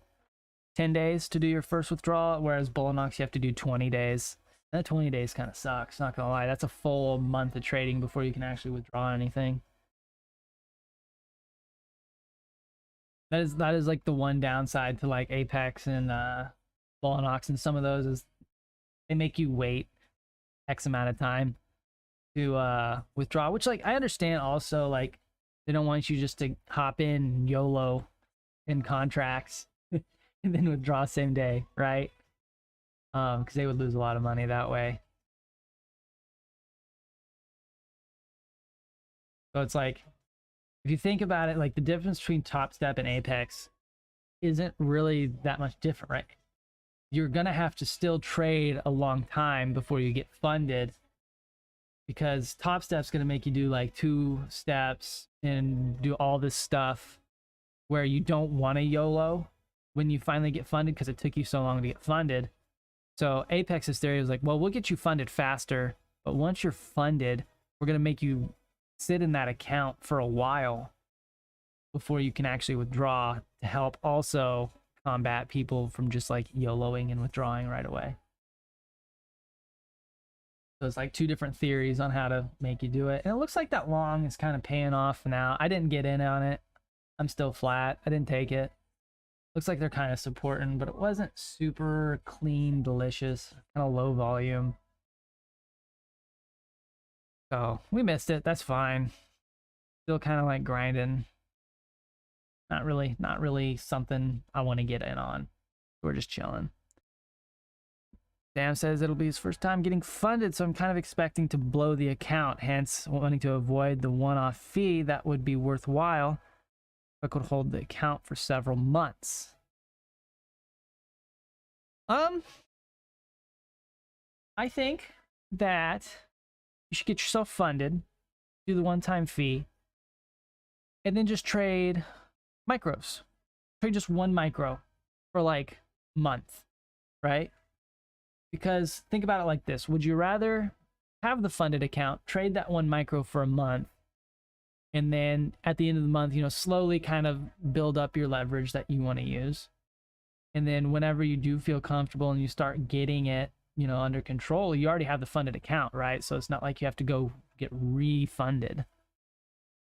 10 days to do your first withdrawal, whereas Bullinox, you have to do 20 days. That 20 days kind of sucks, not gonna lie. That's a full month of trading before you can actually withdraw anything. That is like the one downside to like Apex and Volanox, and some of those is they make you wait X amount of time to withdraw, which like I understand also, like they don't want you just to hop in YOLO in contracts and then withdraw same day, right? Because they would lose a lot of money that way. So it's like, if you think about it, like the difference between Top Step and Apex isn't really that much different, right? You're gonna have to still trade a long time before you get funded, because Top Step's gonna make you do like 2 steps and do all this stuff where you don't want to YOLO when you finally get funded because it took you so long to get funded. So Apex's theory was like, well, we'll get you funded faster, but once you're funded, we're gonna make you sit in that account for a while before you can actually withdraw, to help also combat people from just like YOLOing and withdrawing right away. So it's like 2 different theories on how to make you do it. And it looks like that long is kind of paying off now. I didn't get in on it. I'm still flat. I didn't take it. Looks like they're kind of supporting, but it wasn't super clean, delicious, kind of low volume. So we missed it. That's fine. Still kind of like grinding. Not really something I want to get in on. We're just chilling. Sam says it'll be his first time getting funded, so I'm kind of expecting to blow the account, hence wanting to avoid the one-off fee that would be worthwhile if I could hold the account for several months. I think that you should get yourself funded, do the one-time fee, and then just trade micros. Trade just 1 micro for like a month, right? Because think about it like this. Would you rather have the funded account, trade that 1 micro for a month, and then at the end of the month, you know, slowly kind of build up your leverage that you want to use? And then whenever you do feel comfortable and you start getting it, you know, under control, you already have the funded account, right? So it's not like you have to go get refunded,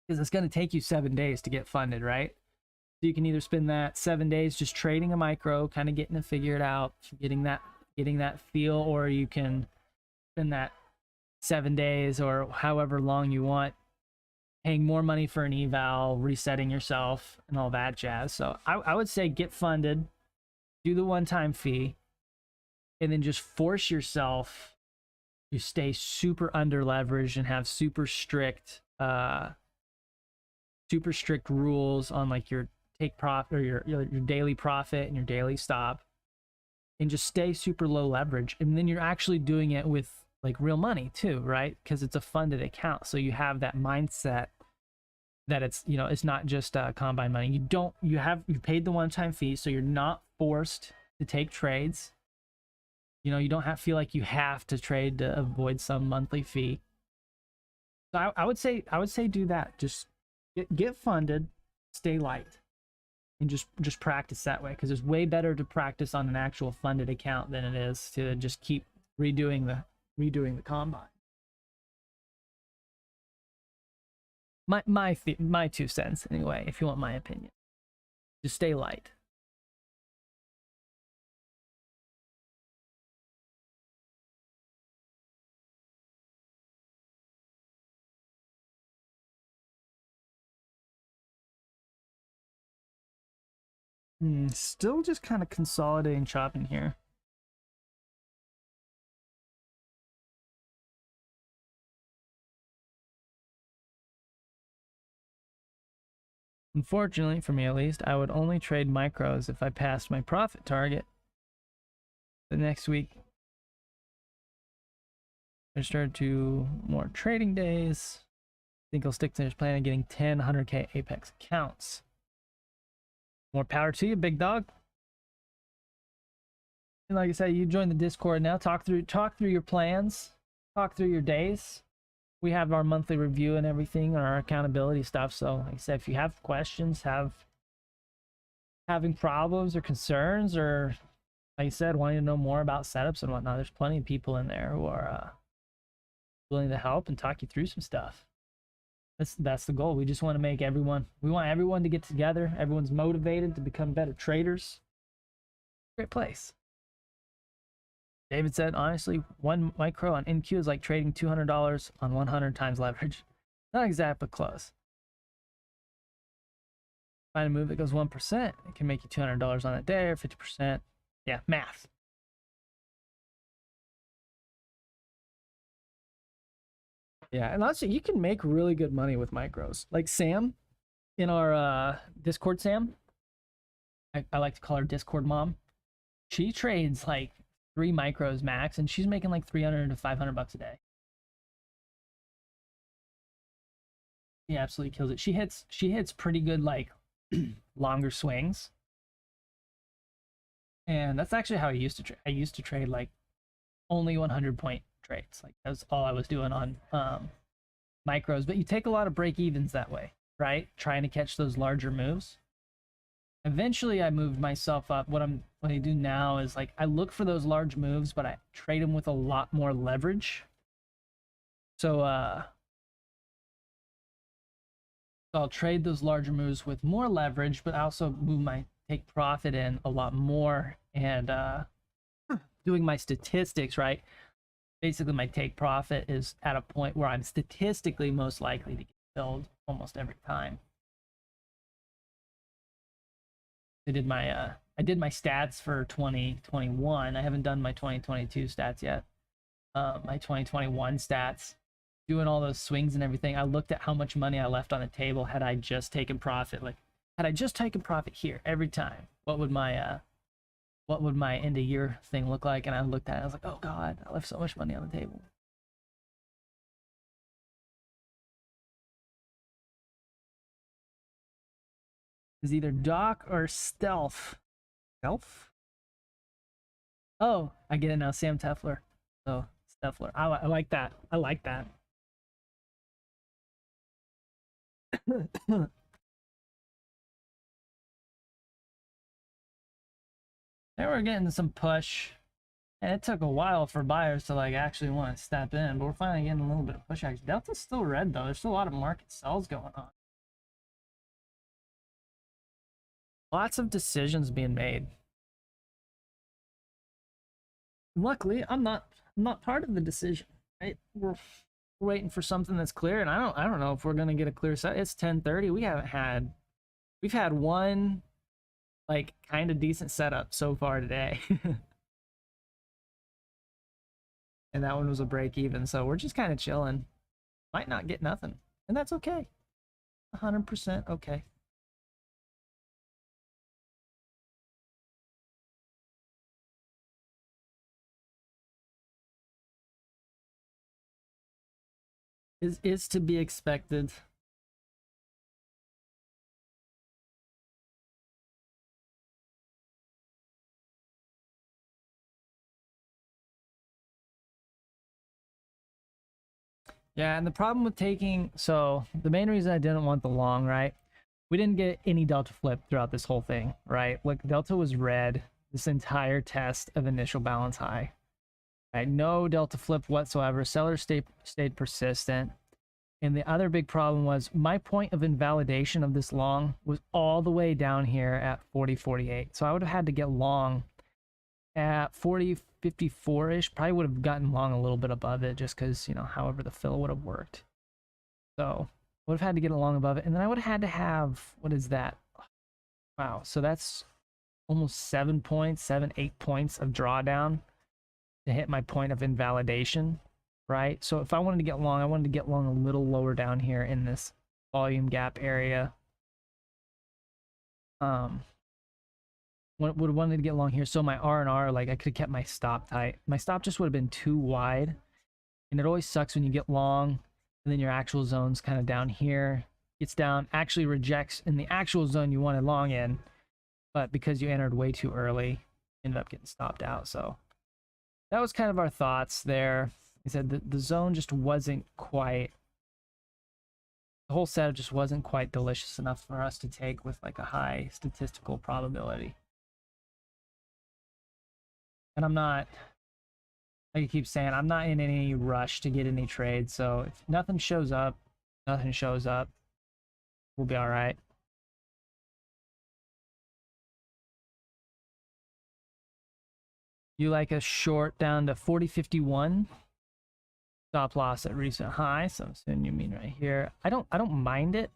because it's going to take you 7 days to get funded, right? So you can either spend that 7 days just trading a micro, kind of getting it figured out, getting that feel, or you can spend that 7 days or however long you want paying more money for an eval, resetting yourself, and all that jazz. So I would say get funded, do the one-time fee, and then just force yourself to stay super under leveraged and have super strict rules on like your take profit, or your daily profit and your daily stop, and just stay super low leverage. And then you're actually doing it with like real money too, right? Because it's a funded account, so you have that mindset that it's, you know, it's not just combine money. You paid the one-time fee, so you're not forced to take trades. You know, you don't feel like you have to trade to avoid some monthly fee. So I would say do that. Just get funded, stay light, and just practice that way, because it's way better to practice on an actual funded account than it is to just keep redoing the combine. My 2 cents anyway, if you want my opinion. Just stay light. Still just kind of consolidating, chopping here. Unfortunately, for me at least, I would only trade micros if I passed my profit target. The next week, I started to more trading days. I think I'll stick to this plan of getting 10 100K Apex accounts. More power to you, big dog. And like I said, you join the Discord now. Talk through your plans. Talk through your days. We have our monthly review and everything, our accountability stuff. So like I said, if you have questions, having problems or concerns, or like I said, wanting to know more about setups and whatnot, there's plenty of people in there who are willing to help and talk you through some stuff. That's the goal. We just want to make everyone, we want everyone to get together. Everyone's motivated to become better traders. Great place. David said, honestly, one micro on NQ is like trading $200 on 100 times leverage. Not exact, but close. Find a move that goes 1%, it can make you $200 on a day or 50%. Yeah, math. Yeah, and also you can make really good money with micros. Like Sam in our Discord, Sam, I like to call her Discord mom. She trades like 3 micros max, and she's making like 300 to 500 bucks a day. He absolutely kills it. She hits pretty good like longer swings, and that's actually how I used to trade. I used to trade like only 100-point trades. Like that's all I was doing on micros. But you take a lot of break evens that way, right? Trying to catch those larger moves. Eventually, I moved myself up. What I do now is like I look for those large moves, but I trade them with a lot more leverage. So I'll trade those larger moves with more leverage, but also move my take profit in a lot more and doing my statistics, right? Basically, my take profit is at a point where I'm statistically most likely to get filled almost every time. I did my stats for 2021. I haven't done my 2022 stats yet. My 2021 stats, doing all those swings and everything. I looked at how much money I left on the table had I just taken profit. Like, had I just taken profit here every time, what would my end of year thing look like? And I looked at it, I was like, oh god, I left so much money on the table. Is either Doc or Stealth. Stealth? Oh, I get it now. Sam Tefler. So Tefler. I like that. I like that. Now we're getting some push. And it took a while for buyers to like actually want to step in, but we're finally getting a little bit of push action. Delta's still red though. There's still a lot of market sells going on. Lots of decisions being made. Luckily, I'm not part of the decision. Right? We're waiting for something that's clear, and I don't know if we're gonna get a clear set. It's 10:30. We've had one like kind of decent setup so far today. And that one was a break even, so we're just kind of chilling. Might not get nothing, and that's okay. 100% okay. Is to be expected. Yeah, and the problem with taking, so the main reason I didn't want the long, right? We didn't get any delta flip throughout this whole thing, right? Like delta was red this entire test of initial balance high. Right? No delta flip whatsoever. Sellers stayed persistent. And the other big problem was my point of invalidation of this long was all the way down here at 40.48. So I would have had to get long at 40.54-ish. Probably would have gotten long a little bit above it just because, you know, however the fill would have worked. So would have had to get along above it. And then I would have had to have, what is that? Wow. So that's almost 7 points, 8 points of drawdown to hit my point of invalidation, right? So if I wanted to get long, I wanted to get long a little lower down here in this volume gap area. Would have wanted to get long here. So my R&R, like I could have kept my stop tight. My stop just would have been too wide. And it always sucks when you get long and then your actual zone's kind of down here. Gets down, actually rejects in the actual zone you wanted long in. But because you entered way too early, ended up getting stopped out. So that was kind of our thoughts there. I said the zone just wasn't quite, the whole setup just wasn't quite delicious enough for us to take with like a high statistical probability. And I'm not, like I keep saying, I'm not in any rush to get any trades. So if nothing shows up, we'll be all right. You like a short down to 40.51. Stop loss at recent high. So I'm assuming you mean right here. I don't mind it.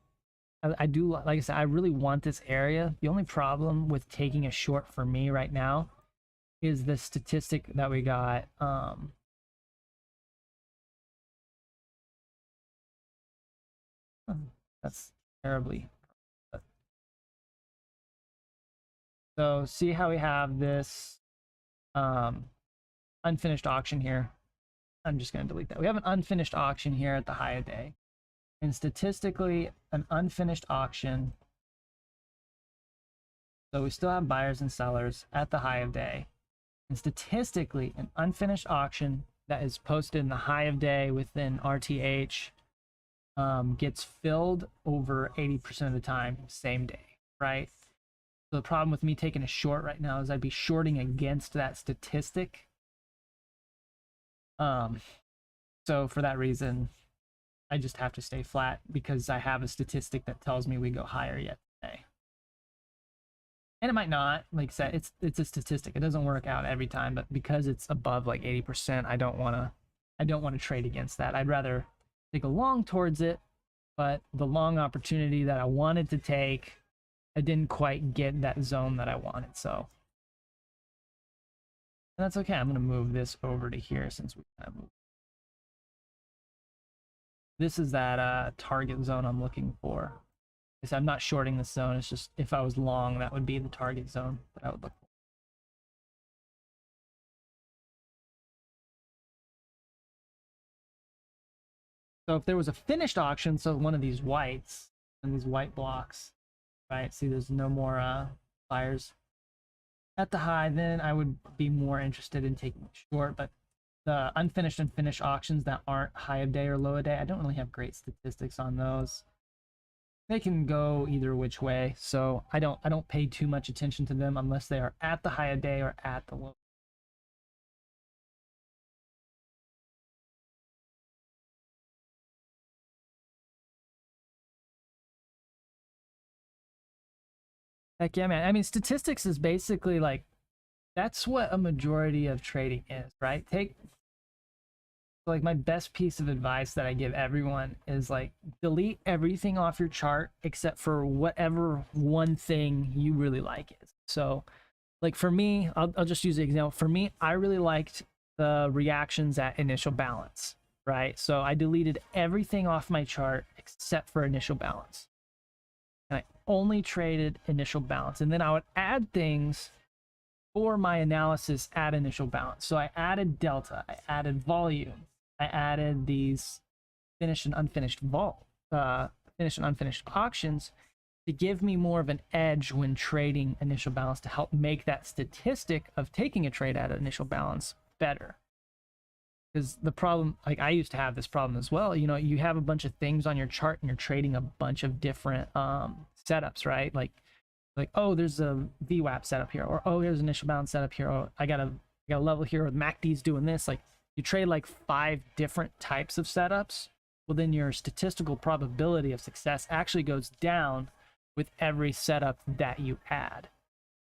I do, like I said, I really want this area. The only problem with taking a short for me right now is the statistic that we got. That's terribly. So see how we have this unfinished auction here. I'm just going to delete that. We have an unfinished auction here at the high of day. And statistically, an unfinished auction. So we still have buyers and sellers at the high of day. And statistically, an unfinished auction that is posted in the high of day within RTH gets filled over 80% of the time, same day, right? So the problem with me taking a short right now is I'd be shorting against that statistic. So for that reason, I just have to stay flat because I have a statistic that tells me we go higher yet today. And it might not, like I said, it's a statistic. It doesn't work out every time, but because it's above like 80%, I don't want to trade against that. I'd rather take a long towards it, but the long opportunity that I wanted to take, I didn't quite get that zone that I wanted. So that's okay. I'm going to move this over to here since we kind of moved. This is that target zone I'm looking for. So I'm not shorting this zone. It's just if I was long, that would be the target zone that I would look for. So if there was a finished auction, so one of these whites and these white blocks, right? See, there's no more buyers at the high, then I would be more interested in taking short. But the unfinished and finished auctions that aren't high of day or low of day, I don't really have great statistics on those. They can go either which way, so I don't pay too much attention to them unless they are at the high of day or at the low. Heck yeah, man. I mean, statistics is basically like, that's what a majority of trading is, right? Like my best piece of advice that I give everyone is like, delete everything off your chart except for whatever one thing you really like is. So like for me, I'll just use the example. For me, I really liked the reactions at initial balance, right? So I deleted everything off my chart except for initial balance. And I only traded initial balance. And then I would add things for my analysis at initial balance. So I added delta, I added volume, I added these finished and unfinished finished and unfinished auctions to give me more of an edge when trading initial balance, to help make that statistic of taking a trade at initial balance better. Because the problem, like I used to have this problem as well, you know, you have a bunch of things on your chart and you're trading a bunch of different setups, right? Like, oh, there's a VWAP setup here, or oh, here's an initial balance setup here, or I got a level here with MACD's doing this. Like, you trade like 5 different types of setups, well then your statistical probability of success actually goes down with every setup that you add,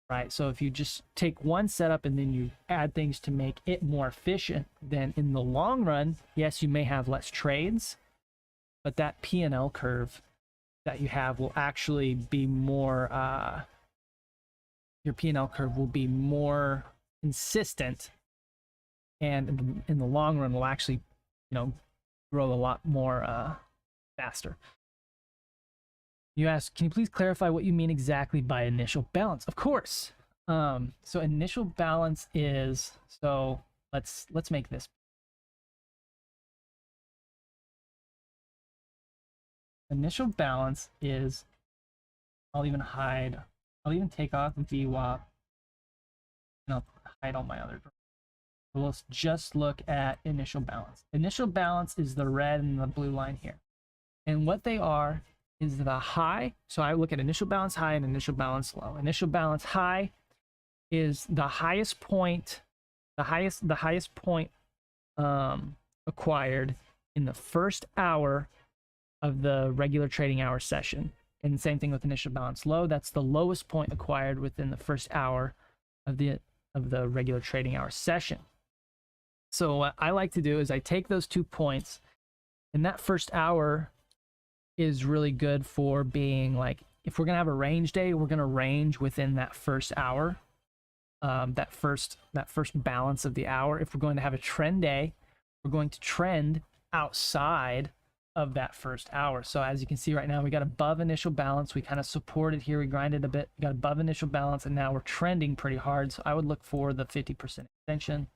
right? So if you just take one setup and then you add things to make it more efficient, then in the long run, yes, you may have less trades, but that P&L curve that you have will actually be more, your P&L curve will be more consistent, and in the long run will actually, you know, grow a lot more faster. You ask, can you please clarify what you mean exactly by initial balance? Of course. So initial balance is, so let's make this. Initial balance is, I'll even take off VWAP and I'll hide all my other. So let's just look at initial balance. Initial balance is the red and the blue line here. And what they are is the high. So I look at initial balance high and initial balance low. Initial balance high is the highest point The highest point acquired in the first hour of the regular trading hour session. And same thing with initial balance low. That's the lowest point acquired within the first hour of the regular trading hour session. So what I like to do is I take those 2 points, and that first hour is really good for being like, if we're gonna have a range day, we're gonna range within that first hour, that first balance of the hour. If we're going to have a trend day, we're going to trend outside of that first hour. So as you can see right now, we got above initial balance. We kind of supported here. We grinded a bit, got above initial balance, and now we're trending pretty hard. So I would look for the 50% extension.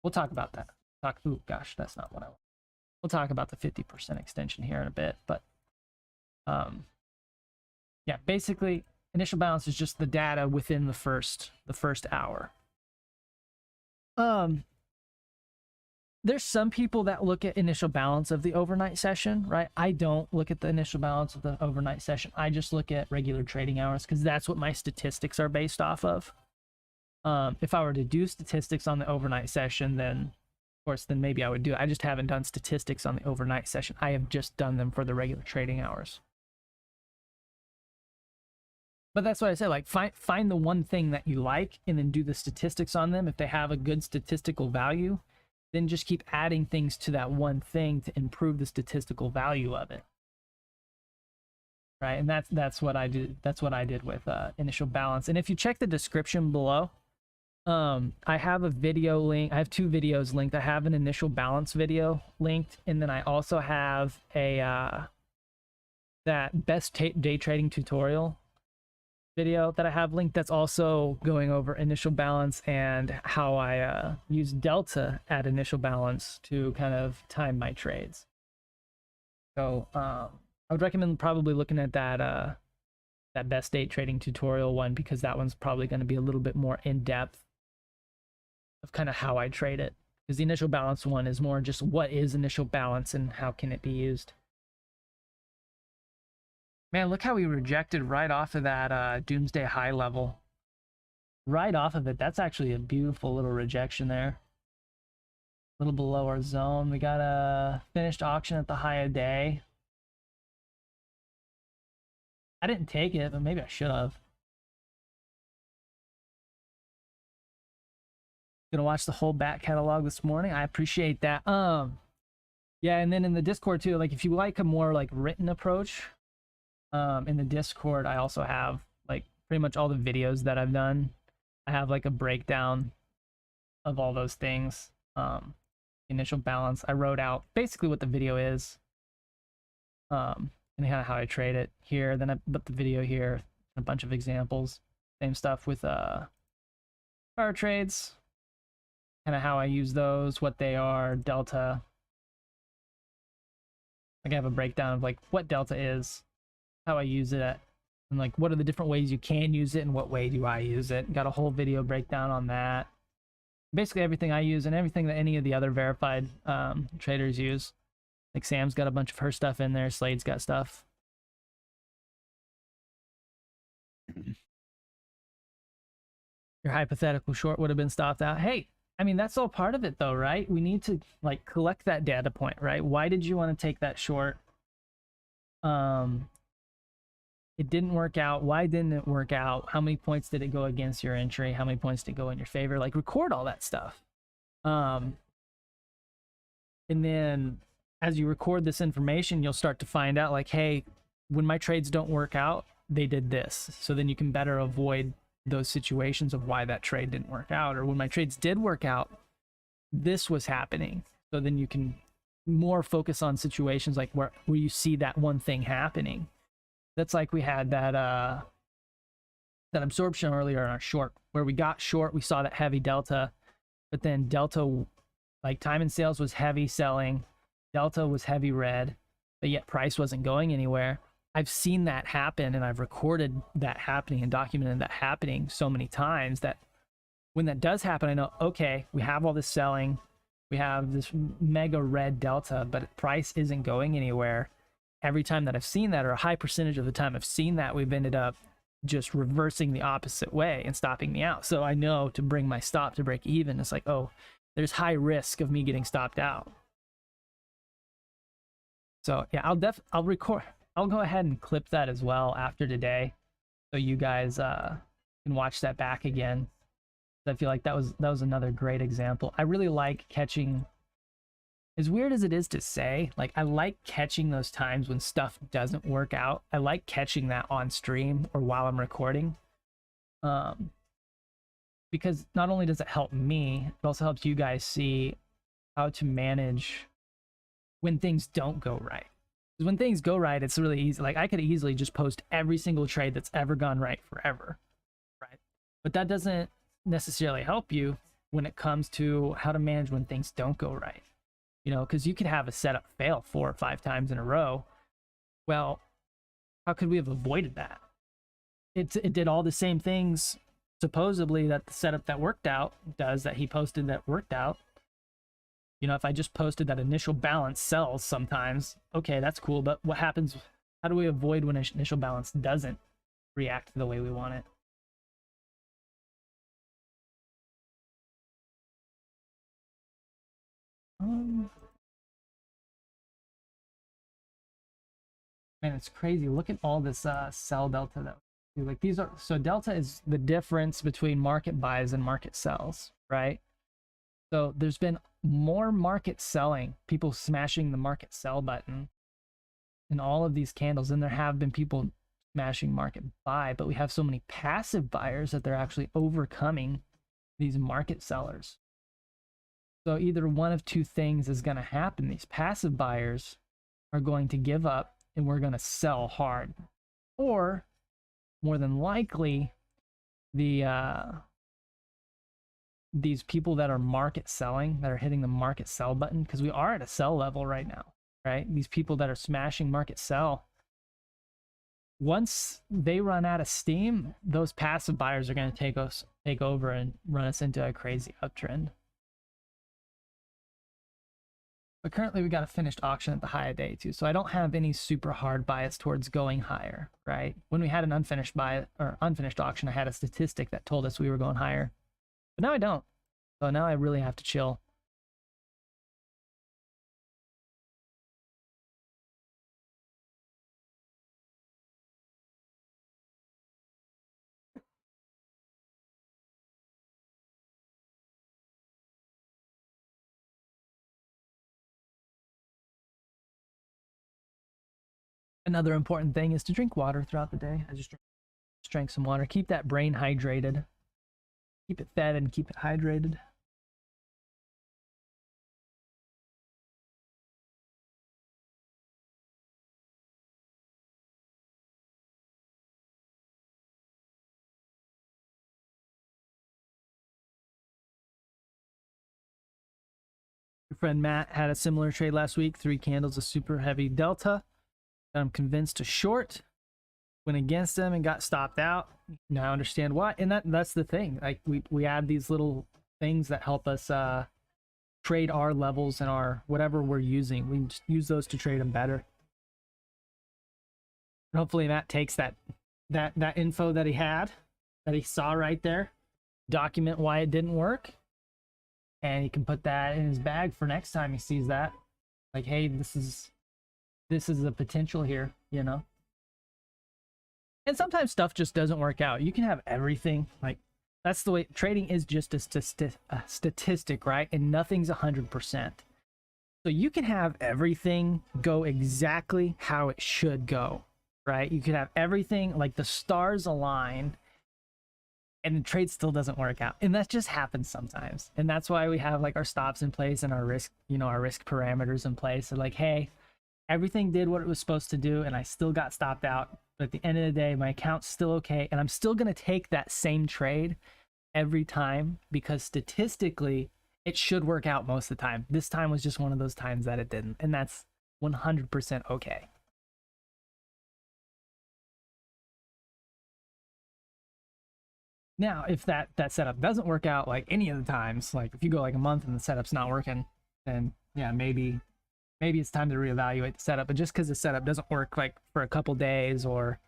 We'll talk about that. Oh gosh, that's not what I want. We'll talk about the 50% extension here in a bit, but yeah, basically initial balance is just the data within the first hour. There's some people that look at initial balance of the overnight session, right? I don't look at the initial balance of the overnight session. I just look at regular trading hours because that's what my statistics are based off of. If I were to do statistics on the overnight session, then of course, then maybe I would do it. I just haven't done statistics on the overnight session. I have just done them for the regular trading hours. But that's what I said, like find the one thing that you like and then do the statistics on them. If they have a good statistical value, then just keep adding things to that one thing to improve the statistical value of it. Right? And that's what I did. That's what I did with initial balance. And if you check the description below, I have a video link. I have 2 videos linked. I have an initial balance video linked, and then I also have a that best day trading tutorial video that I have linked. That's also going over initial balance and how I use delta at initial balance to kind of time my trades. So I would recommend probably looking at that that best day trading tutorial one, because that one's probably going to be a little bit more in depth of kind of how I trade it, because the initial balance one is more just what is initial balance and how can it be used. Man, look how we rejected right off of that doomsday high level. Right off of it. That's actually a beautiful little rejection there. A little below our zone. We got a finished auction at the high of day. I didn't take it, but maybe I should have. Gonna watch the whole back catalog this morning. I appreciate that. Yeah, and then in the Discord too, like if you like a more like written approach, in the Discord I also have like pretty much all the videos that I've done. I have like a breakdown of all those things. Initial balance, I wrote out basically what the video is, and kind of how I trade it here. Then I put the video here, a bunch of examples. Same stuff with power trades, kind of how I use those, what they are, delta. Like I have a breakdown of like what delta is, how I use it, and like what are the different ways you can use it and what way do I use it. Got a whole video breakdown on that. Basically everything I use and everything that any of the other verified traders use. Like Sam's got a bunch of her stuff in there. Slade's got stuff. Your hypothetical short would have been stopped out. Hey, I mean, that's all part of it though, right? We need to like collect that data point, right? Why did you want to take that short? It didn't work out. Why didn't it work out? How many points did it go against your entry? How many points did it go in your favor? Like record all that stuff. And then as you record this information, you'll start to find out like, hey, when my trades don't work out, they did this. So then you can better avoid those situations of why that trade didn't work out. Or when my trades did work out, this was happening. So then you can more focus on situations like where you see that one thing happening. That's like we had that that absorption earlier in our short, where we got short, we saw that heavy delta, but then delta, like time and sales was heavy selling, delta was heavy red, but yet price wasn't going anywhere. I've seen that happen, and I've recorded that happening and documented that happening so many times that when that does happen, I know, okay, we have all this selling, we have this mega red delta, but price isn't going anywhere. Every time that I've seen that, or a high percentage of the time I've seen that, we've ended up just reversing the opposite way and stopping me out. So I know to bring my stop to break even, it's like, oh, there's high risk of me getting stopped out. So yeah, I'll go ahead and clip that as well after today, so you guys can watch that back again. I feel like that was another great example. I really like catching, as weird as it is to say, like I like catching those times when stuff doesn't work out. I like catching that on stream or while I'm recording. Because not only does it help me, it also helps you guys see how to manage when things don't go right. Because when things go right, it's really easy. Like I could easily just post every single trade that's ever gone right forever, right? But that doesn't necessarily help you when it comes to how to manage when things don't go right. You know, because you could have a setup fail 4 or 5 times in a row. Well, how could we have avoided that? It did all the same things supposedly that the setup that worked out does, that he posted that worked out. You know, if I just posted that initial balance sells sometimes, okay, that's cool. But what happens? How do we avoid when initial balance doesn't react the way we want it? Man, it's crazy. Look at all this sell delta that like these are, so delta is the difference between market buys and market sells, right? So there's been more market selling, people smashing the market sell button in all of these candles than there have been people smashing market buy. But we have so many passive buyers that they're actually overcoming these market sellers. So either one of two things is going to happen. These passive buyers are going to give up and we're going to sell hard, or more than likely these people that are market selling, that are hitting the market sell button, because we are at a sell level right now, right? These people that are smashing market sell, once they run out of steam, those passive buyers are going to take over and run us into a crazy uptrend. But currently we got a finished auction at the high of day too, so I don't have any super hard bias towards going higher, right? When we had an unfinished auction, I had a statistic that told us we were going higher, but now I don't. So now I really have to chill. Another important thing is to drink water throughout the day. I just drank some water. Keep that brain hydrated. Keep it fed and keep it hydrated. Your friend Matt had a similar trade last week. 3 candles of super heavy delta that I'm convinced to short. Went against them and got stopped out. Now I understand why. And that's the thing. Like we add these little things that help us trade our levels and our whatever we're using. We just use those to trade them better. And hopefully Matt takes that info that he had, that he saw right there, document why it didn't work, and he can put that in his bag for next time he sees that. Like, hey, this is the potential here, you know. And sometimes stuff just doesn't work out. You can have everything. Like, that's the way trading is, just a statistic, right? And nothing's 100%. So you can have everything go exactly how it should go, right? You could have everything, like the stars align, and the trade still doesn't work out. And that just happens sometimes. And that's why we have like our stops in place and our risk, you know, our risk parameters in place. So like, hey, everything did what it was supposed to do and I still got stopped out. But at the end of the day, my account's still okay. And I'm still going to take that same trade every time, because statistically, it should work out most of the time. This time was just one of those times that it didn't. And that's 100% okay. Now, if that setup doesn't work out like any of the times, like if you go like a month and the setup's not working, then yeah, maybe it's time to reevaluate the setup. But just because the setup doesn't work like for a couple days or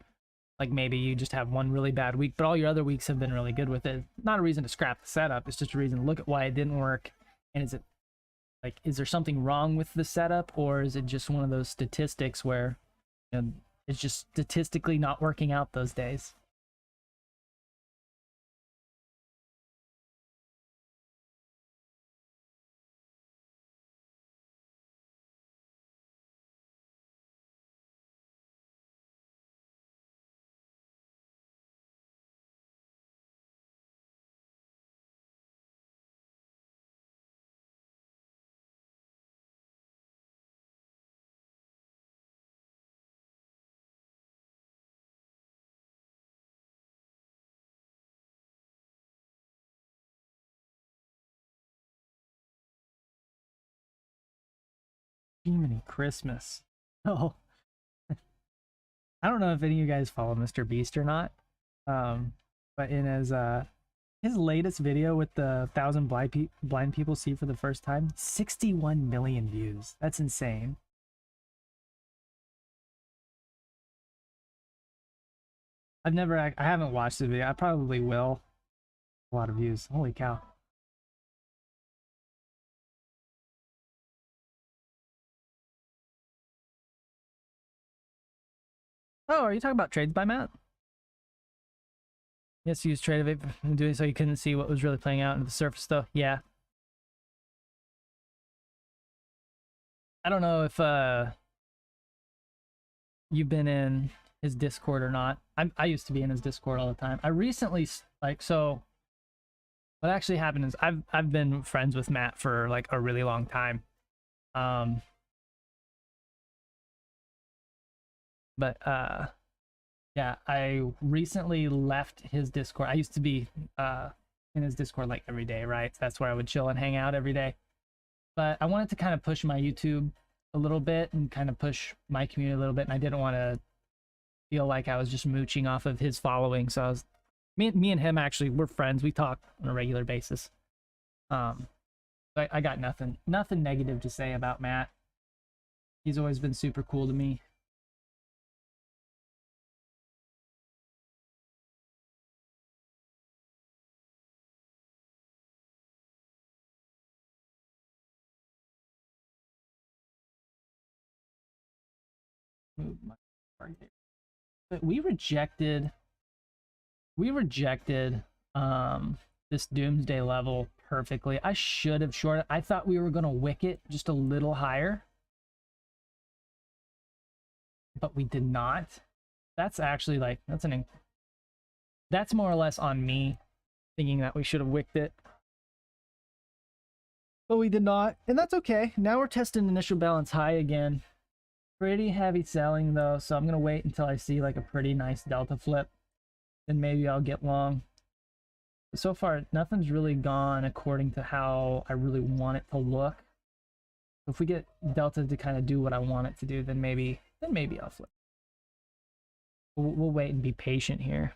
Like maybe you just have one really bad week, but all your other weeks have been really good with it. Not a reason to scrap the setup. It's just a reason to look at why it didn't work. And is it like, is there something wrong with the setup, or is it just one of those statistics where, you know, it's just statistically not working out those days? Jiminy Christmas. Oh, I don't know if any of you guys follow Mr. Beast or not. But in his latest video with the 1,000 blind people see for the first time, 61 million views. That's insane. I haven't watched the video. I probably will. A lot of views. Holy cow. Oh, are you talking about trades by Matt? Yes, you used Trade doing so you couldn't see what was really playing out into the surface though. Yeah. I don't know if you've been in his Discord or not. I used to be in his Discord all the time. I recently so what actually happened is I've been friends with Matt for like a really long time. But yeah, I recently left his Discord. I used to be in his Discord like every day, right? That's where I would chill and hang out every day. But I wanted to kind of push my YouTube a little bit and kind of push my community a little bit, and I didn't want to feel like I was just mooching off of his following. So I was me and him actually, we're friends. We talk on a regular basis. I got nothing negative to say about Matt. He's always been super cool to me. Move my target. But we rejected this doomsday level perfectly. I should have shorted. I thought we were going to wick it just a little higher, but we did not. That's actually like, that's more or less on me thinking that we should have wicked it, but we did not, and that's okay. Now we're testing initial balance high again. Pretty heavy selling though, so I'm gonna wait until I see like a pretty nice delta flip, then maybe I'll get long. But so far nothing's really gone according to how I really want it to look. If we get delta to kind of do what I want it to do, then maybe I'll flip. We'll wait and be patient here.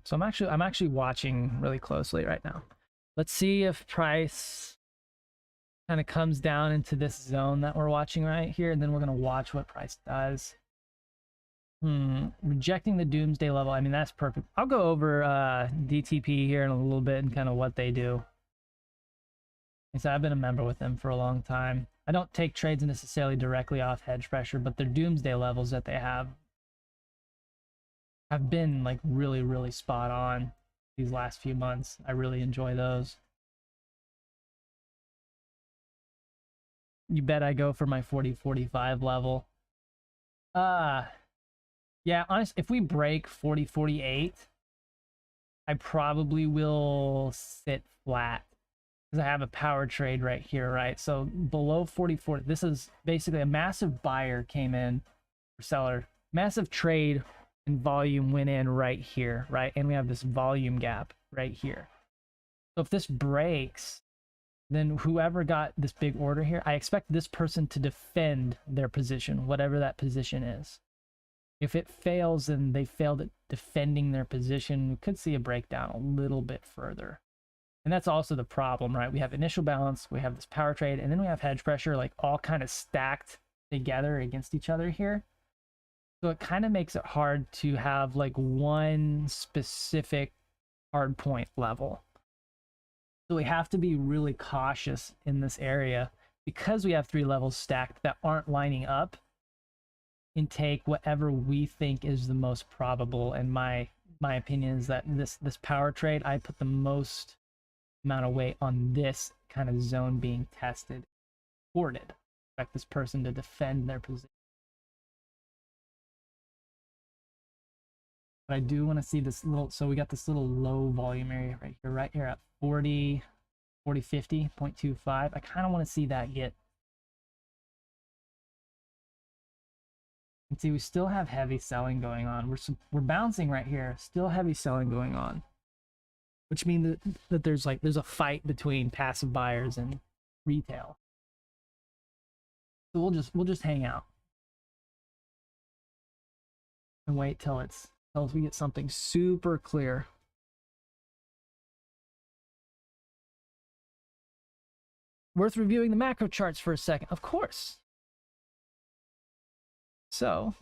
So I'm actually watching really closely right now. Let's see if price kind of comes down into this zone that we're watching right here, and then we're gonna watch what price does. Rejecting the doomsday level. I mean, that's perfect. I'll go over DTP here in a little bit and kind of what they do. Like I said, I've been a member with them for a long time. I don't take trades necessarily directly off hedge pressure, but their doomsday levels that they have been like really spot on these last few months. I really enjoy those. You bet I go for my 40-45 level. Yeah, honestly, if we break 40-48, I probably will sit flat because I have a power trade right here, right? So below 44, this is basically a massive buyer came in, or seller, massive trade and volume went in right here, right? And we have this volume gap right here. So if this breaks, then whoever got this big order here, I expect this person to defend their position, whatever that position is. If it fails and they failed at defending their position, we could see a breakdown a little bit further. And that's also the problem, right? We have initial balance, we have this power trade, and then we have hedge pressure, like all kind of stacked together against each other here. So it kind of makes it hard to have like one specific hard point level. So we have to be really cautious in this area because we have 3 levels stacked that aren't lining up, and take whatever we think is the most probable. And my opinion is that this power trade, I put the most amount of weight on this kind of zone being tested, supported. Expect this person to defend their position. But I do want to see this little, so we got this little low volume area right here at 40, 50, 0.25. I kind of want to see that get. And see, we still have heavy selling going on. We're bouncing right here, still heavy selling going on, which means that there's a fight between passive buyers and retail. So we'll just hang out and wait till we get something super clear. Worth reviewing the macro charts for a second, of course. So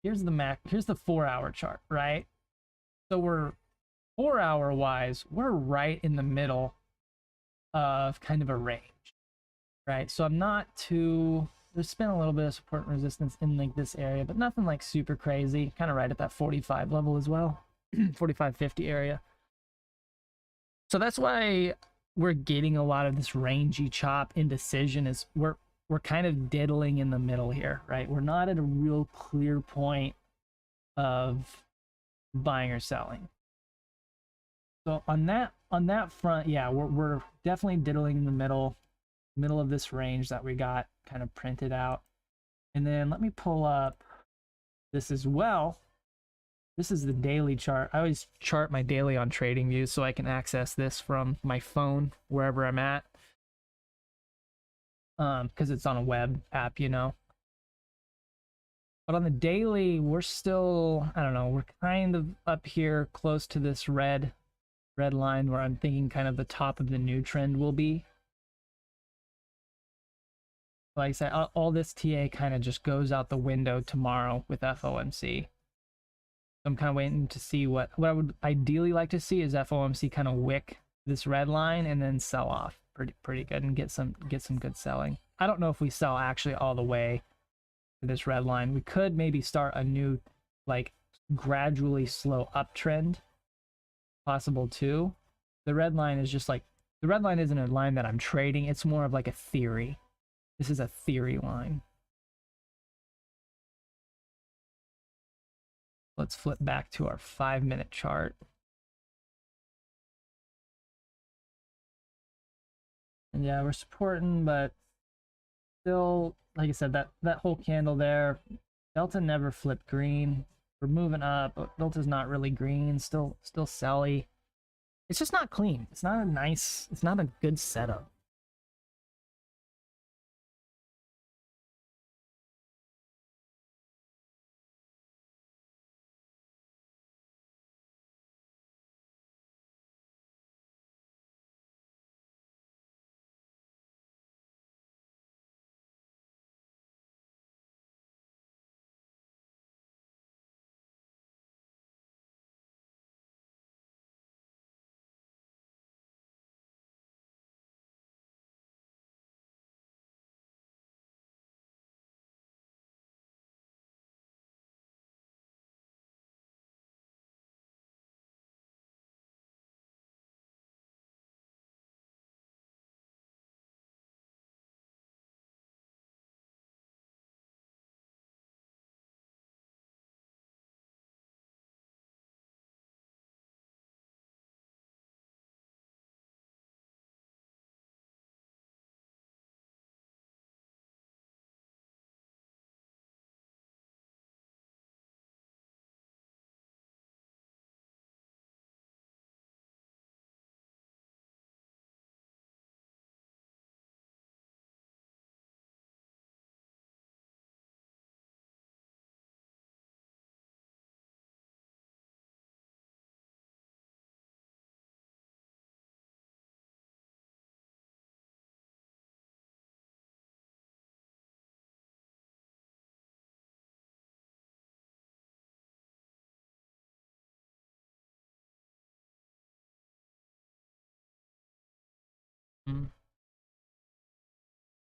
here's the 4-hour chart, right? So we're 4-hour wise, we're right in the middle of kind of a range, right? So I'm not too, there's been a little bit of support and resistance in like this area, but nothing like super crazy, kind of right at that 45 level as well. 45.50 area. So that's why we're getting a lot of this rangy chop indecision, is we're kind of diddling in the middle here, right? We're not at a real clear point of buying or selling. So on that front, yeah, we're definitely diddling in the middle of this range that we got kind of printed out. And then let me pull up this as well. This is the daily chart. I always chart my daily on TradingView so I can access this from my phone wherever I'm at. Because it's on a web app, you know. But on the daily, we're still, I don't know, we're kind of up here close to this red line where I'm thinking kind of the top of the new trend will be. Like I said, all this TA kind of just goes out the window tomorrow with FOMC. So I'm kind of waiting to see what I would ideally like to see is FOMC kind of wick this red line and then sell off pretty good and get some good selling. I don't know if we sell actually all the way to this red line. We could maybe start a new like gradually slow uptrend, possible too. The red line is just like, the red line isn't a line that I'm trading, it's more of like a theory. This is a theory line. Let's flip back to our 5-minute chart. And yeah, we're supporting, but still, like I said, that whole candle there, Delta never flipped green. We're moving up, but Delta's not really green, still selly. It's just not clean. It's not a good setup.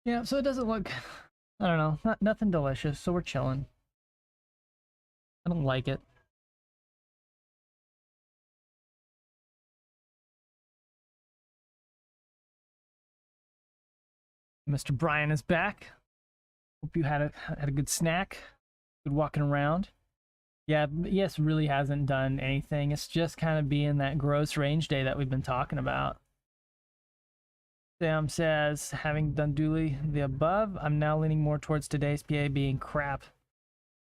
Yeah, so it doesn't look, I don't know, nothing delicious, so we're chilling. I don't like it. Mr. Brian is back. Hope you had a good snack. Good walking around. Yeah, ES really hasn't done anything. It's just kind of being that gross range day that we've been talking about. Sam says, having done duly the above, I'm now leaning more towards today's PA being crap.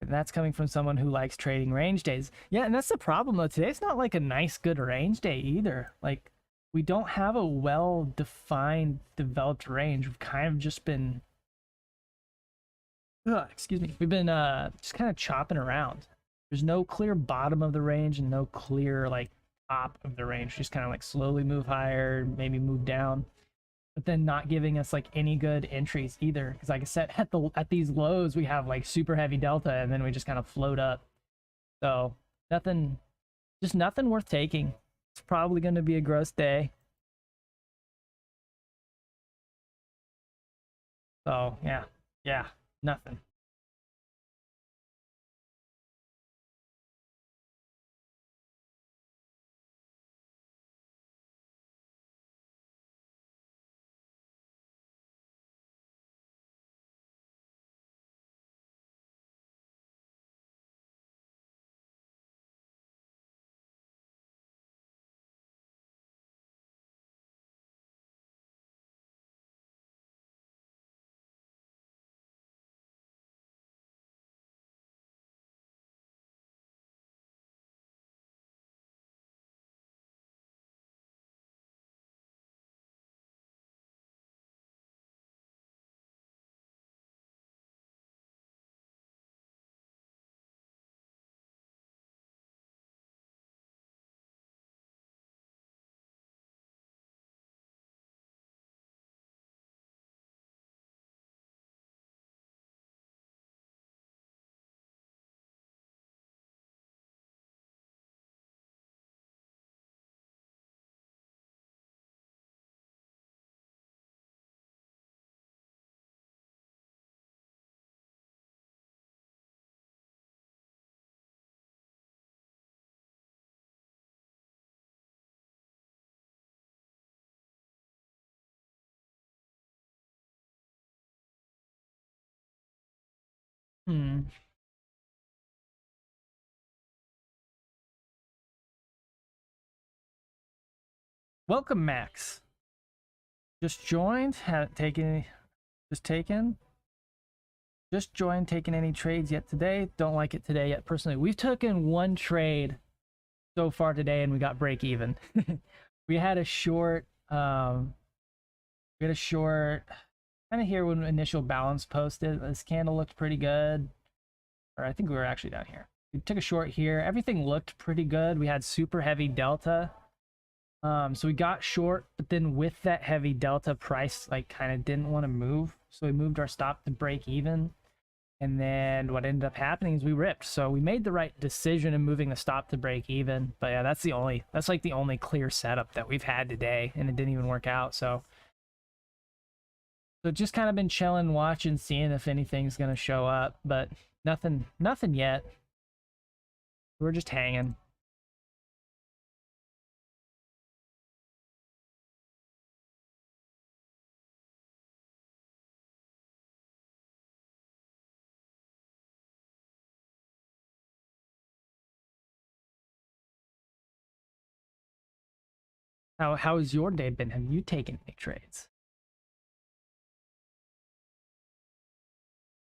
And that's coming from someone who likes trading range days. Yeah, and that's the problem though. Today's not like a nice, good range day either. Like, we don't have a well-defined, developed range. We've kind of just been, excuse me, we've been just kind of chopping around. There's no clear bottom of the range and no clear like top of the range. Just kind of like slowly move higher, maybe move down, but then not giving us like any good entries either. Because like I said, at these lows we have like super heavy delta, and then we just kind of float up. So nothing, just nothing worth taking. It's probably going to be a gross day. So yeah, nothing. Hmm. Welcome, Max. Just joined. Haven't taken any. Just taken. Just joined. Taken any trades yet today? Don't like it today yet. Personally, we've taken one trade so far today, and we got break even. we had a short. We had a short. Kind of here when initial balance posted. This candle looked pretty good. Or I think we were actually down here. We took a short here. Everything looked pretty good. We had super heavy delta. So we got short, but then with that heavy delta, price like kind of didn't want to move. So we moved our stop to break even. And then what ended up happening is we ripped. So we made the right decision in moving the stop to break even. But yeah, that's like the only clear setup that we've had today, and it didn't even work out. So just kind of been chilling, watching, seeing if anything's gonna show up, but nothing yet. We're just hanging. How has your day been? Have you taken any trades?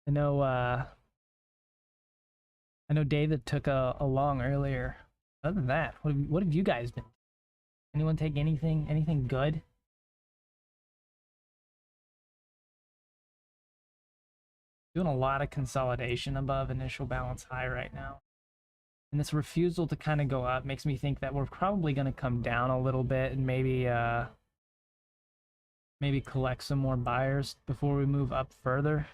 I know I know David took a long earlier. Other than that, what have you guys been? Anyone take anything good? Doing a lot of consolidation above initial balance high right now. And this refusal to kind of go up makes me think that we're probably going to come down a little bit and maybe collect some more buyers before we move up further.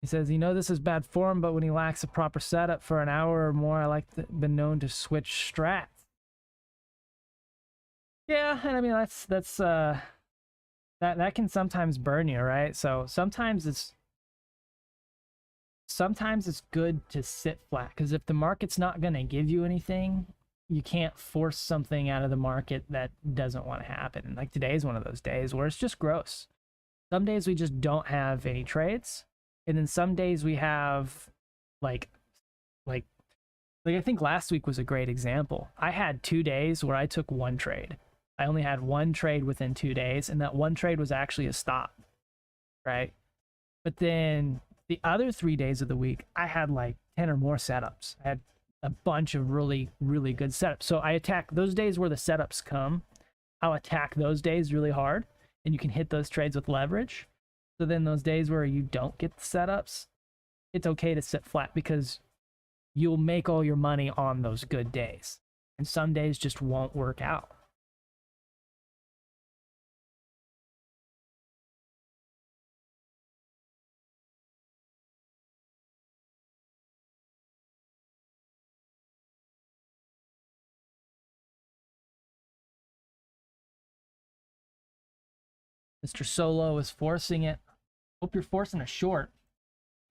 He says, this is bad form, but when he lacks a proper setup for an hour or more, I like been known to switch strats. Yeah, and I mean that can sometimes burn you, right? So sometimes it's good to sit flat, because if the market's not going to give you anything, you can't force something out of the market that doesn't want to happen. Like today is one of those days where it's just gross. Some days we just don't have any trades, and then some days we have like like I think last week was a great example. I had 2 days where I took one trade. I only had one trade within 2 days, and that one trade was actually a stop, right? But then the other 3 days of the week, I had like 10 or more setups. I had a bunch of really, really good setups. So I attack those days where the setups come. I'll attack those days really hard, and you can hit those trades with leverage. So then those days where you don't get the setups, it's okay to sit flat, because you'll make all your money on those good days. And some days just won't work out. Mr. Solo is forcing it. Hope you're forcing a short.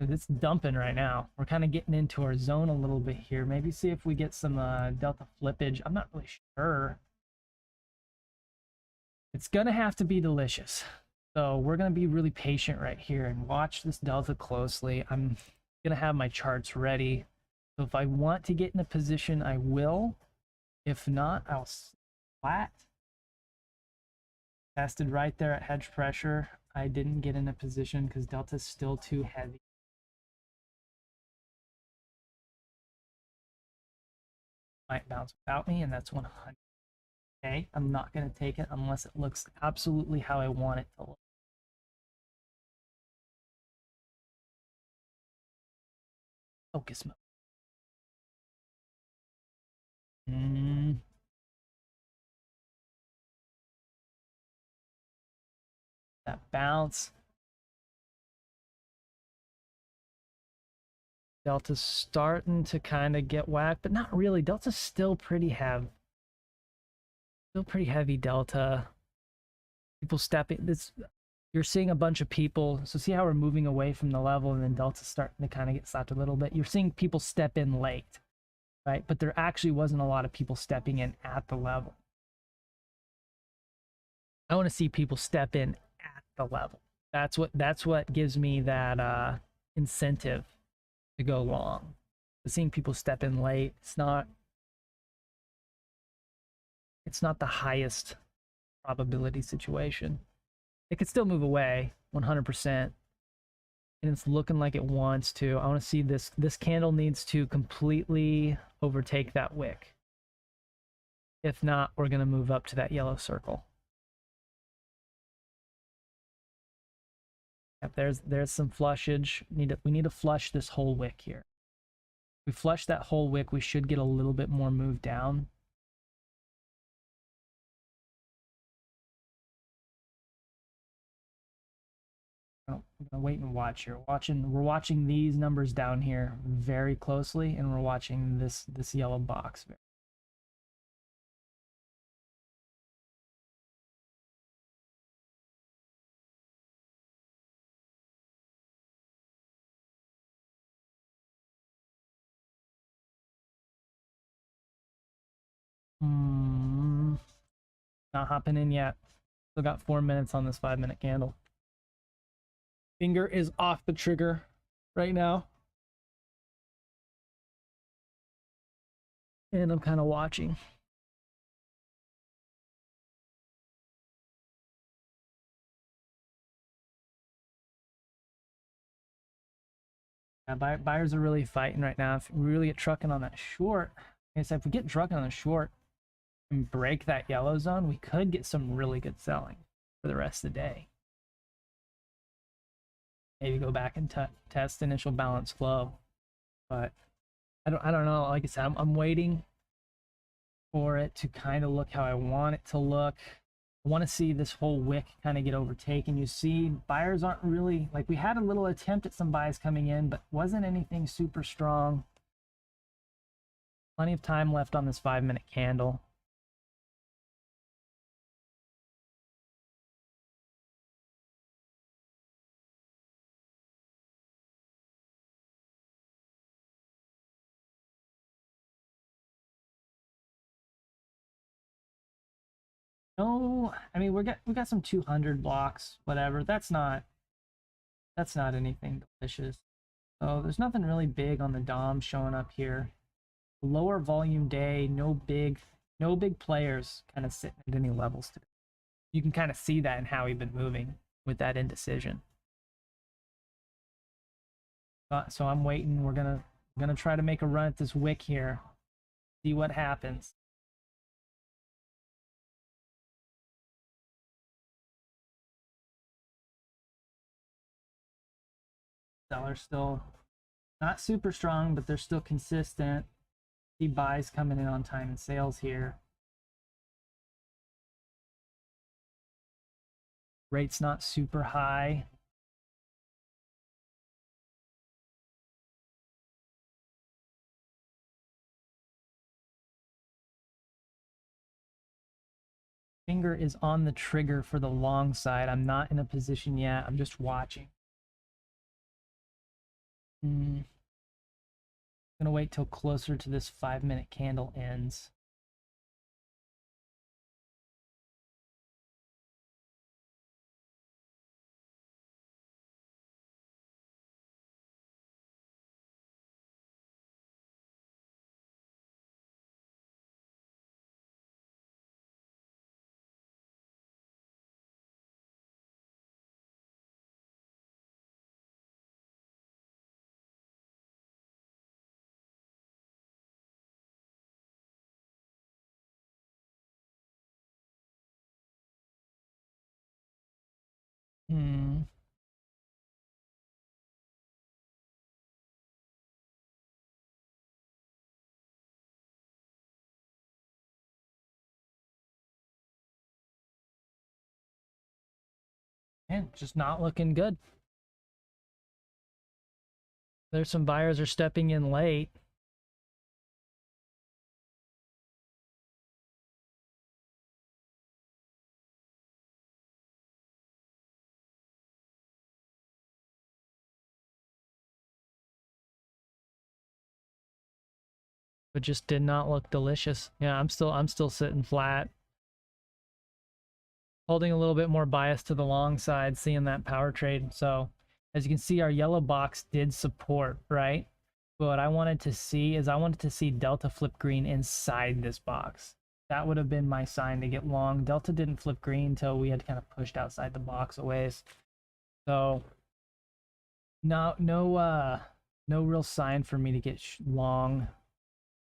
It's dumping right now. We're kind of getting into our zone a little bit here. Maybe see if we get some delta flippage. I'm not really sure. It's going to have to be delicious. So we're going to be really patient right here and watch this delta closely. I'm going to have my charts ready. So if I want to get in a position, I will. If not, I'll flat. Tested right there at hedge pressure. I didn't get in a position because delta's still too heavy. Might bounce without me, and that's 100. Okay, I'm not going to take it unless it looks absolutely how I want it to look. Focus mode. That bounce. Delta's starting to kind of get whacked, but not really. Delta's still pretty heavy. Still pretty heavy delta. People stepping. This, you're seeing a bunch of people. So see how we're moving away from the level, and then delta's starting to kind of get slapped a little bit. You're seeing people step in late, right? But there actually wasn't a lot of people stepping in at the level. I want to see people step in at the level. That's what gives me that incentive to go long. But seeing people step in late, it's not the highest probability situation. It could still move away 100%, and it's looking like it wants to. I want to see this candle needs to completely overtake that wick. If not, we're going to move up to that yellow circle. Yep, there's some flushage. We need to flush this whole wick here. If we flush that whole wick, we should get a little bit more move down. Oh, I'm gonna wait and watch here. We're watching these numbers down here very closely, and we're watching this yellow box. Not hopping in yet. Still got 4 minutes on this 5-minute candle. Finger is off the trigger right now. And I'm kind of watching. Yeah, buyers are really fighting right now. If we really get trucking on that short, like I said, if we get trucking on the short and break that yellow zone, we could get some really good selling for the rest of the day. Maybe go back and test initial balance flow, but I don't know. Like I said, I'm waiting for it to kind of look how I want it to look. I want to see this whole wick kind of get overtaken. You see, buyers aren't really, like, we had a little attempt at some buys coming in, but wasn't anything super strong. Plenty of time left on this 5-minute candle. No, I mean we got some 200 blocks, whatever. That's not anything delicious. So there's nothing really big on the DOM showing up here. Lower volume day, no big players kind of sitting at any levels today. You can kind of see that in how we've been moving with that indecision. So I'm waiting. We're gonna try to make a run at this wick here. See what happens. Sellers still not super strong, but they're still consistent. See buys coming in on time and sales here. Rate's not super high. Finger is on the trigger for the long side. I'm not in a position yet. I'm just watching. Gonna wait till closer to this 5-minute candle ends. Hmm. And just not looking good. There's some buyers are stepping in late. But just did not look delicious. Yeah, I'm still sitting flat. Holding a little bit more bias to the long side, seeing that power trade. So as you can see, our yellow box did support, right? But what I wanted to see is I wanted to see Delta flip green inside this box. That would have been my sign to get long. Delta didn't flip green until we had kind of pushed outside the box a ways. So no real sign for me to get long.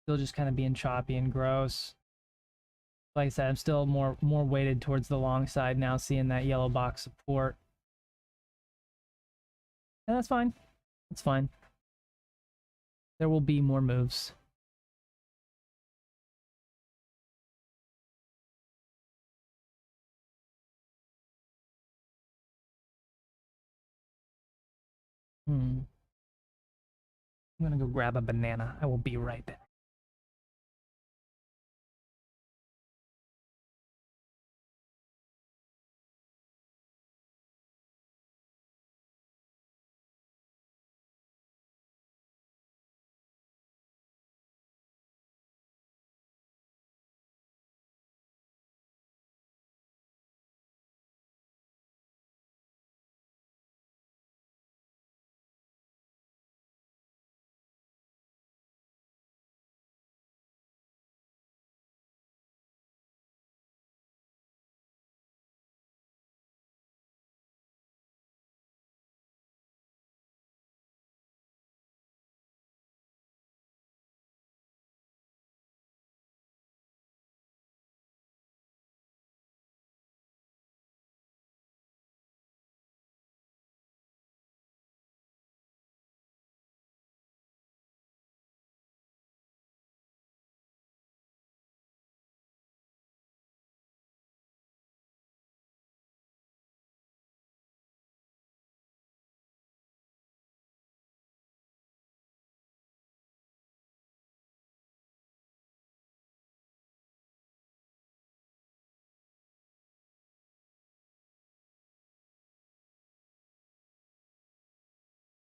Still just kind of being choppy and gross. Like I said, I'm still more weighted towards the long side now, seeing that yellow box support. And that's fine. That's fine. There will be more moves. I'm gonna go grab a banana. I will be right back.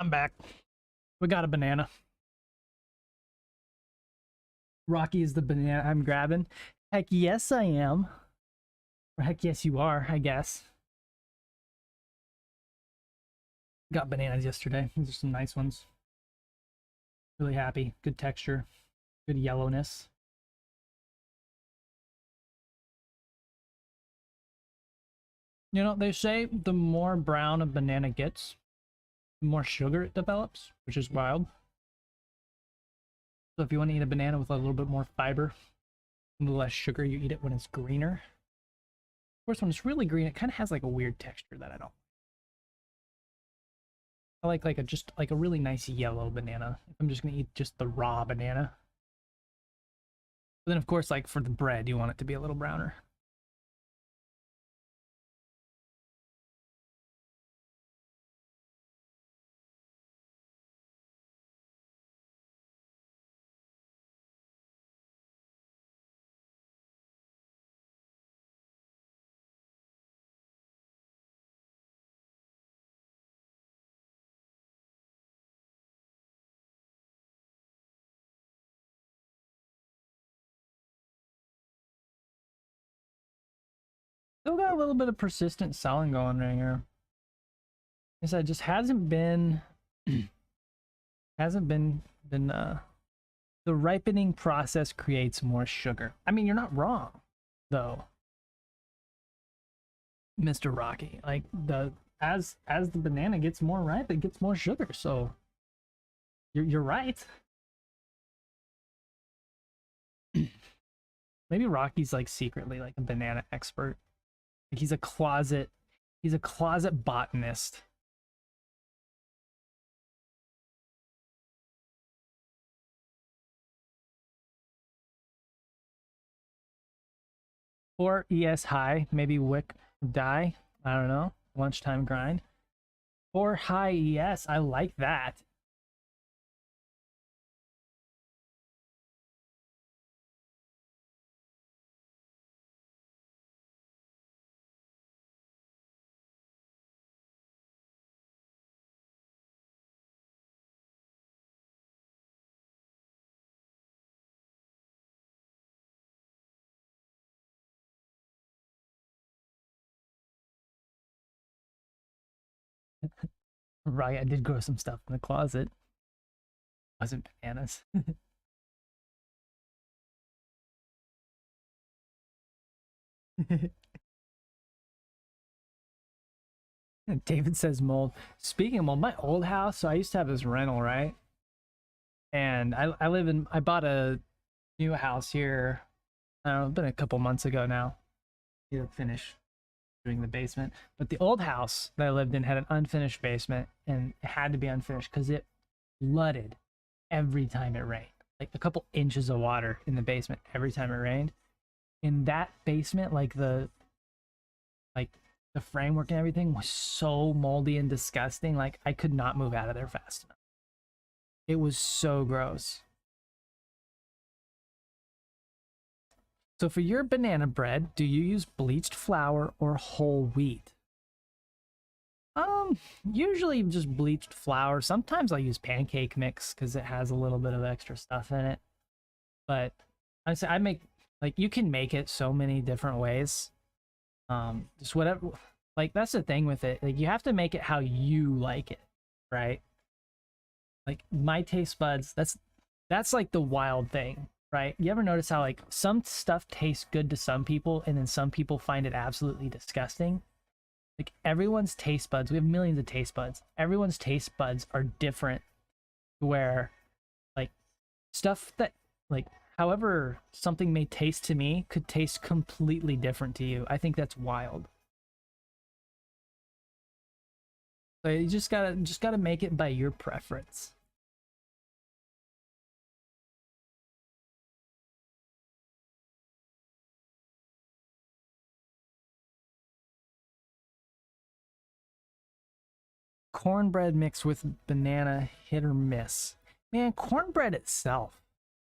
I'm back. We got a banana. Rocky is the banana I'm grabbing. Heck yes, I am. Heck yes, you are, I guess. Got bananas yesterday. These are some nice ones. Really happy. Good texture. Good yellowness. You know, they say the more brown a banana gets, the more sugar it develops, which is wild. So if you want to eat a banana with a little bit more fiber, a little less sugar, you eat it when it's greener. Of course, when it's really green, it kind of has like a weird texture that I don't. I like a just like a really nice yellow banana. If I'm just gonna eat just the raw banana. But then of course, like for the bread, you want it to be a little browner. Still got a little bit of persistent selling going right here. I said, just hasn't been the ripening process creates more sugar. I mean, you're not wrong though, Mr. Rocky. Like as the banana gets more ripe, it gets more sugar. So you're right. Maybe Rocky's like secretly like a banana expert. Like he's a closet botanist. Or ES high, maybe wick die. I don't know. Lunchtime grind. Or high ES. I like that. Right, I did grow some stuff in the closet. Wasn't bananas. David says mold. Speaking of mold, my old house, so I used to have this rental, right? And I bought a new house here. I don't know, it's been a couple months ago now. You finish doing the basement. But the old house that I lived in had an unfinished basement, and it had to be unfinished because it flooded every time it rained. Like a couple inches of water in the basement every time it rained. In that basement, like the framework and everything was so moldy and disgusting. Like I could not move out of there fast enough. It was so gross. So for your banana bread, do you use bleached flour or whole wheat? Usually just bleached flour. Sometimes I use pancake mix because it has a little bit of extra stuff in it. But I make, like, you can make it so many different ways. Just whatever, like that's the thing with it. Like you have to make it how you like it, right? Like my taste buds, that's like the wild thing, right? You ever notice how like some stuff tastes good to some people and then some people find it absolutely disgusting? Like everyone's taste buds, we have millions of taste buds. Everyone's taste buds are different, where like stuff that like however something may taste to me could taste completely different to you. I think that's wild. So you just gotta make it by your preference. Cornbread mixed with banana, hit or miss. Man, cornbread itself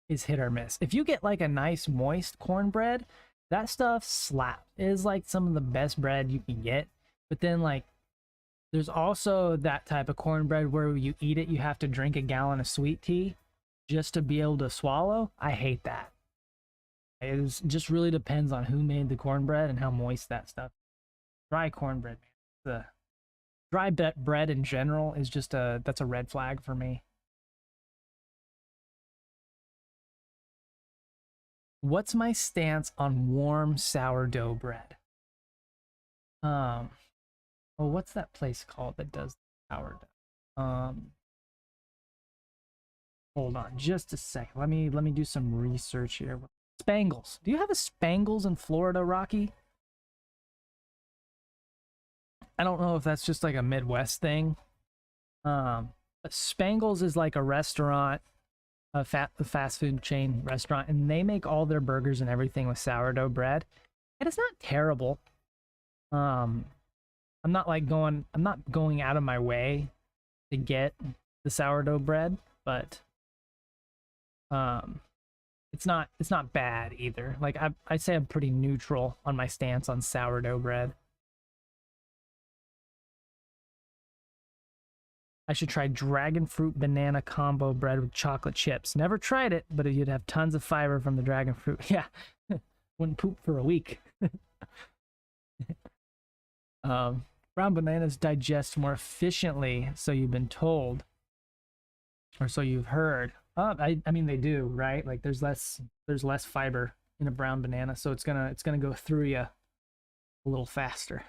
is hit or miss. If you get like a nice moist cornbread, that stuff slaps. It is like some of the best bread you can get. But then like there's also that type of cornbread where you eat it, you have to drink a gallon of sweet tea just to be able to swallow. I hate that. It just really depends on who made the cornbread and how moist that stuff. Dry cornbread, man. The dry bread in general is just that's a red flag for me. What's my stance on warm sourdough bread? Oh, what's that place called that does sourdough? Hold on just a second. Let me do some research here. Spangles. Do you have a Spangles in Florida, Rocky? I don't know if that's just like a Midwest thing. But Spangles is like a restaurant, a fast food chain restaurant, and they make all their burgers and everything with sourdough bread. And it's not terrible. I'm not going out of my way to get the sourdough bread, but it's not bad either. Like I say I'm pretty neutral on my stance on sourdough bread. I should try dragon fruit banana combo bread with chocolate chips. Never tried it, but you'd have tons of fiber from the dragon fruit. Yeah, wouldn't poop for a week. Brown bananas digest more efficiently, so you've been told, or so you've heard. I mean they do, right? Like there's less fiber in a brown banana, so it's gonna go through you a little faster.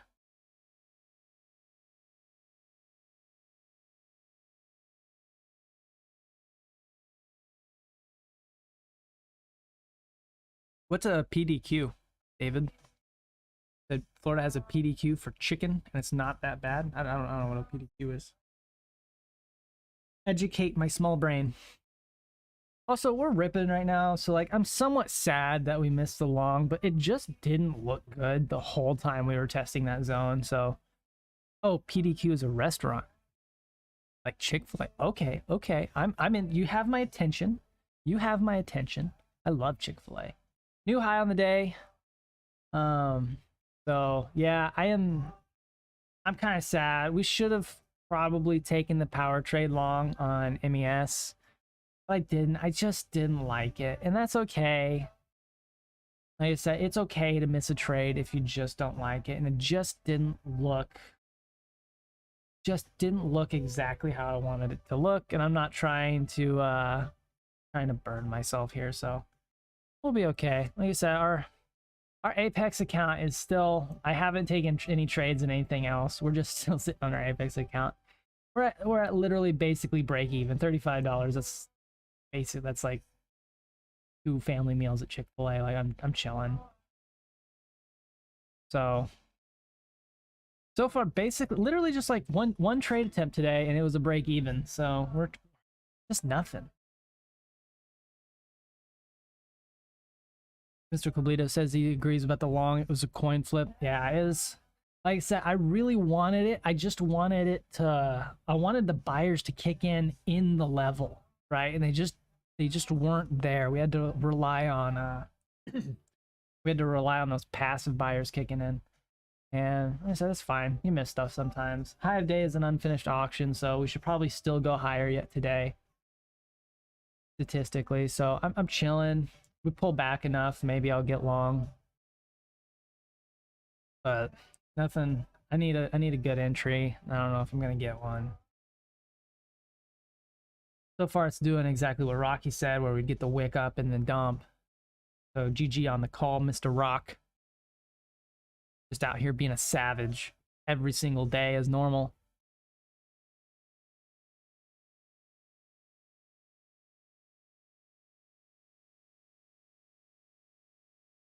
What's a PDQ, David? That Florida has a PDQ for chicken, and it's not that bad. I don't know what a PDQ is. Educate my small brain. Also, we're ripping right now, so like I'm somewhat sad that we missed the long, but it just didn't look good the whole time we were testing that zone. So, oh, PDQ is a restaurant, like Chick-fil-A. Okay, I'm in. You have my attention. You have my attention. I love Chick-fil-A. New high on the day. So yeah, I'm kind of sad. We should have probably taken the power trade long on MES. But I didn't. I just didn't like it. And that's okay. Like I said, it's okay to miss a trade if you just don't like it. And it just didn't look exactly how I wanted it to look. And I'm not trying to burn myself here, so we'll be okay. Like I said, our Apex account is still, I haven't taken any trades in anything else. We're just still sitting on our Apex account. We're at literally basically break even. $35. That's basically, that's like 2 family meals at Chick-fil-A. Like I'm chilling. So far, basically literally just like one trade attempt today, and it was a break even. So we're just nothing. Mr. Coblito says he agrees about the long. It was a coin flip. Yeah, it is. Like I said, I really wanted it. I just wanted it to, I wanted the buyers to kick in the level, right? And they just weren't there. We had to rely on those passive buyers kicking in. And like I said, that's fine. You miss stuff sometimes. High of day is an unfinished auction, so we should probably still go higher yet today, statistically. So I'm chilling. We pull back enough, maybe I'll get long. But nothing. I need a good entry. I don't know if I'm gonna get one. So far it's doing exactly what Rocky said, where we get the wick up and then dump. So GG on the call, Mr. Rock. Just out here being a savage every single day as normal.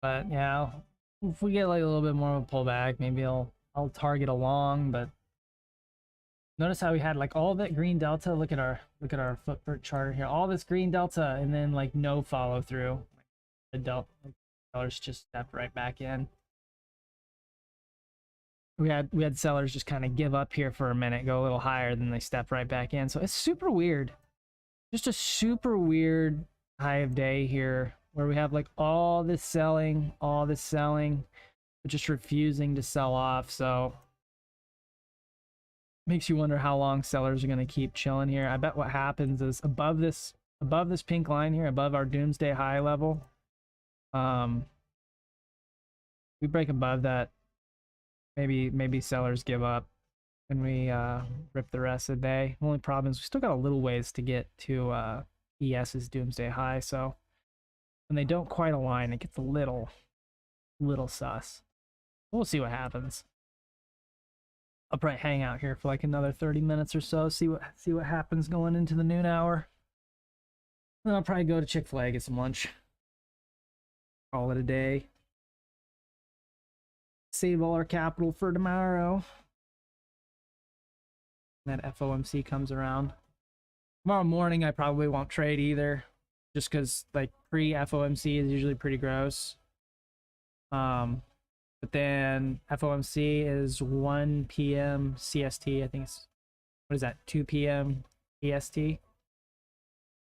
But yeah, if we get like a little bit more of a pullback, maybe I'll target along. But notice how we had like all that green delta. Look at our footprint chart here. All this green delta, and then like no follow through. The sellers just stepped right back in. We had sellers just kind of give up here for a minute, go a little higher, then they step right back in. So it's super weird. Just a super weird high of day here, where we have like all this selling, but just refusing to sell off. So makes you wonder how long sellers are going to keep chilling here. I bet what happens is above this pink line here, above our doomsday high level, We break above that, maybe sellers give up and we rip the rest of the day. Only problem is we still got a little ways to get to ES's doomsday high, so when they don't quite align, it gets a little sus. We'll see what happens. I'll probably hang out here for like another 30 minutes or so, see what happens going into the noon hour. Then I'll probably go to Chick-fil-A, get some lunch. Call it a day. Save all our capital for tomorrow. That FOMC comes around. Tomorrow morning I probably won't trade either, just because like pre-FOMC is usually pretty gross. But then FOMC is 1 p.m. CST. I think it's, what is that, 2 p.m. EST.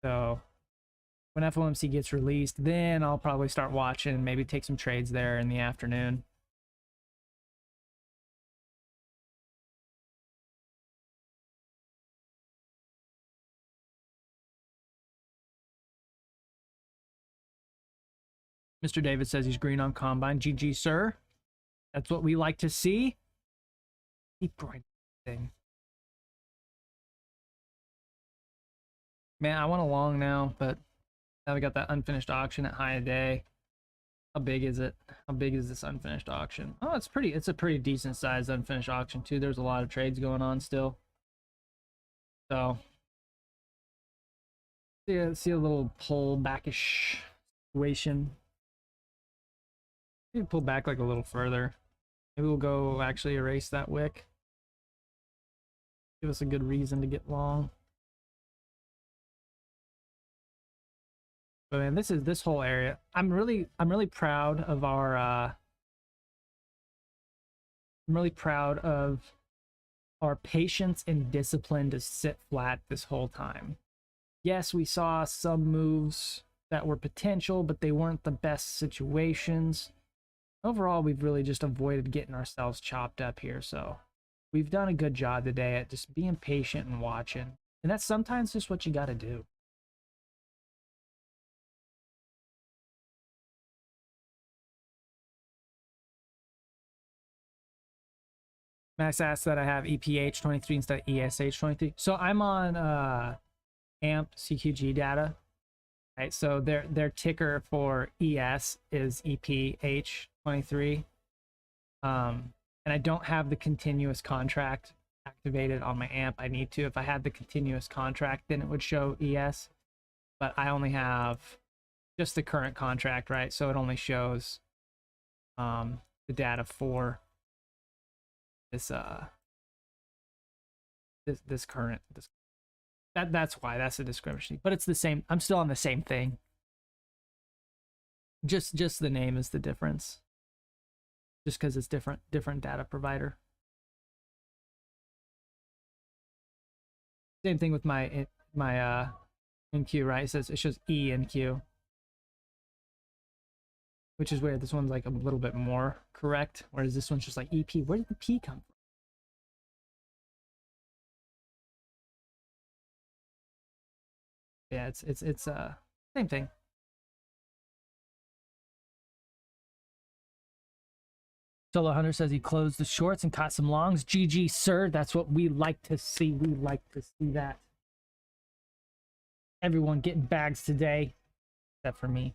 So when FOMC gets released, then I'll probably start watching, maybe take some trades there in the afternoon. Mr. David says he's green on Combine. GG, sir. That's what we like to see. Keep grinding thing. Man, I want a long now, but now we got that unfinished auction at high a day. How big is it? How big is this unfinished auction? Oh, it's a pretty decent sized unfinished auction too. There's a lot of trades going on still. So see a little pull backish situation. Maybe pull back like a little further. Maybe we'll go actually erase that wick. Give us a good reason to get long. But man, this whole area. I'm really proud of our I'm really proud of our patience and discipline to sit flat this whole time. Yes, we saw some moves that were potential, but they weren't the best situations. Overall, we've really just avoided getting ourselves chopped up here, so we've done a good job today at just being patient and watching. And that's sometimes just what you got to do. Max asked that I have EPH23 instead of ESH23. So I'm on AMP CQG data. Right, so their ticker for ES is EPH23. And I don't have the continuous contract activated on my AMP. I need to. If I had the continuous contract, then it would show ES. But I only have just the current contract, right? So it only shows the data for this this current that's why that's the discrepancy. But it's the same. I'm still on the same thing. Just the name is the difference. Just because it's different data provider. Same thing with my NQ, right? It shows E and Q, which is weird. This one's like a little bit more correct, whereas this one's just like EP. Where did the P come from? Yeah, it's same thing. Solo Hunter says he closed the shorts and caught some longs. GG, sir. That's what we like to see. We like to see that. Everyone getting bags today, except for me.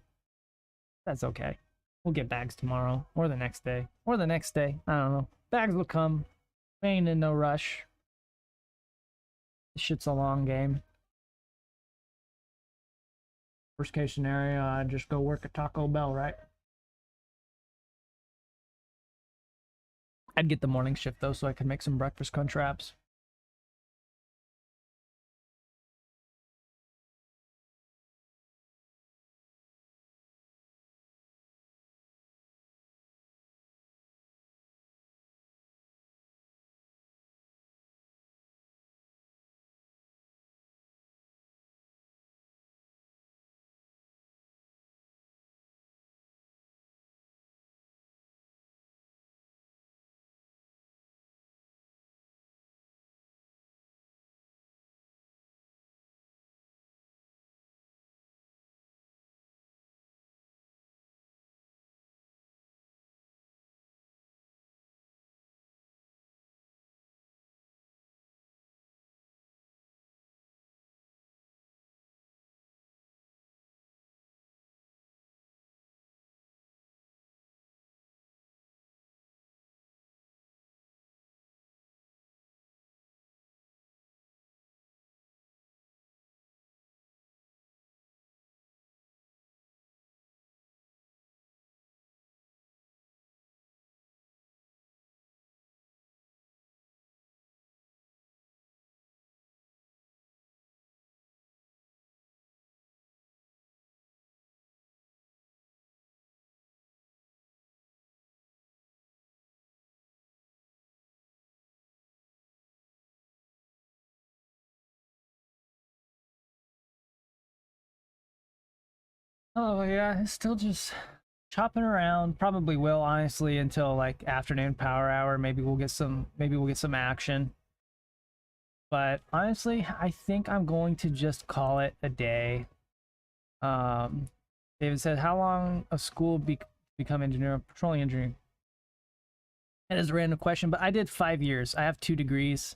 That's okay. We'll get bags tomorrow, or the next day, or the next day. I don't know. Bags will come. We ain't in no rush. This shit's a long game. Worst case scenario, just go work at Taco Bell, right? I'd get the morning shift though, so I could make some breakfast crunch wraps. Oh yeah, it's still just chopping around. Probably will, honestly, until like afternoon power hour. Maybe we'll get some action. But honestly, I think I'm going to just call it a day. Um, David said, "How long a school become engineer, petroleum engineering?" That is a random question, but I did 5 years. I have 2 degrees.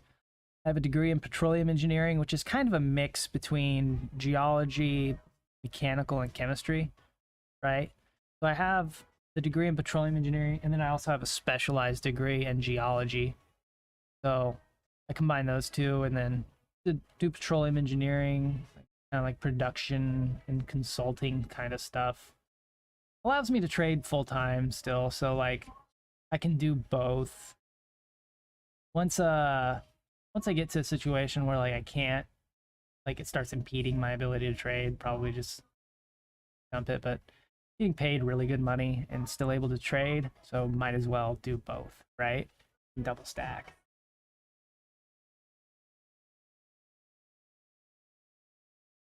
I have a degree in petroleum engineering, which is kind of a mix between geology, mechanical, and chemistry, right? So I have the degree in petroleum engineering, and then I also have a specialized degree in geology. So I combine those two, and then to do petroleum engineering, kind of like production and consulting kind of stuff. Allows me to trade full time still, so like I can do both. Once once I get to a situation where like I can't, like it starts impeding my ability to trade, probably just dump it. But getting paid really good money and still able to trade, so might as well do both, right? Double stack.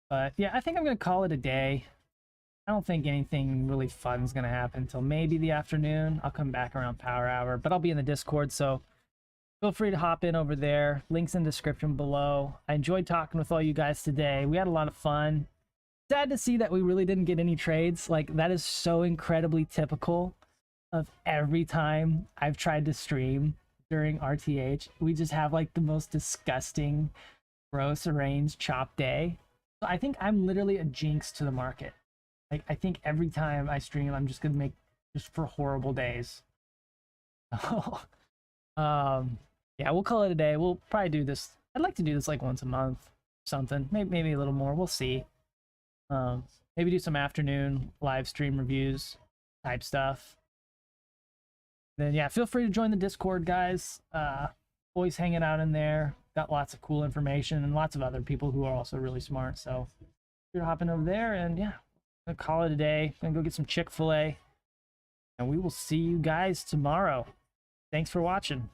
But yeah, I think I'm gonna call it a day. I don't think anything really fun is gonna happen until maybe the afternoon. I'll come back around power hour, but I'll be in the Discord, so feel free to hop in over there. Links in the description below. I enjoyed talking with all you guys today. We had a lot of fun. Sad to see that we really didn't get any trades. Like, that is so incredibly typical of every time I've tried to stream during RTH. We just have like the most disgusting, gross arranged chop day. So I think I'm literally a jinx to the market. Like, I think every time I stream, I'm just gonna make just for horrible days. um, yeah, we'll call it a day. We'll probably do this. I'd like to do this like once a month, something. Maybe a little more. We'll see. Um, Maybe do some afternoon live stream reviews type stuff. Then yeah, feel free to join the Discord, guys. Always hanging out in there. Got lots of cool information and lots of other people who are also really smart. So you're hopping over there, and yeah, I'm gonna call it a day. I'm gonna go get some Chick-fil-A, and we will see you guys tomorrow. Thanks for watching.